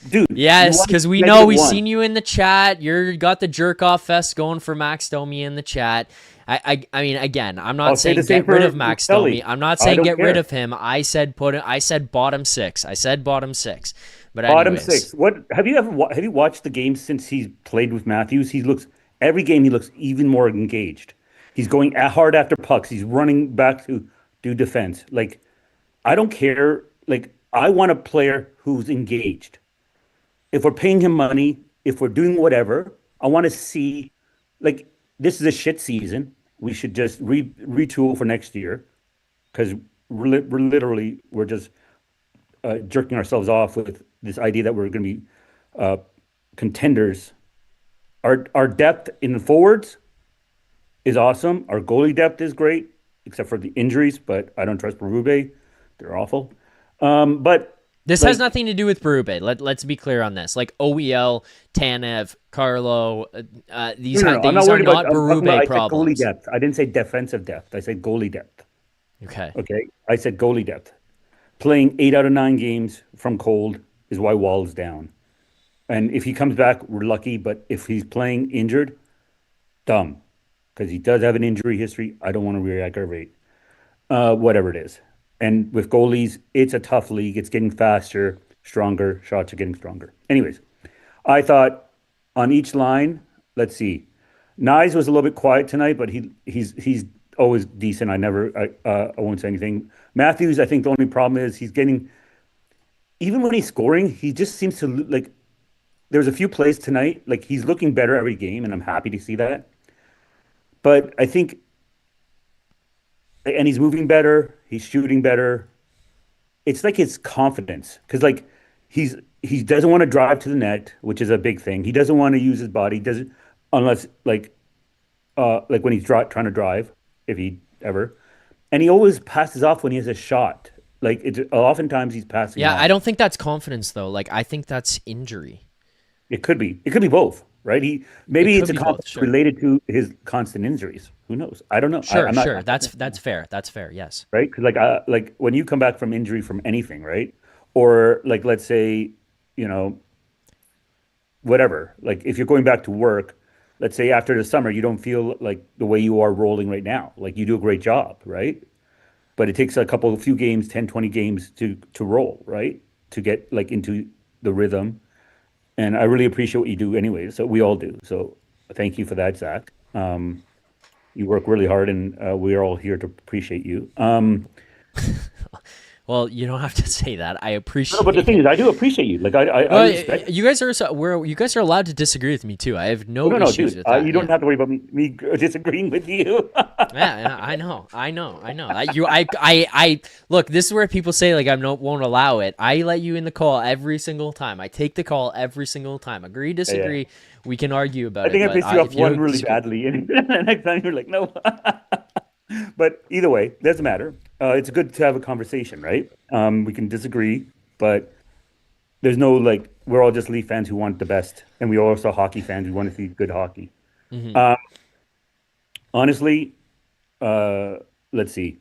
Dude. Yes, because we know we -1. seen you in the chat. You got the jerk off fest going for Max Domi in the chat. I mean, again, I'm not I'll say saying the same get rid for of Max Kelly. Domi. I'm not I saying don't get rid care. of him. I said bottom six. I said bottom six. But Bottom anyways. six. What have you ever have you watched the games since he's played with Matthews? Every game he looks even more engaged. He's going hard after pucks. He's running back to do defense. Like, I don't care. Like, I want a player who's engaged. If we're paying him money, if we're doing whatever, I want to see, like, this is a shit season. We should just retool for next year, because we're just jerking ourselves off with this idea that we're going to be contenders. Our depth in the forwards is awesome. Our goalie depth is great, except for the injuries, but I don't trust Berube. They're awful. But this has nothing to do with Berube. Let's be clear on this. Like OEL, Tanev, Carlo, these are not Berube problems. I said goalie depth. I didn't say defensive depth. I said goalie depth. Okay. I said goalie depth. Playing 8 out of 9 games from cold is why Wall's down. And if he comes back, we're lucky. But if he's playing injured, dumb. Because he does have an injury history. I don't want to re-aggravate. Whatever it is. And with goalies, it's a tough league. It's getting faster, stronger. Shots are getting stronger. Anyways, I thought on each line, let's see. Nyes was a little bit quiet tonight, but he's always decent. I won't say anything. Matthews, I think the only problem is he's getting, even when he's scoring, he just seems to, like, there's a few plays tonight, like he's looking better every game, and I'm happy to see that. But I think, and he's moving better, he's shooting better. It's like his confidence, because like he doesn't want to drive to the net, which is a big thing. He doesn't want to use his body, doesn't, unless like when he's trying to drive, if he ever. And he always passes off when he has a shot. Like, oftentimes he's passing off. I don't think that's confidence though. Like, I think that's injury. It could be both, right? Maybe it's a confidence sure. related to his constant injuries. Who knows? I don't know. Sure. That's fair. That's fair. Yes. Right? Because like when you come back from injury from anything, right? Or like, let's say, whatever. Like if you're going back to work, let's say after the summer, you don't feel like the way you are rolling right now. Like you do a great job, right? But it takes a few games, 10, 20 games to roll, right? To get like into the rhythm. And I really appreciate what you do anyway. So we all do. So thank you for that, Zach. You work really hard, and we're all here to appreciate you. Well, you don't have to say that. I appreciate. No, but the thing is, I do appreciate you. Like I respect you guys are you guys are allowed to disagree with me too. I have no issues dude, with that. You don't have to worry about me disagreeing with you. yeah, I know. I look. This is where people say like won't allow it. I let you in the call every single time. I take the call every single time. Agree, disagree. Yeah. We can argue about it. I think I pissed you off one really badly, and the next time you're like, no. But either way, doesn't matter. It's good to have a conversation, right? We can disagree, but there's no like, we're all just Leaf fans who want the best, and we're also hockey fans who want to see good hockey. Mm-hmm. Honestly, let's see.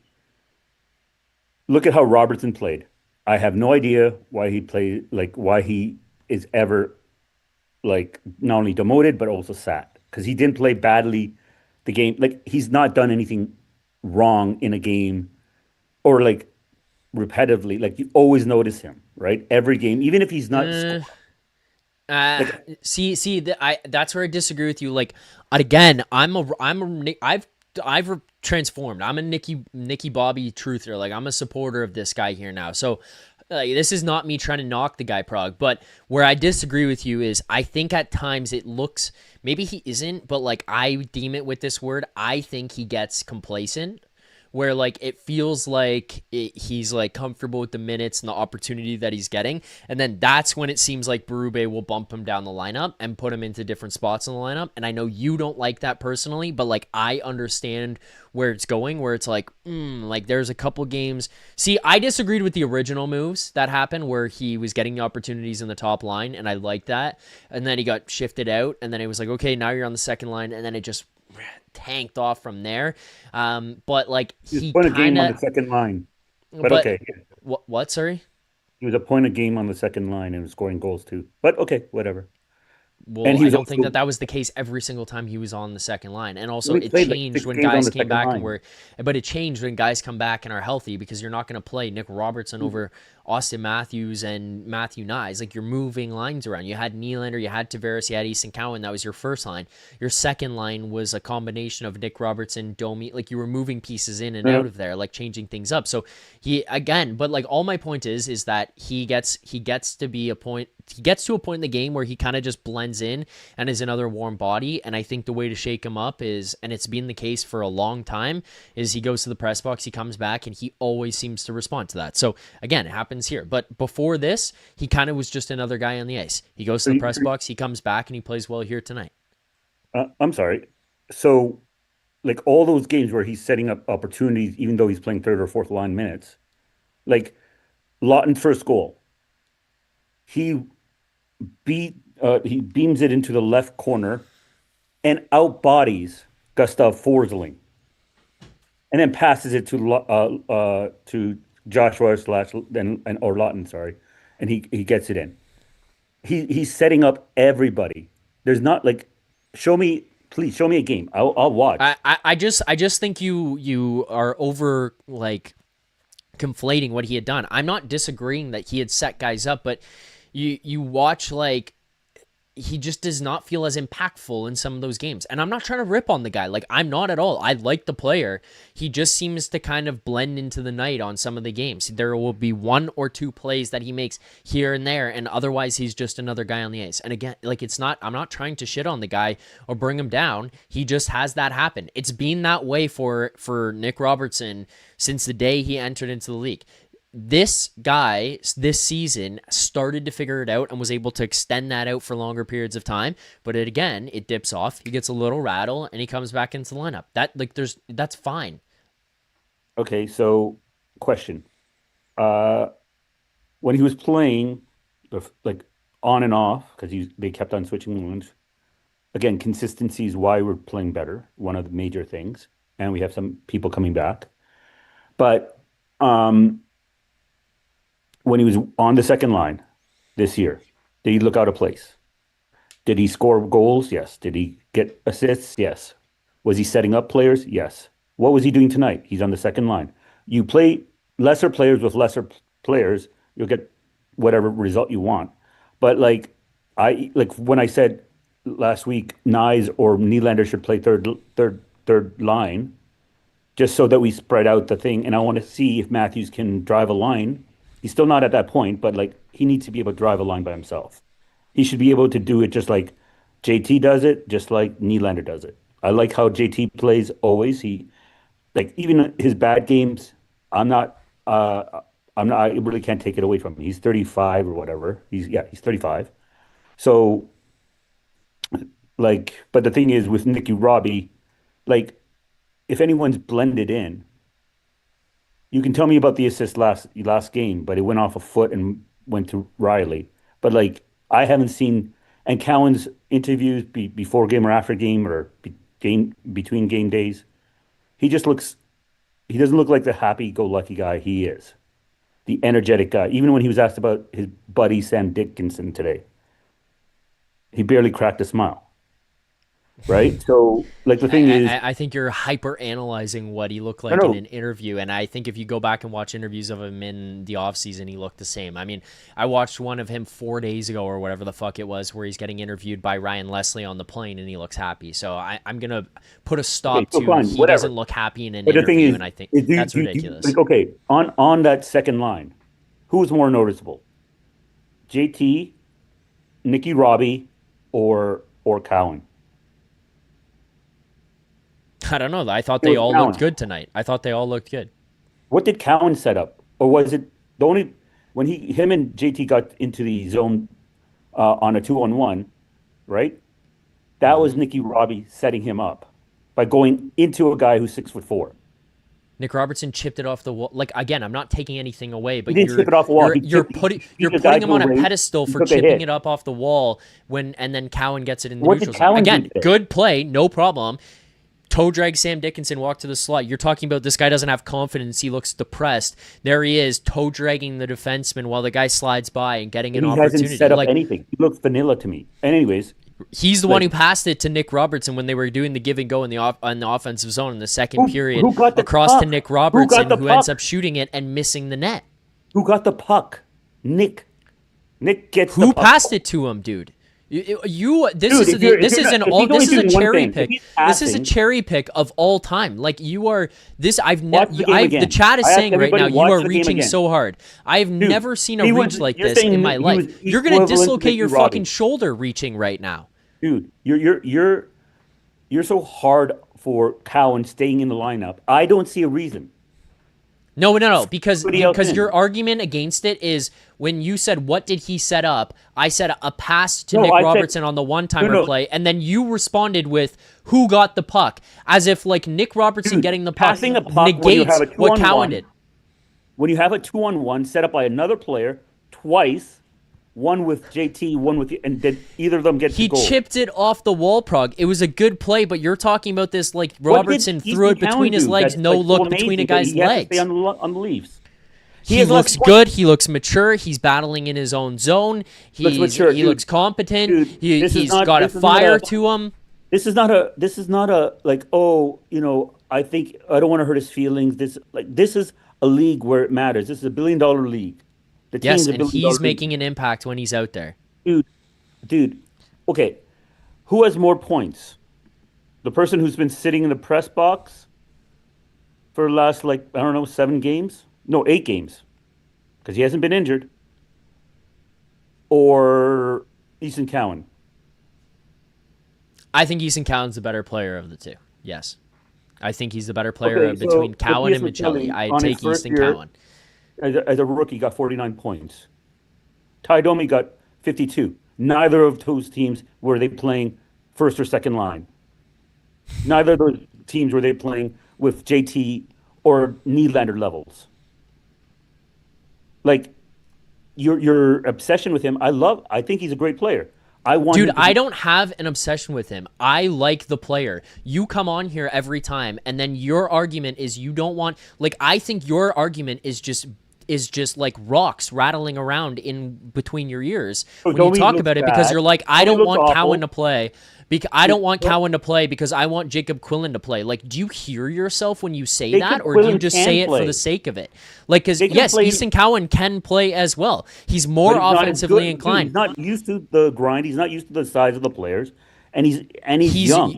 Look at how Robertson played. I have no idea why he is ever like not only demoted but also sat, because he didn't play badly the game. Like he's not done anything wrong in a game or like repetitively. Like you always notice him, right? Every game, even if he's not that's where I disagree with you. Like again, I've transformed. I'm a Nicky Bobby truther. Like I'm a supporter of this guy here now. So this is not me trying to knock the guy, Prague, but where I disagree with you is I think at times it looks, maybe he isn't, but like I deem it with this word, I think he gets complacent where like it feels like he's like comfortable with the minutes and the opportunity that he's getting, and then that's when it seems like Berube will bump him down the lineup and put him into different spots in the lineup. And I know you don't like that personally, but like I understand where it's going, where it's like like there's a couple games. See, I disagreed with the original moves that happened where he was getting the opportunities in the top line, and I liked that, and then he got shifted out, and then it was like, okay, now you're on the second line, and then it just tanked off from there. But like he won a game on kind the second line. But but okay. what? Sorry. He was a point a game on the second line and was scoring goals too. But okay, whatever. Well, And he I was don't think also that was the case every single time he was on the second line. And also only it played like changed 6 when games on guys the came second back line. but it changed when guys come back and are healthy, because you're not going to play Nic Robertson over Austin Matthews and Matthew Nyes. Like, you're moving lines around. You had Nylander, you had Tavares, you had Easton Cowan. That was your first line. Your second line was a combination of Nic Robertson, Domi. Like, you were moving pieces in and out of there, like changing things up. So but like all my point is that he gets to be a point. He gets to a point in the game where he kind of just blends in and is another warm body. And I think the way to shake him up is, and it's been the case for a long time, is he goes to the press box, he comes back, and he always seems to respond to that. So again, it happens here. But before this, he kind of was just another guy on the ice. He goes to the press box, he comes back, and he plays well here tonight. I'm sorry. So, like all those games where he's setting up opportunities, even though he's playing third or fourth line minutes, like Lawton's first goal, he beams it into the left corner and out bodies Gustav Forsling, and then passes it to Joshua or Lawton, sorry, and he gets it in. He's setting up everybody. There's not like, please show me a game. I'll watch. I just think you are over like conflating what he had done. I'm not disagreeing that he had set guys up, but you watch, like, he just does not feel as impactful in some of those games. And I'm not trying to rip on the guy. Like, I'm not at all. I like the player. He just seems to kind of blend into the night on some of the games. There will be one or two plays that he makes here and there, and otherwise he's just another guy on the ice. And again, like, I'm not trying to shit on the guy or bring him down. He just has that happen. It's been that way for Nic Robertson since the day he entered into the league. This guy, this season, started to figure it out and was able to extend that out for longer periods of time. But it dips off. He gets a little rattle and he comes back into the lineup. That's fine. Okay, so question. When he was playing, like on and off, because they kept on switching lines. Again, consistency is why we're playing better. One of the major things, and we have some people coming back. But when he was on the second line this year, did he look out of place? Did he score goals? Yes. Did he get assists? Yes. Was he setting up players? Yes. What was he doing tonight? He's on the second line. You play lesser players with lesser players, you'll get whatever result you want. But like when I said last week, Nyes or Nylander should play third line, just so that we spread out the thing. And I want to see if Matthews can drive a line. He's still not at that point, but like he needs to be able to drive a line by himself. He should be able to do it just like JT does it, just like Nylander does it. I like how JT plays always. He, like, even his bad games, I really can't take it away from him. He's 35 or whatever. He's 35. So like, but the thing is with Nicky Robbie, like, if anyone's blended in, you can tell me about the assist last game, but it went off a foot and went to Riley. But like, I haven't seen, and Cowan's interviews before game or after game or between game days, he doesn't look like the happy-go-lucky guy he is, the energetic guy. Even when he was asked about his buddy Sam Dickinson today, he barely cracked a smile. Right? So, like, the thing is, I think you're hyper analyzing what he looked like in an interview, and I think if you go back and watch interviews of him in the offseason, he looked the same. I mean, I watched one of him 4 days ago or whatever the fuck it was, where he's getting interviewed by Ryan Leslie on the plane, and he looks happy. So I'm gonna put a stop to fine, he whatever. doesn't look happy in an But the interview, thing is, and I think that's ridiculous. Like, okay, on that second line, who was more noticeable? JT, Nicky Robbie, or Cowan? I don't know. I thought It they was all Cowan. looked good tonight. I thought they all looked good. What did Cowan set up? Or was it the only when him and JT got into the zone on a 2-on-1, right? That was Nicky Robbie setting him up by going into a guy who's 6'4". Nic Robertson chipped it off the wall. Like, again, I'm not taking anything away, but He didn't chip it off the wall. You're He putting beat the guy him to on a a race. pedestal He for took a chipping hit. it up off the wall and then Cowan gets it in the What did neutral zone. Cowan do Again, there? good play, no problem. Toe drag Sam Dickinson, walk to the slot. You're talking about this guy doesn't have confidence. He looks depressed. There he is, toe dragging the defenseman while the guy slides by and getting an He opportunity. hasn't set up Like, anything. He looks vanilla to me. And anyways, he's the one who passed it to Nic Robertson when they were doing the give and go in the offensive zone in the second period. who got the across puck? to Nic Robertson, the who ends puck? up shooting it and missing the net. who got the puck? Nick. Nick gets Who the puck. passed it to him, dude? This Dude, is if you're this is not- an if he's all only this is a doing one cherry thing, if pick. he's This is a passing- cherry pick of all time. Like you are this. Watch the game again. The chat is I asked saying right everybody, now you watch are the game reaching again. so hard. I have never seen a he reach was- like you're this saying in my he life. was You're gonna equivalent to dislocate your Nicky Robbie. fucking shoulder reaching right now. Dude, you're so hard for Cowan staying in the lineup. I don't see a reason. No, because Somebody else in. your argument against it is when you said what did he set up? I said a pass to No, Nic I said- Robertson on the one-timer No. play, and then you responded with who got the puck, as if like Nic Robertson Dude, getting the puck passing a puck when you negates have a what 2-on-1 Cowan did. When you have a 2-on-1 set up by another player twice, one with JT, one with you, and did either of them get He the goal? chipped it off the wall, Prague. It was a good play, but you're talking about this like Robertson What did threw it Easton between Cowan his do legs, that's, no like, so look between amazing a that guy's he has to legs. stay on the Leafs? He has looks less good. He looks mature. He's battling in his own zone. Looks mature, He dude. looks competent. Dude, this is He's not- got a this is not fire a- to him. This is not a like, oh, I think I don't want to hurt his feelings. This is a league where it matters. This is a $1 billion league. The Yes, team's a and $1 billion he's league. making an impact when he's out there. Dude. Okay, who has more points? The person who's been sitting in the press box for the last 7 games? No, 8 games, because he hasn't been injured. Or Easton Cowan? I think Easton Cowan's the better player of the two. Yes. I think he's the better player Okay, so between Cowan and Matthias Michelli. Michelli I on his take first Easton year- Cowan. As a rookie, got 49 points. Ty Domi got 52. Neither of those teams were they playing first or second line. Neither of those teams were they playing with JT or Nylander levels. Like your obsession with him, I think he's a great player. I want Dude, him to I be- don't have an obsession with him. I like the player. You come on here every time, and then your argument is you don't want. Like, I think your argument is just like rocks rattling around in between your ears when you Domi talk looks about it because bad. you're like, I Domi don't looks want awful. Cowan to play. I don't want Cowan to play because I want Jacob Quillen to play. Like, do you hear yourself when you say Jacob that, or do you Quillen just can say it for play. the sake of it? Like, because Jacob yes, plays- Easton Cowan can play as well. He's more but he's not as offensively good. Dude, inclined. he's not used to the grind. He's not used to the size of the players, and he's young.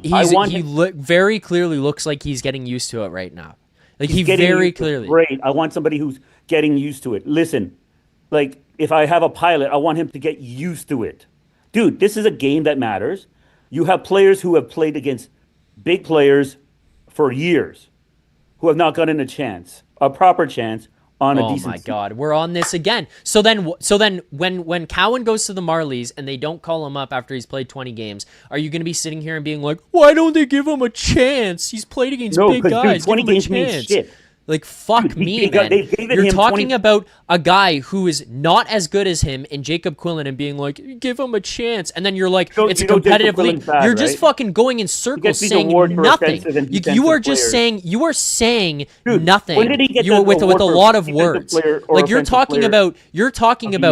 Very clearly looks like he's getting used to it right now. Like he getting very used to it. clearly. Great. I want somebody who's getting used to it. Listen, like if I have a pilot, I want him to get used to it. Dude, this is a game that matters. You have players who have played against big players for years who have not gotten a proper chance on a Oh decent my God, we're on this again. So then when Cowan goes to the Marlies and they don't call him up after he's played 20 games, are you going to be sitting here and being like, why don't they give him a chance? He's played against big 'cause, guys. dude, 20 give him a games means chance. shit. Like, fuck Dude, me, they got- man. they've given You're him talking 20 about a guy who is not as good as him in Jacob Quillen and being like, give him a chance. And then you're like, You know- it's a you know Jacob competitive league. Quillen's bad, You're just right? fucking going in circles gets these saying awards for nothing. offensive and You defensive are just players. saying, you are saying Dude, nothing. when did he get You the with a award for lot of defensive words. player or Like you're offensive talking player about of the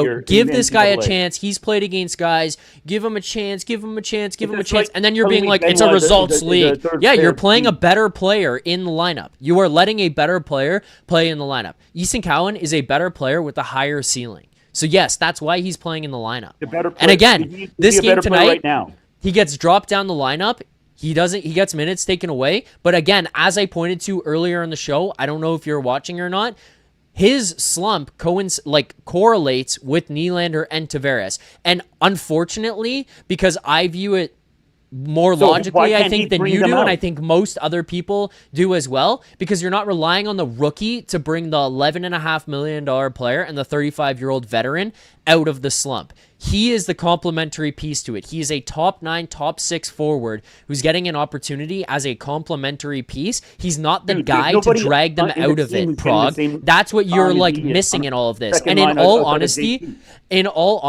year give in this guy a NCAA? chance. He's played against guys. Give him a chance. Give him a chance. Give him a It's chance. like And then you're being telling like, me it's a Benoit is results the league. third Yeah, player you're of the playing a team. better player in the lineup. You are letting a better player play in the lineup. Easton Cowan is a better player with a higher ceiling. So yes, that's why he's playing in the lineup. The better And player- again, is he this a game better player tonight, right now? he gets dropped down the lineup. He gets minutes taken away. But again, as I pointed to earlier in the show, I don't know if you're watching or not, his slump correlates with Nylander and Tavares. And unfortunately, because I view it more So why logically, I can't he think, than bring you them do, and out? I think most other people do as well, because you're not relying on the rookie to bring the $11.5 million player and the 35-year-old veteran out of the slump. He is the complementary piece to it. He is a top 9, top 6 forward who's getting an opportunity as a complementary piece. He's not the Dude, there's guy to nobody drag them in the out of team it, who's getting the Prague. same That's what you're time as like he is missing on in all of this. second And in line all outside of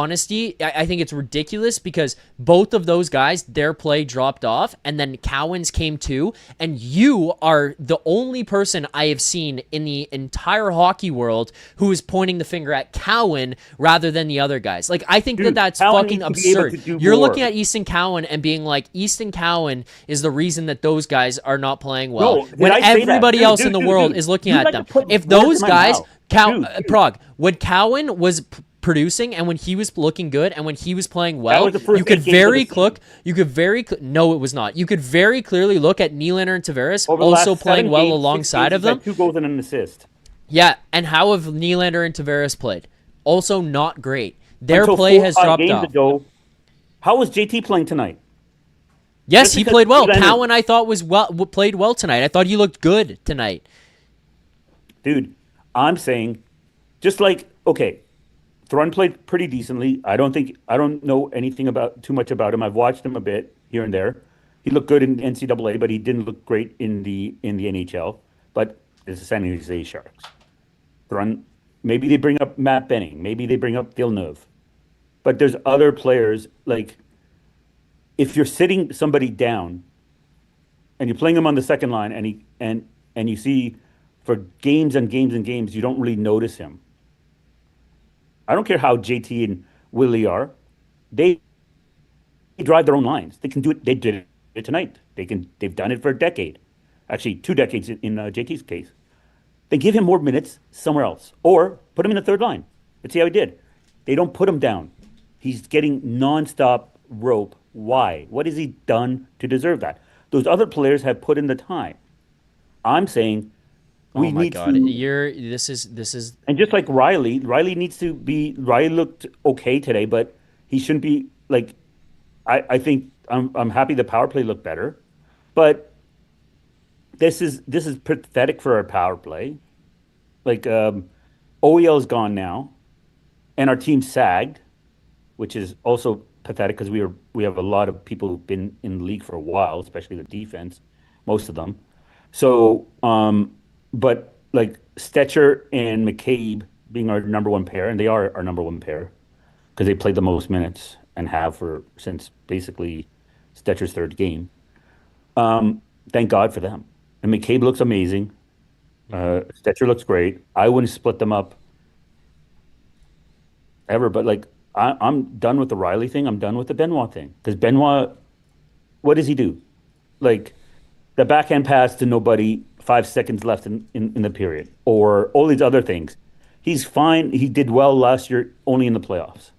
honesty, JT. I think it's ridiculous because both of those guys, their play dropped off, and then Cowan's came too, and you are the only person I have seen in the entire hockey world who is pointing the finger at Cowan rather than the other guys. Like, I think Dude, that's Cowan fucking needs to be able absurd. to do You're more. looking at Easton Cowan and being like, Easton Cowan is the reason that those guys are not playing well. No, did when I say that? everybody Dude, else dude, in the dude, world dude. is looking You at like them. to put If words those in my guys, mouth. Dude. Prague, when Cowan was producing and when he was looking good and when he was playing well, was the first you could 8 games of the season. no, it was not. You could very clearly look at Nylander and Tavares Over the also last playing 7 well games, 6 alongside games, of them. he's had 2 goals and an assist. Yeah, and how have Nylander and Tavares played? Also not great. Their Until play 4 or has 5 dropped games off. ago, how was JT playing tonight? Yes, Just he because played well. Nylander- Cowan, I thought, played well tonight. I thought he looked good tonight. Dude, I'm saying, just like, okay, Thrun played pretty decently. I don't know anything too much about him. I've watched him a bit here and there. He looked good in NCAA, but he didn't look great in the NHL. But it's the San Jose Sharks. Thrun, maybe they bring up Matt Benning. Maybe they bring up Villeneuve. But there's other players, like, if you're sitting somebody down and you're playing him on the second line and you see for games and games and games, you don't really notice him. I don't care how JT and Willie are. They drive their own lines. They can do it. They did it tonight. They've done it for a decade. Actually, 2 decades in JT's case. They give him more minutes somewhere else. Or put him in the third line. Let's see how he did. They don't put him down. He's getting nonstop rope. Why? What has he done to deserve that? Those other players have put in the time. I'm saying we Oh my need god, to. this is And just like Riley needs to be. Riley looked okay today, but he shouldn't be like. I think I'm happy the power play looked better, but this is pathetic for our power play. Like OEL is gone now, and our team sagged, which is also pathetic because we have a lot of people who've been in the league for a while, especially the defense, most of them. So, but like Stetcher and McCabe being our number 1 pair, and they are our number 1 pair because they played the most minutes and have since basically Stetcher's 3rd game. Thank God for them. And McCabe looks amazing. Stetcher looks great. I wouldn't split them up ever, but like I'm done with the Riley thing. I'm done with the Benoit thing because Benoit, what does he do? Like the backhand pass to nobody, 5 seconds left in the period, or all these other things. He's fine. He did well last year, only in the playoffs.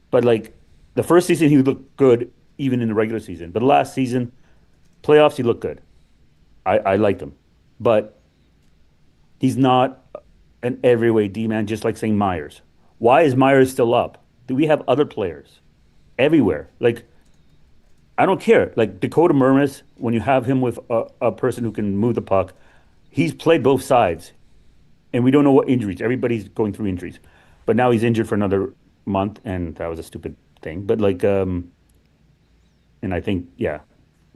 But like the first season, he looked good even in the regular season. But last season, playoffs, he looked good. I liked him, but he's not an every-way D-man, just like saying Myers. Why is Myers still up? Do we have other players everywhere? Like, I don't care. Like Dakota Murmas, when you have him with a person who can move the puck, he's played both sides, and we don't know what injuries. Everybody's going through injuries, but now he's injured for another month, and that was a stupid thing. But like, and I think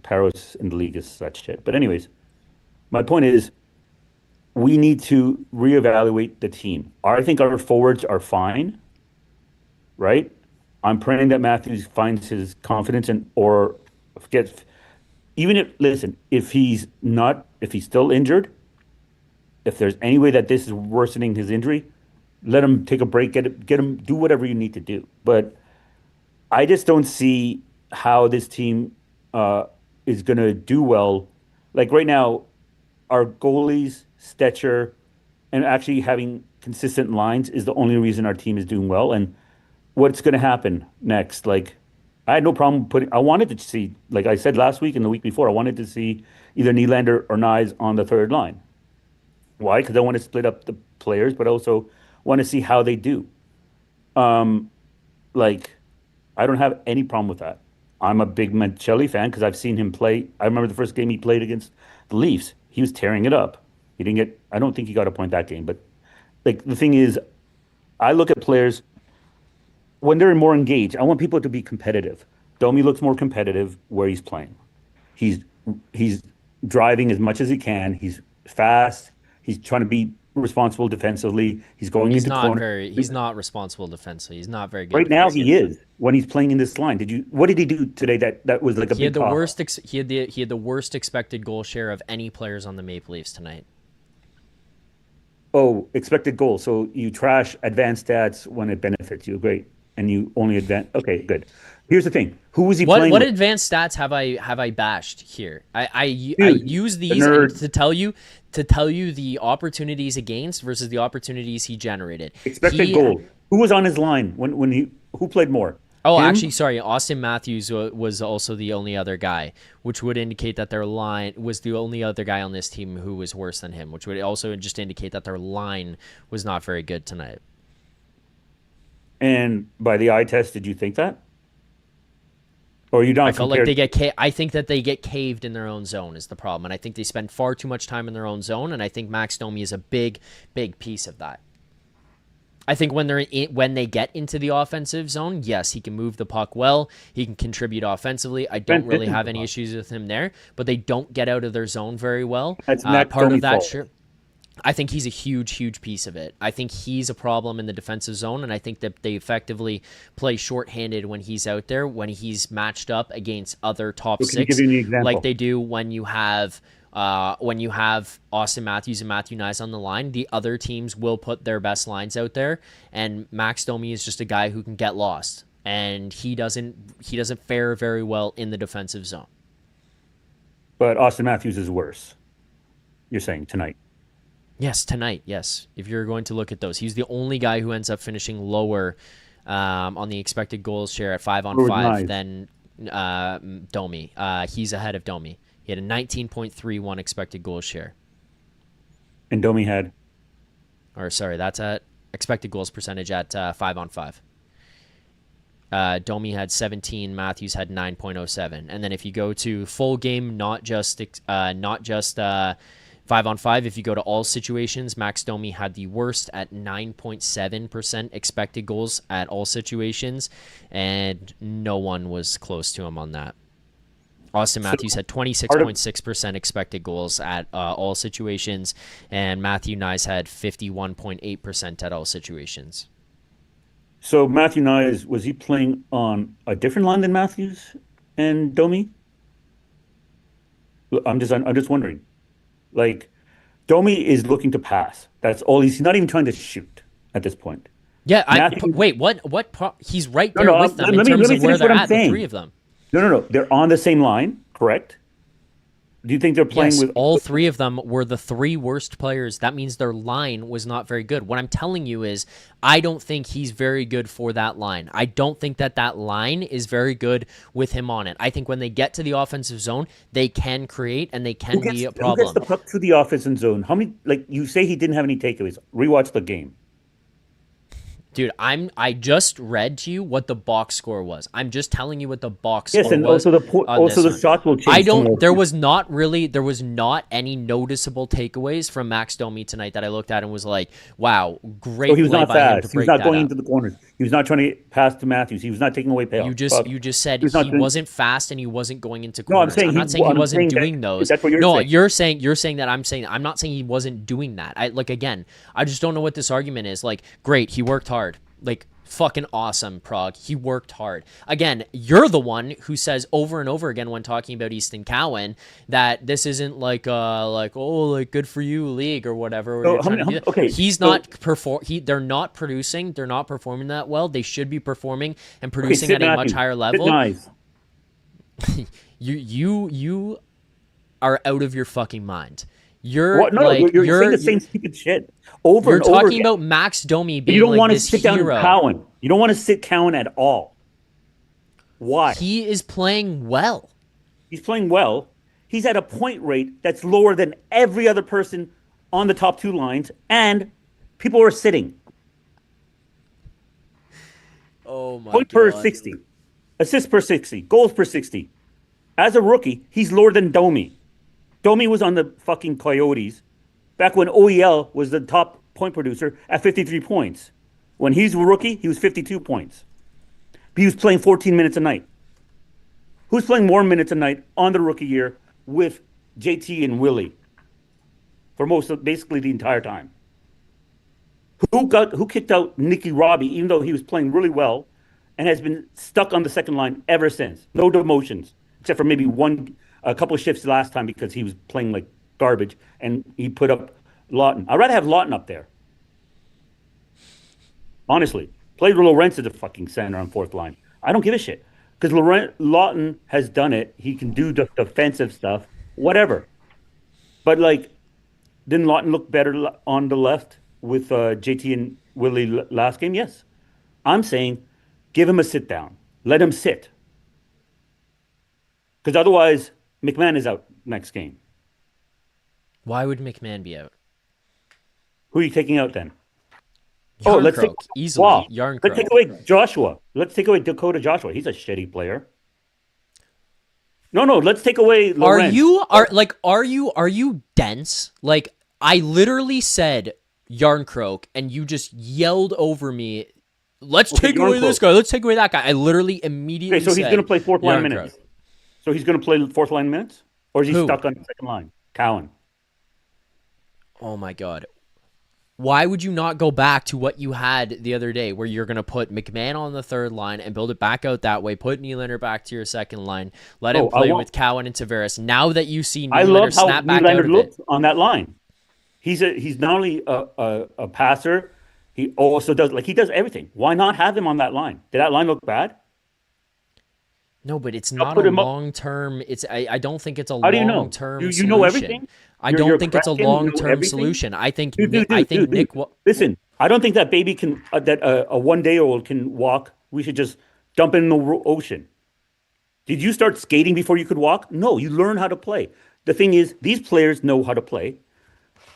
Paros in the league is such shit. But anyways, my point is, we need to reevaluate the team. I think our forwards are fine, right? I'm praying that Matthews finds his confidence or gets. Even if he's still injured, if there's any way that this is worsening his injury, let him take a break, get him do whatever you need to do. But I just don't see how this team is going to do well. Like right now, our goalies, Stetcher, and actually having consistent lines is the only reason our team is doing well. And what's going to happen next? Like, I had no problem I wanted to see, like I said last week and the week before, I wanted to see either Nylander or Nyes on the third line. Why? Because I want to split up the players, but also want to see how they do. Like, I don't have any problem with that. I'm a big Mancelli fan because I've seen him play. I remember the first game he played against the Leafs. He was tearing it up. He didn't get. I don't think he got a point that game. But like the thing is, I look at players when they're more engaged. I want people to be competitive. Domi looks more competitive where he's playing. He's driving as much as he can. He's fast. He's trying to be responsible defensively. He's going into corner. He's not responsible defensively. He's not very good. Right now he is when he's playing in this line. What did he do today that was like a he big had the worst he had the worst expected goal share of any players on the Maple Leafs tonight. Oh, expected goal. So you trash advanced stats when it benefits you. Great. And you only advance. Okay, good. Here's the thing. Who was he playing What with? advanced stats have I bashed here? I use these to tell you the opportunities against versus the opportunities he generated. Expected goal. Who was on his line who played more? Oh, Him? actually, sorry. Austin Matthews was also the only other guy, which would indicate that their line was the only other guy on this team who was worse than him, which would also just indicate that their line was not very good tonight. And by the eye test, did you think that? Or you don't? I felt like they get. I think that they get caved in their own zone is the problem, and I think they spend far too much time in their own zone, and I think Max Domi is a big piece of that. I think when they get into the offensive zone, yes, he can move the puck well. He can contribute offensively. I don't really have any issues with him there, but they don't get out of their zone very well. That's part of that. Sure, I think he's a huge piece of it. I think he's a problem in the defensive zone, and I think that they effectively play shorthanded when he's out there, when he's matched up against other top six, like they do when you have Austin Matthews and Matthew Nyes on the line. The other teams will put their best lines out there, and Max Domi is just a guy who can get lost, and he doesn't fare very well in the defensive zone. But Austin Matthews is worse. You're saying tonight? Yes, tonight. Yes, if you're going to look at those, he's the only guy who ends up finishing lower on the expected goals share at 5-on-5 than Domi. He's ahead of Domi. He had a 19.31 expected goals share. And Domi had? That's at expected goals percentage at 5-on-5. Domi had 17. Matthews had 9.07. And then if you go to full game, not just 5-on-5, if you go to all situations, Max Domi had the worst at 9.7% expected goals at all situations, and no one was close to him on that. Austin Matthews had 26.6% expected goals at all situations, and Matthew Nyes had 51.8% at all situations. So Matthew Nyes, was he playing on a different line than Matthews and Domi? I'm just wondering. Like, Domi is looking to pass. That's all. He's not even trying to shoot at this point. Yeah, wait, what? He's right there with them in terms of where they're at, the three of them. No. They're on the same line, correct? Do you think they're playing with... all three of them were the three worst players. That means their line was not very good. What I'm telling you is I don't think he's very good for that line. I don't think that line is very good with him on it. I think when they get to the offensive zone, they can create and they can be a problem. Who gets the puck to the offensive zone? How many... Like, you say he didn't have any takeaways. Rewatch the game. Dude, I just read to you what the box score was. I'm just telling you what the box score was. Yes, and also the shots will change. There was not any noticeable takeaways from Max Domi tonight that I looked at and was like, wow, great. So he was not fast. He was not going into the corners. He was not trying to pass to Matthews. He was not taking away payoff. You just said he wasn't fast and he wasn't going into corners. No, I'm not saying he wasn't doing those. That's what you're saying. You're saying that I'm saying. I'm not saying he wasn't doing that. I just don't know what this argument is. Like, great, he worked hard. Like, fucking awesome, Prague. He worked hard. Again, you're the one who says over and over again when talking about Easton Cowan that this isn't like good for you league or whatever. Okay, he's not they're not producing. They're not performing that well. They should be performing and producing at a much higher level. Nice. You are out of your fucking mind. You're saying the same stupid shit over and over again. You're talking about Max Domi being you don't want to this sit hero. Down Cowan. You don't want to sit Cowan at all. Why? He is playing well. He's playing well. He's at a point rate that's lower than every other person on the top two lines, and people are sitting. Oh my God. Point per 60. assists per 60, goals per 60. As a rookie, he's lower than Domi. Domi was on the fucking Coyotes back when OEL was the top point producer at 53 points. When he's a rookie, he was 52 points. But he was playing 14 minutes a night. Who's playing more minutes a night on the rookie year with JT and Willie for basically the entire time? Who kicked out Nicky Robbie, even though he was playing really well, and has been stuck on the second line ever since? No demotions, except for maybe a couple of shifts last time because he was playing like garbage, and he put up Lawton. I'd rather have Lawton up there. Honestly, play Lawrence as a fucking center on fourth line. I don't give a shit. Because Lawton has done it. He can do the defensive stuff, whatever. But, like, didn't Lawton look better on the left with JT and Willie last game? Yes. I'm saying give him a sit down. Let him sit. Because otherwise, McMahon is out next game. Why would McMahon be out? Who are you taking out then? Let's take easily. Wow. Yarncroke. Let's take away Joshua. Let's take away Dakota Joshua. He's a shitty player. No, let's take away Lorenz. Are you dense? Like, I literally said Yarncroke and you just yelled over me, let's take away this guy, let's take away that guy. I literally immediately said, he's going to play fourth line minutes. So he's going to play fourth line minutes? Or is he stuck on the second line? Cowan. Oh my God. Why would you not go back to what you had the other day where you're going to put McMahon on the third line and build it back out that way, put Nylander back to your second line, let him play with Cowan and Tavares. Now that you see Nylander snap back out of it. On that line. He's not only a passer, he also does everything. Why not have him on that line? Did that line look bad? No, but it's not a long-term. I don't think it's a long-term solution. You know everything? I don't think it's a long-term solution. I think Nick. Listen, I don't think that baby can. That a one-day-old can walk. We should just dump it in the ocean. Did you start skating before you could walk? No, you learn how to play. The thing is, these players know how to play.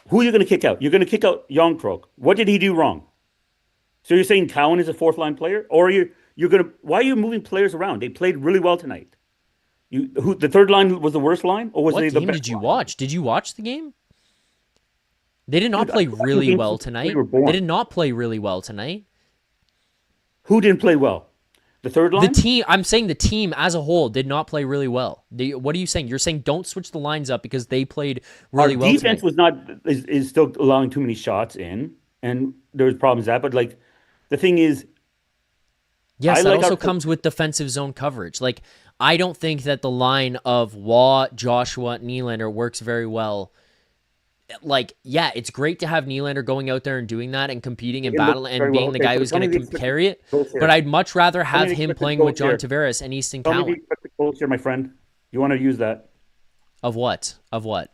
Who are you going to kick out? You're going to kick out Yarncroke. What did he do wrong? So you're saying Cowan is a fourth-line player, or you're going to? Why are you moving players around? They played really well tonight. The third line was the worst line, or was what they the game best did you line? watch? Did you watch the game? They did not play really well tonight. They did not play really well tonight. Who didn't play well? The third line? The team. I'm saying the team as a whole did not play really well. What are you saying? You're saying don't switch the lines up because they played really well tonight. Our defense is still allowing too many shots in, and there's problems with that. But like, the thing is, yes, that also comes with defensive zone coverage. Like, I don't think that the line of Waugh, Joshua, Nylander works very well. Like, yeah, it's great to have Nylander going out there and doing that and competing in battle and being the guy who's going to carry it. But I'd much rather have him playing with John Tavares and Easton Cowan. Tell me the expected goals here, my friend. You want to use that? Of what? Of what?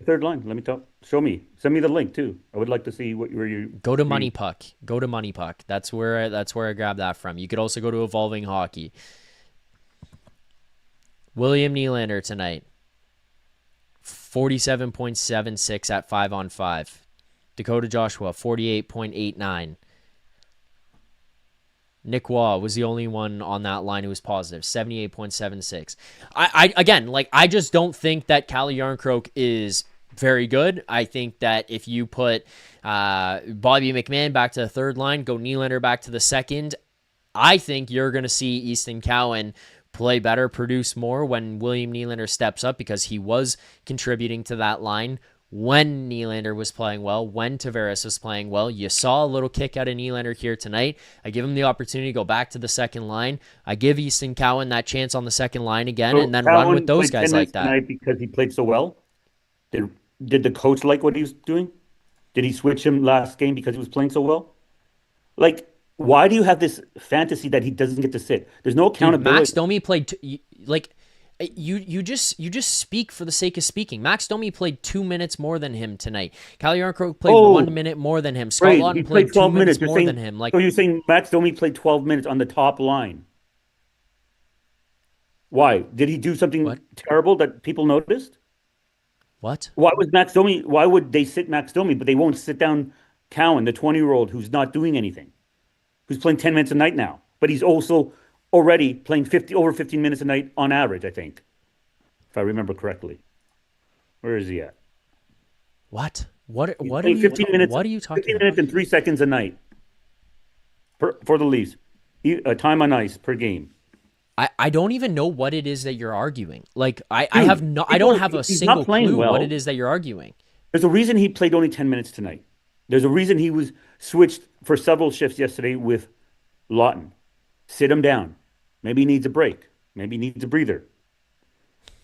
The third line. Let me talk. Show me. Send me the link too. I would like to see where you go to Money Puck. Go to Money Puck. That's where I grabbed that from. You could also go to Evolving Hockey. William Nylander tonight. 47.76 at 5-on-5. Dakota Joshua, 48.89. Nick Waugh was the only one on that line who was positive, 78.76. I just don't think that Calle Yarncroke is very good. I think that if you put Bobby McMahon back to the third line, go Nylander back to the second, I think you're going to see Easton Cowan play better, produce more when William Nylander steps up because he was contributing to that line when Nylander was playing well, when Tavares was playing well. You saw a little kick out of Nylander here tonight. I give him the opportunity to go back to the second line. I give Easton Cowan that chance on the second line again, and then Cowan run with those guys like that. Tonight because he played so well? Did the coach like what he was doing? Did he switch him last game because he was playing so well? Like, why do you have this fantasy that he doesn't get to sit? There's no accountability. Dude, Max Domi played you just speak for the sake of speaking. Max Domi played 2 minutes more than him tonight. Calle Yarncroke played 1 minute more than him. Scott Laughton played 2 minutes more than him. So you're saying Max Domi played 12 minutes on the top line? Why? Did he do something terrible that people noticed? What? Why would they sit Max Domi, but they won't sit down Cowan, the 20-year-old who's not doing anything, who's playing 10 minutes a night now, but he's also already playing over 15 minutes a night on average, I think, if I remember correctly. Where is he at? What? What are Playing you? 15 minutes, What are you talking 15 about? minutes and 3 seconds a night for the Leafs. Time on ice per game. I don't even know what it is that you're arguing. Like I Dude, have no I don't have a he's single not playing clue what well. it is that you're arguing. There's a reason he played only 10 minutes tonight. There's a reason he was switched for several shifts yesterday with Lawton. Sit him down. Maybe he needs a break. Maybe he needs a breather.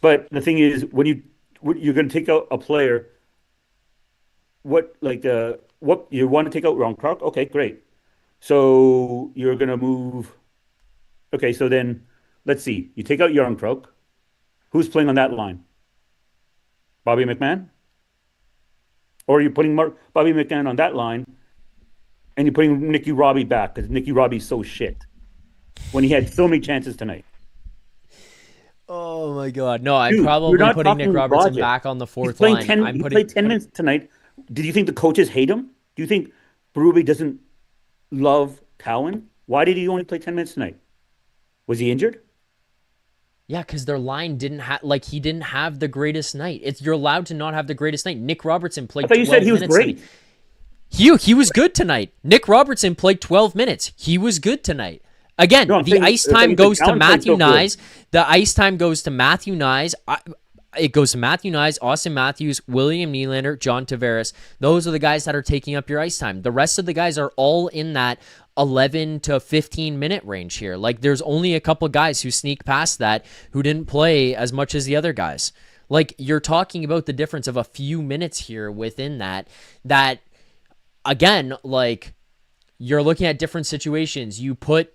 But the thing is, when you're going to take out a player, what you want to take out Ron Clark? Okay, great. So you're going to move. Okay, so then let's see. You take out Yarncroke. Who's playing on that line? Bobby McMahon? Or are you putting Bobby McMahon on that line and you're putting Nicky Robbie back because Nicky Robbie's so shit when he had so many chances tonight? Oh my god. No, I'm Dude, probably we're not putting Nic talking Robertson logic. back on the He's fourth playing line. 10, I'm he putting played 10 minutes tonight. Did you think the coaches hate him? Do you think Berube doesn't love Cowan? Why did he only play 10 minutes tonight? Was he injured? Yeah, because their line didn't have he didn't have the greatest night. You're allowed to not have the greatest night. Nic Robertson played I thought you 12 said he was minutes great. tonight. He was good tonight. Nic Robertson played 12 minutes. He was good tonight. Again, No, I'm the saying- ice I thought time you said goes to Cowan played Matthew so good. Nyes. The ice time goes to Matthew Nyes. It goes to Matthew Nyes, Austin Matthews, William Nylander, John Tavares. Those are the guys that are taking up your ice time. The rest of the guys are all in that 11 to 15 minute range here. Like there's only a couple guys who sneak past that who didn't play as much as the other guys. Like you're talking about the difference of a few minutes here within that again, like you're looking at different situations. You put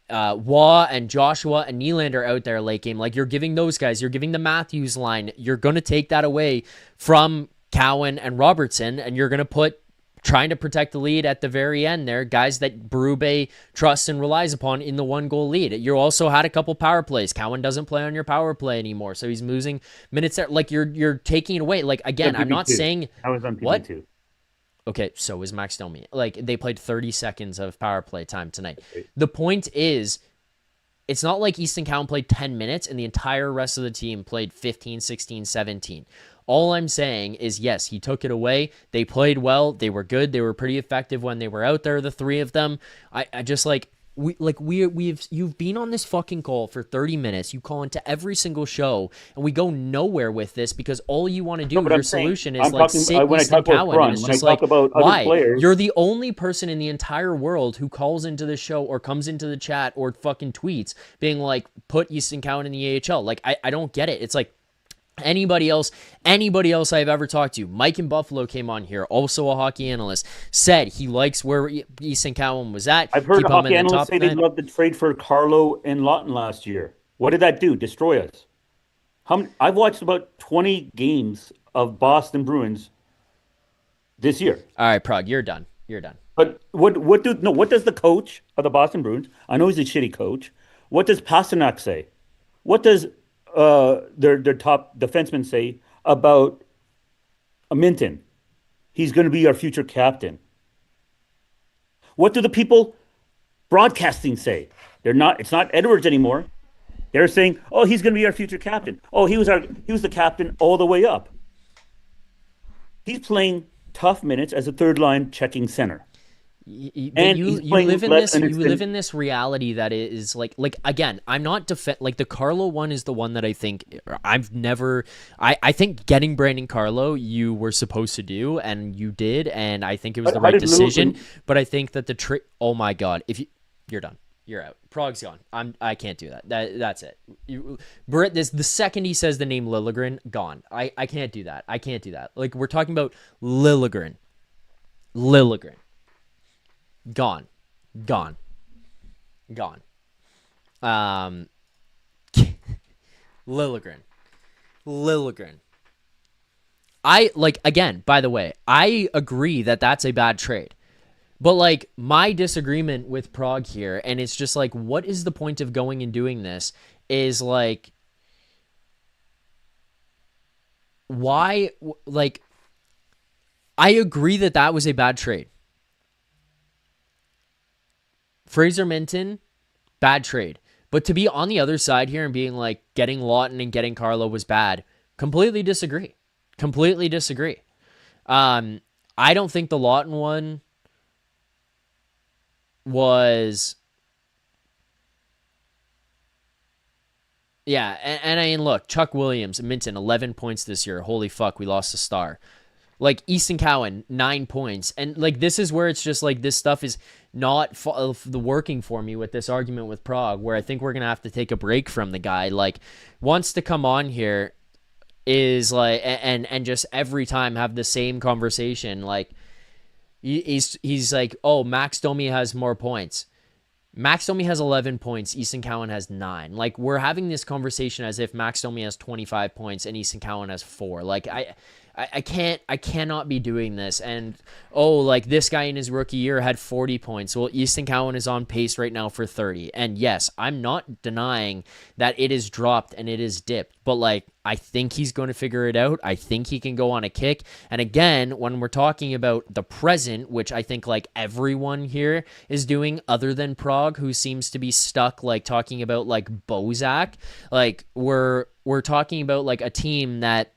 Waugh and Joshua and Nylander out there late game. Like you're giving those guys, you're giving the Matthews line, you're going to take that away from Cowan and Robertson, and you're going to put trying to protect the lead at the very end there, guys that Berube trusts and relies upon in the 1-goal lead. You also had a couple power plays. Cowan doesn't play on your power play anymore, so he's losing minutes there. Like you're taking it away. Like again, I'm not saying I was on PB2. What? Okay, so is Max Domi. Like they played 30 seconds of power play time tonight. The point is, it's not like Easton Cowan played 10 minutes and the entire rest of the team played 15, 16, 17. All I'm saying is, yes, he took it away. They played well. They were good. They were pretty effective when they were out there, the three of them. I just you've been on this fucking call for 30 minutes. You call into every single show, and we go nowhere with this because all you want to do, your solution is sit Easton Cowan. And it's just like, why? You're the only person in the entire world who calls into the show or comes into the chat or fucking tweets being like, put Easton Cowan in the AHL. Like, I don't get it. It's like, anybody else I've ever talked to, Mike in Buffalo came on here, also a hockey analyst, said he likes where Easton Cowan was at. I've heard hockey analysts say they'd love to trade for Carlo and Lawton last year. What did that do? Destroy us. I've watched about 20 games of Boston Bruins this year. All right, Prague, you're done. But what does the coach of the Boston Bruins? I know he's a shitty coach. What does Pasternak say? What does their top defenseman say about Minton? He's going to be our future captain. What do the people broadcasting say? It's not Edwards anymore. They're saying, "Oh, he's going to be our future captain. Oh, he was the captain all the way up." He's playing tough minutes as a third line checking center. You live in this reality that is like again, I'm not like the Carlo one is the one that I think I think getting Brandon Carlo you were supposed to do and you did, and I think it was the right decision. But I think that oh my god, you're done. You're out. Prague's gone. I can't do that. That's it. Britt, the second he says the name Liljegren, gone. I can't do that. I can't do that. Like we're talking about Liljegren. Gone. Liljegren. I again, by the way, I agree that that's a bad trade. But like my disagreement with Prague here, and it's just like, what is the point of going and doing this? Is like, why? Like, I agree that was a bad trade. Fraser Minton, bad trade. But to be on the other side here and being like getting Lawton and getting Carlo was bad, completely disagree. Completely disagree. I don't think the Lawton one was... Yeah, and I mean, look, Chuck Williams, Minton, 11 points this year. Holy fuck, we lost a star. Like, Easton Cowan, 9 points. And, like, this is where it's just, like, this stuff is not the working for me with this argument with Prague, where I think we're going to have to take a break from the guy. Like, wants to come on here is, like, and just every time have the same conversation. Like, he's like, oh, Max Domi has more points. Max Domi has 11 points. Easton Cowan has 9. Like, we're having this conversation as if Max Domi has 25 points and Easton Cowan has 4. Like, I cannot be doing this. And, oh, like, this guy in his rookie year had 40 points. Well, Easton Cowan is on pace right now for 30. And yes, I'm not denying that it is dropped and it is dipped. But, like, I think he's going to figure it out. I think he can go on a kick. And again, when we're talking about the present, which I think, like, everyone here is doing other than Prague, who seems to be stuck, like, talking about, like, Bozak, like, we're talking about, like, a team that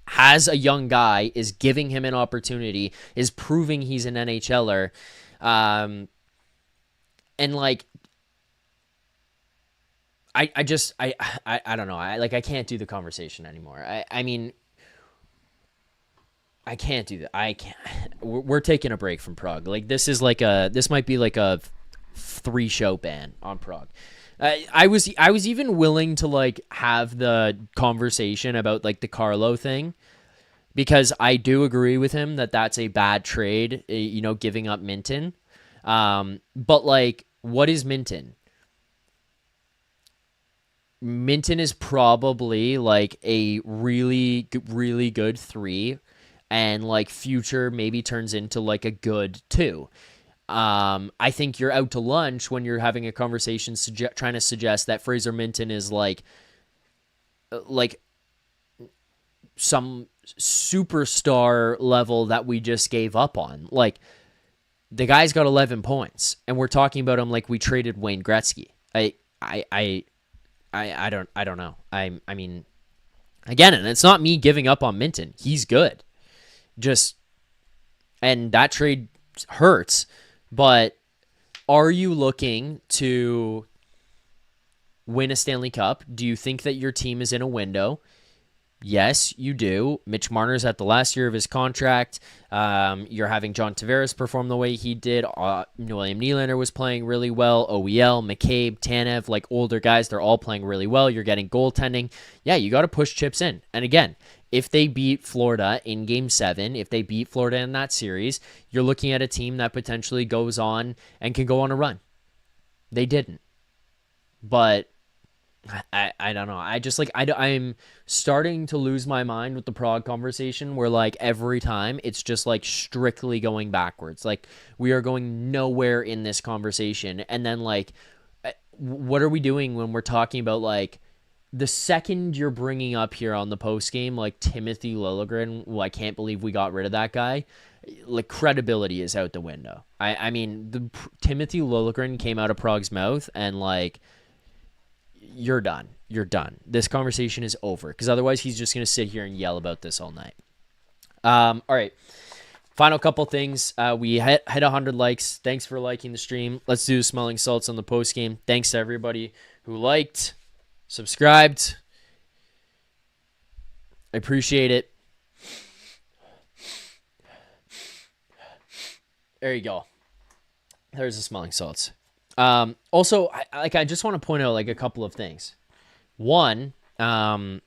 has a young guy, is giving him an opportunity, is proving he's an NHLer. And, like, I don't know. I can't do the conversation anymore. I mean, I can't do that. I can't. We're taking a break from Prague. Like, this might be like a 3-show ban on Prague. I was even willing to, like, have the conversation about, like, the Carlo thing, because I do agree with him that that's a bad trade, you know, giving up Minton. But, like, what is Minton? Minton is probably, like, a really, really good 3, and, like, future maybe turns into, like, a good 2. I think you're out to lunch when you're having a conversation trying to suggest that Fraser Minton is like some superstar level that we just gave up on. Like, the guy's got 11 points, and we're talking about him like we traded Wayne Gretzky. I don't know. I mean, again, and it's not me giving up on Minton. He's good. And that trade hurts. But are you looking to win a Stanley Cup? Do you think that your team is in a window? Yes, you do. Mitch Marner's at the last year of his contract. You're having John Tavares perform the way he did. William Nylander was playing really well. OEL, McCabe, Tanev, like, older guys, they're all playing really well. You're getting goaltending. Yeah, you got to push chips in. And again, if they beat Florida in Game 7, if they beat Florida in that series, you're looking at a team that potentially goes on and can go on a run. They didn't. But I don't know. I just, like, I'm starting to lose my mind with the Prague conversation, where, like, every time it's just, like, strictly going backwards. Like, we are going nowhere in this conversation. And then, like, what are we doing when we're talking about, like, the second you're bringing up here on the post game, like, Timothy Liljegren, well, I can't believe we got rid of that guy. Like, credibility is out the window. I mean, Timothy Liljegren came out of Prague's mouth, and, like, you're done. You're done. This conversation is over, because otherwise he's just going to sit here and yell about this all night. All right. Final couple things. We hit 100 likes. Thanks for liking the stream. Let's do smelling salts on the post game. Thanks to everybody who liked, subscribed. I appreciate it. There you go. There's the smelling salts. Also, I just want to point out, like, a couple of things. One, I'm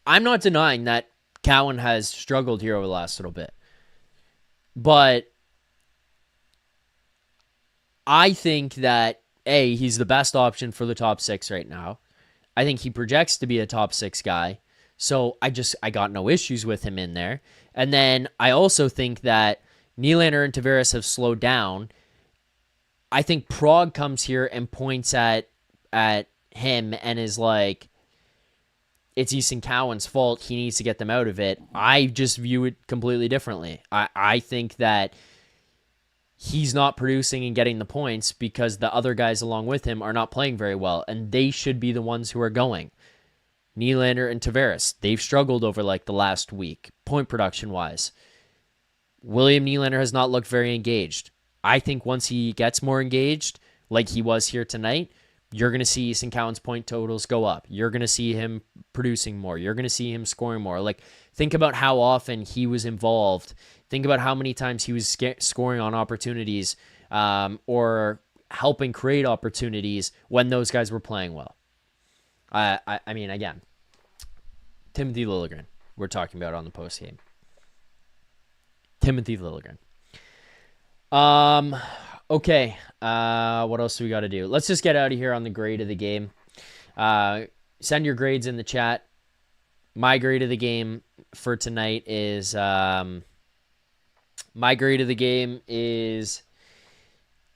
not denying that Cowan has struggled here over the last little bit, but I think that, A, he's the best option for the top 6 right now. I think he projects to be a top 6 guy. So I got no issues with him in there. And then I also think that Nylander and Tavares have slowed down. I think Prague comes here and points at him and is like, it's Easton Cowan's fault. He needs to get them out of it. I just view it completely differently. I think that he's not producing and getting the points because the other guys along with him are not playing very well, and they should be the ones who are going. Nylander and Tavares, they've struggled over like the last week, point production-wise. William Nylander has not looked very engaged. I think once he gets more engaged, like he was here tonight, you're going to see Easton Cowan's point totals go up. You're going to see him producing more. You're going to see him scoring more. Like, think about how often he was involved. Think about how many times he was scoring on opportunities or helping create opportunities when those guys were playing well. I mean, again, Timothy Liljegren, we're talking about on the post game. Timothy Liljegren. Okay. What else do we got to do? Let's just get out of here on the grade of the game. Send your grades in the chat. My grade of the game for tonight is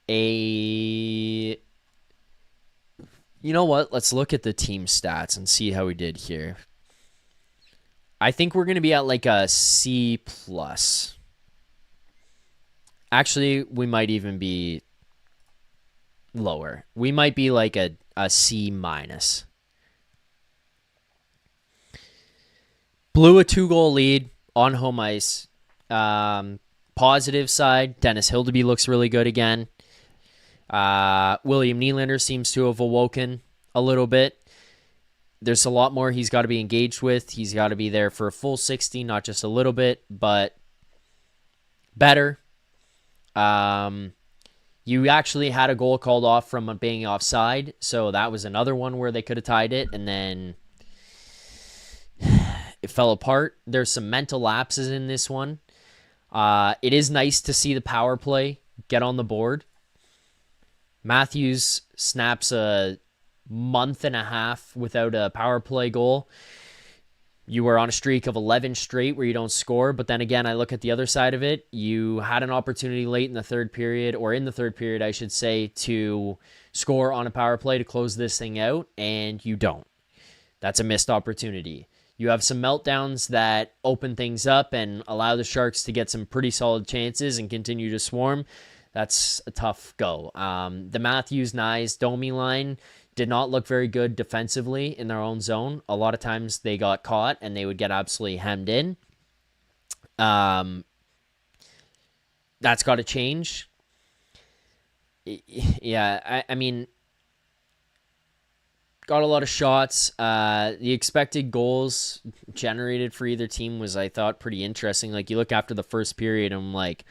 a. You know what? Let's look at the team stats and see how we did here. I think we're going to be at like a C+. Actually, we might even be lower. We might be like a C-. Blew a 2-goal lead on home ice. Positive side, Dennis Hildeby looks really good again. William Nylander seems to have awoken a little bit. There's a lot more he's got to be engaged with. He's got to be there for a full 60, not just a little bit, but better. You actually had a goal called off from being offside, so that was another one where they could have tied it, and then it fell apart. There's some mental lapses in this one. It is nice to see the power play get on the board. Matthews snaps a month and a half without a power play goal. You were on a streak of 11 straight where you don't score, but then again, I look at the other side of it. You had an opportunity late in the third period, or in the third period, I should say, to score on a power play to close this thing out, and you don't. That's a missed opportunity. You have some meltdowns that open things up and allow the Sharks to get some pretty solid chances and continue to swarm. That's a tough go. The Matthews, Nyes, Domi line did not look very good defensively in their own zone. A lot of times they got caught and they would get absolutely hemmed in. That's got to change. Yeah, I mean, got a lot of shots. The expected goals generated for either team was, I thought, pretty interesting. Like, you look after the first period, and I'm like,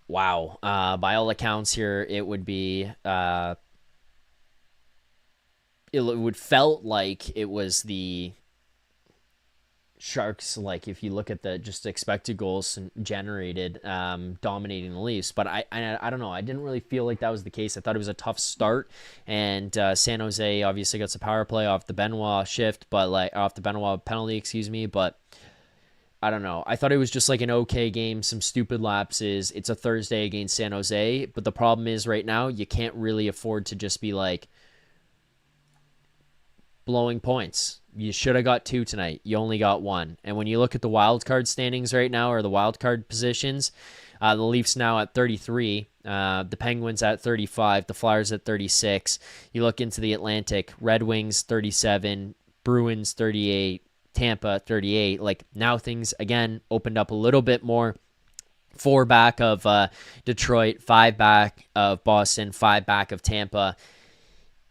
wow. By all accounts here, it would be... it would felt like it was the Sharks, like if you look at the just expected goals generated, dominating the Leafs. But I don't know. I didn't really feel like that was the case. I thought it was a tough start, and San Jose obviously got some power play off the Benoit shift, but like off the Benoit penalty, excuse me. But I don't know. I thought it was just like an okay game, some stupid lapses. It's a Thursday against San Jose, but the problem is right now you can't really afford to just be like blowing points. You should have got 2 tonight. You only got 1. And when you look at the wild card standings right now, or the wild card positions, the Leafs now at 33, the Penguins at 35, the Flyers at 36. You look into the Atlantic, Red Wings 37, Bruins 38, Tampa 38. Like, now things again opened up a little bit more. 4 back of Detroit, 5 back of Boston, 5 back of Tampa.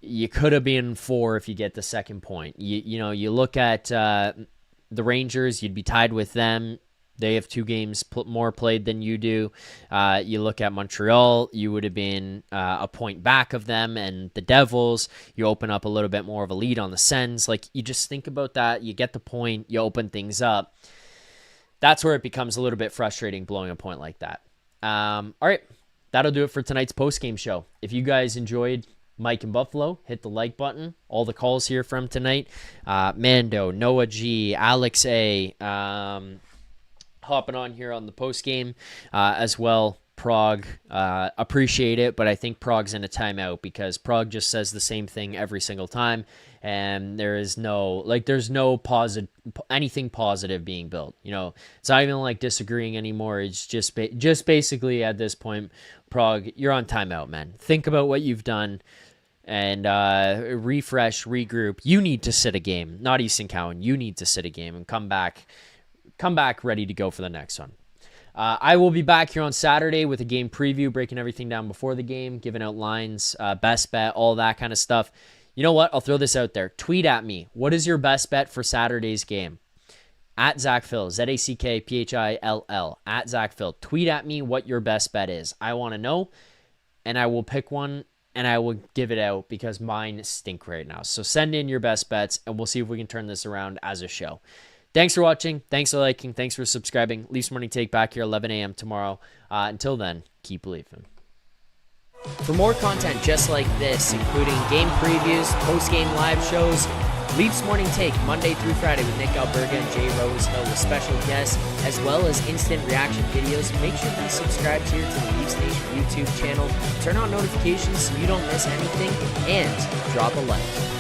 You could have been 4 if you get the second point. You know, you look at the Rangers, you'd be tied with them. They have 2 games more played than you do. You look at Montreal, you would have been a point back of them, and the Devils, you open up a little bit more of a lead on the Sens. Like, you just think about that. You get the point, you open things up. That's where it becomes a little bit frustrating blowing a point like that. All right, that'll do it for tonight's post-game show. If you guys enjoyed Mike in Buffalo, hit the like button. All the calls here from tonight. Mando, Noah G, Alex A, hopping on here on the post game as well. Prague appreciate it, but I think Prague's in a timeout because Prague just says the same thing every single time, and there's no positive anything positive being built. It's not even like disagreeing anymore. It's just basically at this point, Prague, you're on timeout, man. Think about what you've done and refresh, regroup. You need to sit a game, not Easton Cowan. You need to sit a game and come back ready to go for the next one. I will be back here on Saturday with a game preview, breaking everything down before the game, giving out lines, best bet, all that kind of stuff. You know what? I'll throw this out there. Tweet at me. What is your best bet for Saturday's game? At Zackphill, ZACKPHILL, at Zackphill. Tweet at me what your best bet is. I want to know, and I will pick one, and I will give it out because mine stink right now. So send in your best bets, and we'll see if we can turn this around as a show. Thanks for watching. Thanks for liking. Thanks for subscribing. Leafs Morning Take back here 11 a.m. tomorrow. Until then, keep believing. For more content just like this, including game previews, post-game live shows, Leafs Morning Take Monday through Friday with Nick Alberga and Jay Rosehill with special guests, as well as instant reaction videos, make sure to be subscribed here to the Leafs Nation YouTube channel. Turn on notifications so you don't miss anything, and drop a like.